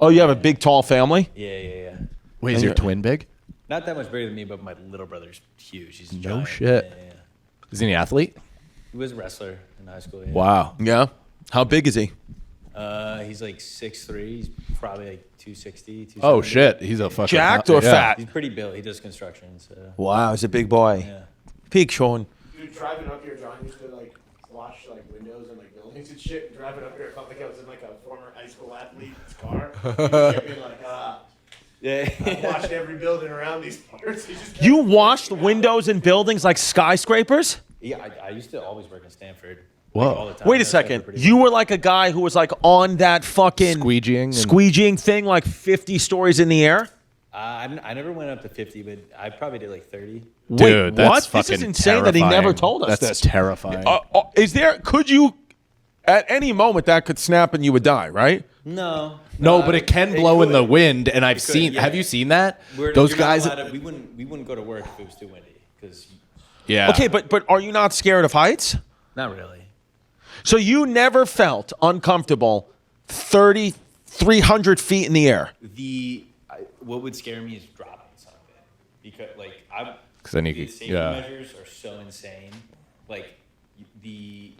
[SPEAKER 1] Oh, you have a big, tall family?
[SPEAKER 4] Yeah.
[SPEAKER 2] Wait, is your twin big?
[SPEAKER 4] Not that much bigger than me, but my little brother's huge. He's
[SPEAKER 2] No
[SPEAKER 4] giant.
[SPEAKER 2] shit.
[SPEAKER 4] Yeah.
[SPEAKER 2] Is he an athlete?
[SPEAKER 4] He was a wrestler in high school. Yeah.
[SPEAKER 2] Wow.
[SPEAKER 1] Yeah. How big is he?
[SPEAKER 4] He's like 6'3". He's probably like 260.
[SPEAKER 2] Oh, shit. He's a fucking...
[SPEAKER 1] Jacked or fat?
[SPEAKER 4] He's pretty built. He does construction. So.
[SPEAKER 1] Wow, he's a big boy.
[SPEAKER 4] Yeah.
[SPEAKER 1] Peak, Sean.
[SPEAKER 3] Dude, driving up here, John used to like wash like windows and like buildings and shit. And driving up here, it felt like I was in like a former high school athlete's car. He'd be like,
[SPEAKER 4] Yeah.
[SPEAKER 3] I washed every building around these parts.
[SPEAKER 1] You washed windows in buildings like skyscrapers?
[SPEAKER 4] Yeah, I used to always work in Stanford.
[SPEAKER 2] Whoa.
[SPEAKER 4] Like, all the time.
[SPEAKER 1] Wait a
[SPEAKER 4] That's why
[SPEAKER 1] second.
[SPEAKER 4] we're pretty-
[SPEAKER 1] You were like a guy who was like on that fucking
[SPEAKER 2] Squeegeeing.
[SPEAKER 1] thing like 50 stories in the air?
[SPEAKER 4] I never went up to 50, but I probably did like 30.
[SPEAKER 2] Dude,
[SPEAKER 1] Wait,
[SPEAKER 2] that's
[SPEAKER 1] what?
[SPEAKER 2] fucking
[SPEAKER 1] This is insane that he never
[SPEAKER 2] terrifying.
[SPEAKER 1] told us
[SPEAKER 2] That's
[SPEAKER 1] this.
[SPEAKER 2] terrifying.
[SPEAKER 1] Could you, at any moment that could snap and you would die, right?
[SPEAKER 4] No.
[SPEAKER 2] No, but it can blow in the
[SPEAKER 4] could.
[SPEAKER 2] wind, and I've
[SPEAKER 4] could,
[SPEAKER 2] seen.
[SPEAKER 4] yeah.
[SPEAKER 2] Have you seen that?
[SPEAKER 4] Those
[SPEAKER 2] Those guys.
[SPEAKER 4] we wouldn't go to work if it was too windy, because
[SPEAKER 2] Yeah.
[SPEAKER 1] Okay, but are you not scared of heights?
[SPEAKER 4] not really.
[SPEAKER 1] So you never felt uncomfortable 300 feet in the air?
[SPEAKER 4] What would scare me is dropping something, because like I'm.
[SPEAKER 2] 'Cause then you
[SPEAKER 4] the
[SPEAKER 2] could-
[SPEAKER 4] safety
[SPEAKER 2] yeah.
[SPEAKER 4] measures are so insane. Like the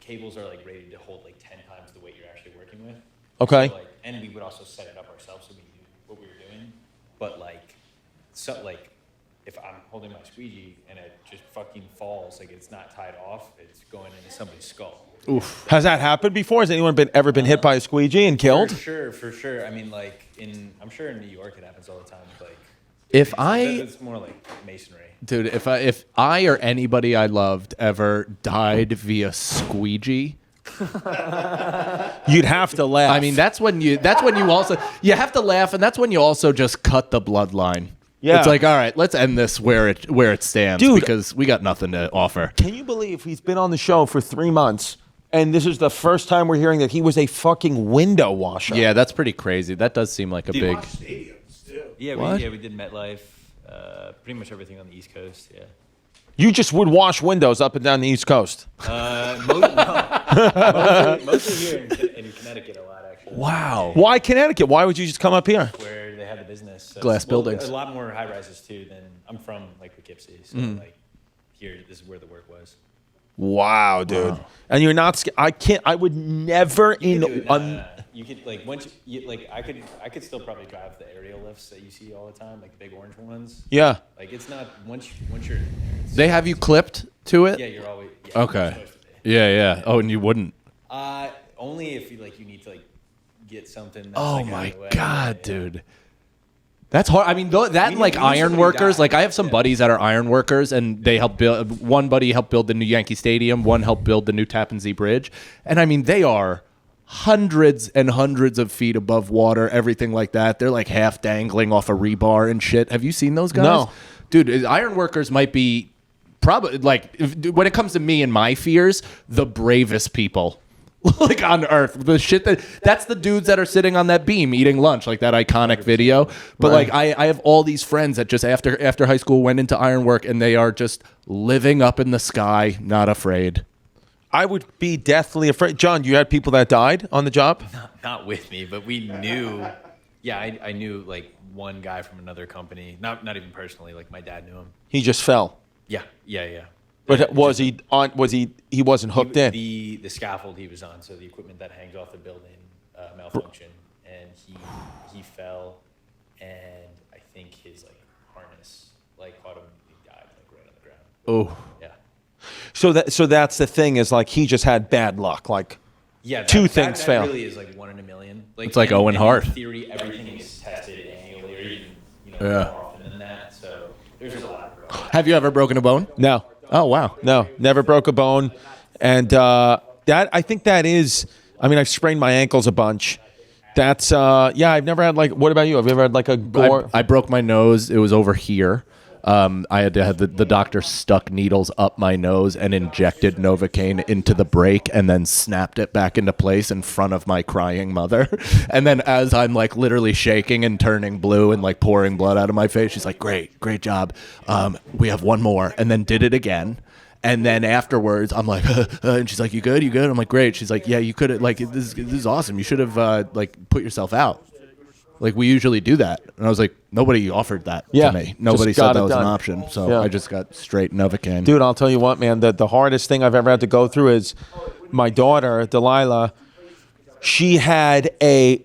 [SPEAKER 4] cables are like rated to hold like 10 times the weight you're actually working with.
[SPEAKER 1] Okay.
[SPEAKER 4] So, like, and we would also set it up ourselves so we knew what we were doing. But like if I'm holding my squeegee and it just fucking falls, like it's not tied off, it's going into somebody's skull.
[SPEAKER 2] Oof.
[SPEAKER 1] Has that happened before? Has anyone ever been hit by a squeegee and killed?
[SPEAKER 4] For sure. I mean, like I'm sure in New York it happens all the time. Like it's more like masonry.
[SPEAKER 2] Dude, if I or anybody I loved ever died via squeegee,
[SPEAKER 1] You'd have to laugh.
[SPEAKER 2] I mean that's when you also you have to laugh, and that's when you also just cut the bloodline.
[SPEAKER 1] Yeah.
[SPEAKER 2] It's like, all right, let's end this where it stands,
[SPEAKER 1] Dude.
[SPEAKER 2] because we got nothing to offer.
[SPEAKER 1] Can you believe he's been on the show for 3 months, and this is the first time we're hearing that he was a fucking window washer?
[SPEAKER 2] Yeah, that's pretty crazy. That does seem like a big.
[SPEAKER 3] stadiums too.
[SPEAKER 4] Yeah,
[SPEAKER 2] What?
[SPEAKER 4] we did MetLife, pretty much everything on the East Coast. Yeah.
[SPEAKER 1] You just would wash windows up and down the East Coast.
[SPEAKER 4] Mostly here in Connecticut a lot, actually.
[SPEAKER 2] Wow.
[SPEAKER 1] Why Connecticut? Why would you just come up here?
[SPEAKER 4] Where they have the business. So,
[SPEAKER 2] Glass buildings.
[SPEAKER 4] A lot more high rises too than I'm from like Poughkeepsie, so like here this is where the work was.
[SPEAKER 1] Wow, dude. And you're not scared. I would never
[SPEAKER 4] You could like once you like I could still probably drive the aerial lifts that you see all the time, like the big orange ones.
[SPEAKER 1] Yeah.
[SPEAKER 4] Like it's not once you're in there, it's,
[SPEAKER 2] They have you clipped to it?
[SPEAKER 4] yeah, you're always yeah,
[SPEAKER 2] Okay.
[SPEAKER 4] you're supposed to be.
[SPEAKER 2] Yeah. Oh, and you wouldn't.
[SPEAKER 4] Only if you need to like get something. That's,
[SPEAKER 2] Oh
[SPEAKER 4] like, out
[SPEAKER 2] my
[SPEAKER 4] of the way.
[SPEAKER 2] God,
[SPEAKER 4] Yeah.
[SPEAKER 2] dude. That's hard. I mean, that and like
[SPEAKER 4] we knew
[SPEAKER 2] iron
[SPEAKER 4] somebody
[SPEAKER 2] workers.
[SPEAKER 4] died.
[SPEAKER 2] Like I have some buddies that are iron workers, and they help build. One buddy helped build the new Yankee Stadium. One helped build the new Tappan Zee Bridge. And I mean, they are hundreds and hundreds of feet above water. Everything like that. They're like half dangling off a rebar and shit. Have you seen those guys?
[SPEAKER 1] No.
[SPEAKER 2] Dude. Iron workers might be probably like when it comes to me and my fears, the bravest people. Like on earth, the shit that's the dudes that are sitting on that beam eating lunch, like that iconic video. But
[SPEAKER 1] Right.
[SPEAKER 2] like I have all these friends that just after high school went into ironwork, and they are just living up in the sky, not afraid.
[SPEAKER 1] I would be deathly afraid. John, you had people that died on the job?
[SPEAKER 4] Not with me, but we knew. Yeah, I knew like one guy from another company. Not even personally. Like my dad knew him.
[SPEAKER 1] He just fell.
[SPEAKER 4] Yeah.
[SPEAKER 1] But was he on? He wasn't hooked in?
[SPEAKER 4] The scaffold he was on, so the equipment that hangs off the building, malfunctioned, and he fell, and I think his like harness like caught him. He died like right on the ground.
[SPEAKER 2] Oh,
[SPEAKER 4] Yeah.
[SPEAKER 1] So that's the thing is like he just had bad luck. Like
[SPEAKER 4] Yeah.
[SPEAKER 1] Two things
[SPEAKER 4] that
[SPEAKER 1] fail.
[SPEAKER 4] Really is like 1 in a million. Like
[SPEAKER 2] It's like Owen Hart.
[SPEAKER 4] In theory, everything is tested annually, or even
[SPEAKER 2] Yeah.
[SPEAKER 4] more often than that. So there's a lot.
[SPEAKER 2] have you ever broken a bone?
[SPEAKER 1] no,
[SPEAKER 2] Oh wow.
[SPEAKER 1] no, never broke a bone, and that I think that is. I mean, I've sprained my ankles a bunch. That's yeah. I've never had like. What about you? Have you ever had like a gore?
[SPEAKER 2] I broke my nose. It was over here. I had to have the doctor stuck needles up my nose and injected Novocaine into the break and then snapped it back into place in front of my crying mother. And then as I'm like literally shaking and turning blue and like pouring blood out of my face, she's like, great job. We have one more. And then did it again. And then afterwards, I'm like, and she's like, you good? I'm like, great. She's like, yeah, you could have, like, this is awesome. You should have, like, put yourself out. Like, we usually do that. And I was like, nobody offered that to me. Nobody said that was an option. So I just got straight Novocaine.
[SPEAKER 1] Dude, I'll tell you what, man, the hardest thing I've ever had to go through is my daughter, Delilah, she had a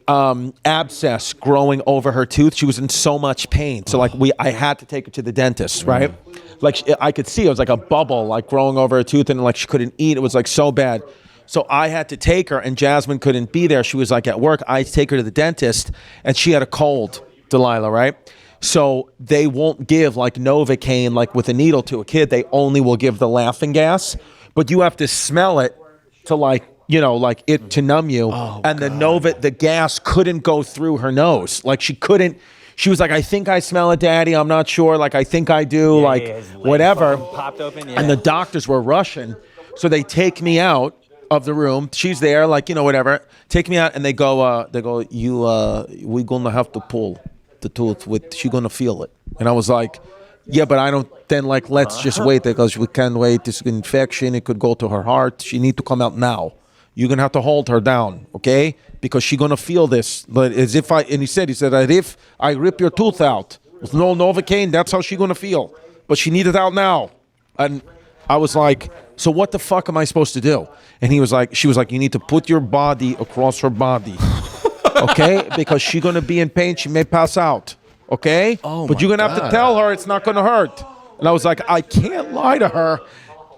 [SPEAKER 1] abscess growing over her tooth. She was in so much pain. So, like, I had to take her to the dentist, right? Like, I could see it was like a bubble, like, growing over her tooth, and, like, she couldn't eat. It was, like, so bad. So I had to take her, and Jasmine couldn't be there. She was, like, at work. I had to take her to the dentist, and she had a cold, Delilah, right? So they won't give, like, Novocaine, like, with a needle to a kid. They only will give the laughing gas. But you have to smell it to, like, you know, like it to numb you. And the gas couldn't go through her nose. Like she couldn't, she was like, I think I smell it, Daddy. I'm not sure. Like, I think I do, whatever.
[SPEAKER 4] Popped open,
[SPEAKER 1] And the doctors were rushing. So they take me out of the room. She's there, like, you know, whatever. Take me out and they go, we're going to have to pull the tooth she's going to feel it. And I was like, yeah, but I don't, then like, let's just wait because we can't wait. This infection, it could go to her heart. She need to come out now. You're going to have to hold her down, okay? Because she's going to feel this. But as if and he said, if I rip your tooth out with no Novocaine, that's how she's going to feel. But she needs it out now. And I was like, so what the fuck am I supposed to do? And she was like, you need to put your body across her body, okay? Because she's going to be in pain. She may pass out, okay? But you're going to have to tell her it's not going to hurt. And I was like, I can't lie to her.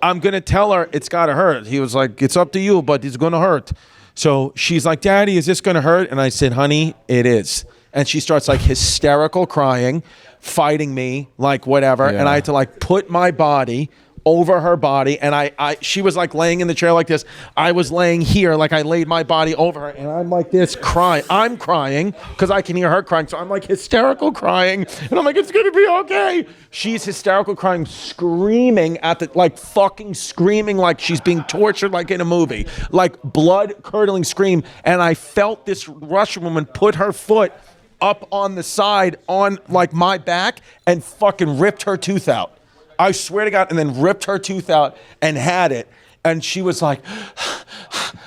[SPEAKER 1] I'm going to tell her it's got to hurt. He was like, it's up to you, but it's going to hurt. So she's like, Daddy, is this going to hurt? And I said, honey, it is. And she starts like hysterical crying, fighting me, like whatever. Yeah. And I had to like put my body over her body. And she was like laying in the chair like this. I was laying here, like I laid my body over her. And I'm like this crying. I'm crying because I can hear her crying. So I'm like hysterical crying. And I'm like, it's going to be okay. She's hysterical crying, screaming like fucking screaming like she's being tortured like in a movie. Like blood curdling scream. And I felt this Russian woman put her foot up on the side on like my back and fucking ripped her tooth out. I swear to God, and then ripped her tooth out and had it. And she was like,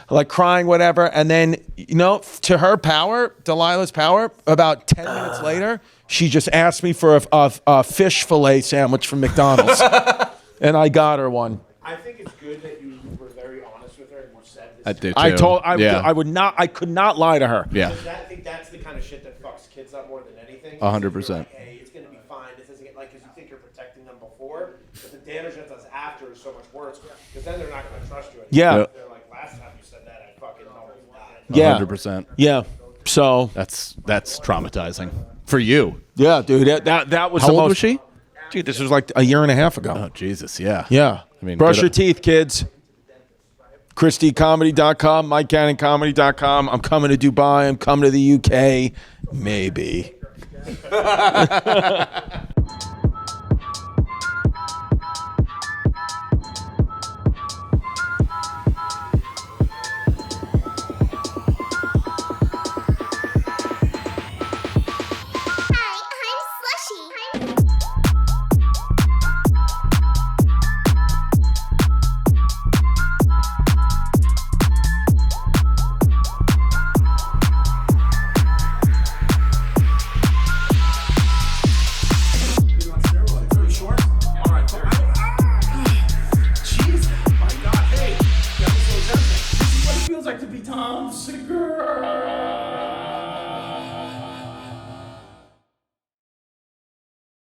[SPEAKER 1] like crying, whatever. And then, you know, to her power, Delilah's power, about 10 minutes later, she just asked me for a fish fillet sandwich from McDonald's. And I got her one.
[SPEAKER 3] I think it's good that you were very honest with her and more said this.
[SPEAKER 2] I did too.
[SPEAKER 1] I could not lie to her.
[SPEAKER 2] Yeah.
[SPEAKER 3] I think that's the kind of shit that fucks kids up more than anything.
[SPEAKER 2] 100%.
[SPEAKER 3] Like, hey, it's going to be fine. This isn't like, because you think you're protecting them before, but the damage that does after is so much worse, because then they're not going to trust you anymore.
[SPEAKER 1] Yeah.
[SPEAKER 3] They're like, last time you said that, I fucking almost died.
[SPEAKER 1] Yeah.
[SPEAKER 2] 100%.
[SPEAKER 1] Yeah. So.
[SPEAKER 2] That's traumatizing. For you.
[SPEAKER 1] Yeah, dude. That was
[SPEAKER 2] How
[SPEAKER 1] the
[SPEAKER 2] old
[SPEAKER 1] most.
[SPEAKER 2] was she?
[SPEAKER 1] Dude, this was like a year and a half ago.
[SPEAKER 2] Oh, Jesus, yeah.
[SPEAKER 1] Yeah.
[SPEAKER 2] I mean,
[SPEAKER 1] brush your teeth, kids. ChristyComedy.com, MikeCannonComedy.com. I'm coming to Dubai. I'm coming to the UK. Maybe.
[SPEAKER 3] Tom Segura.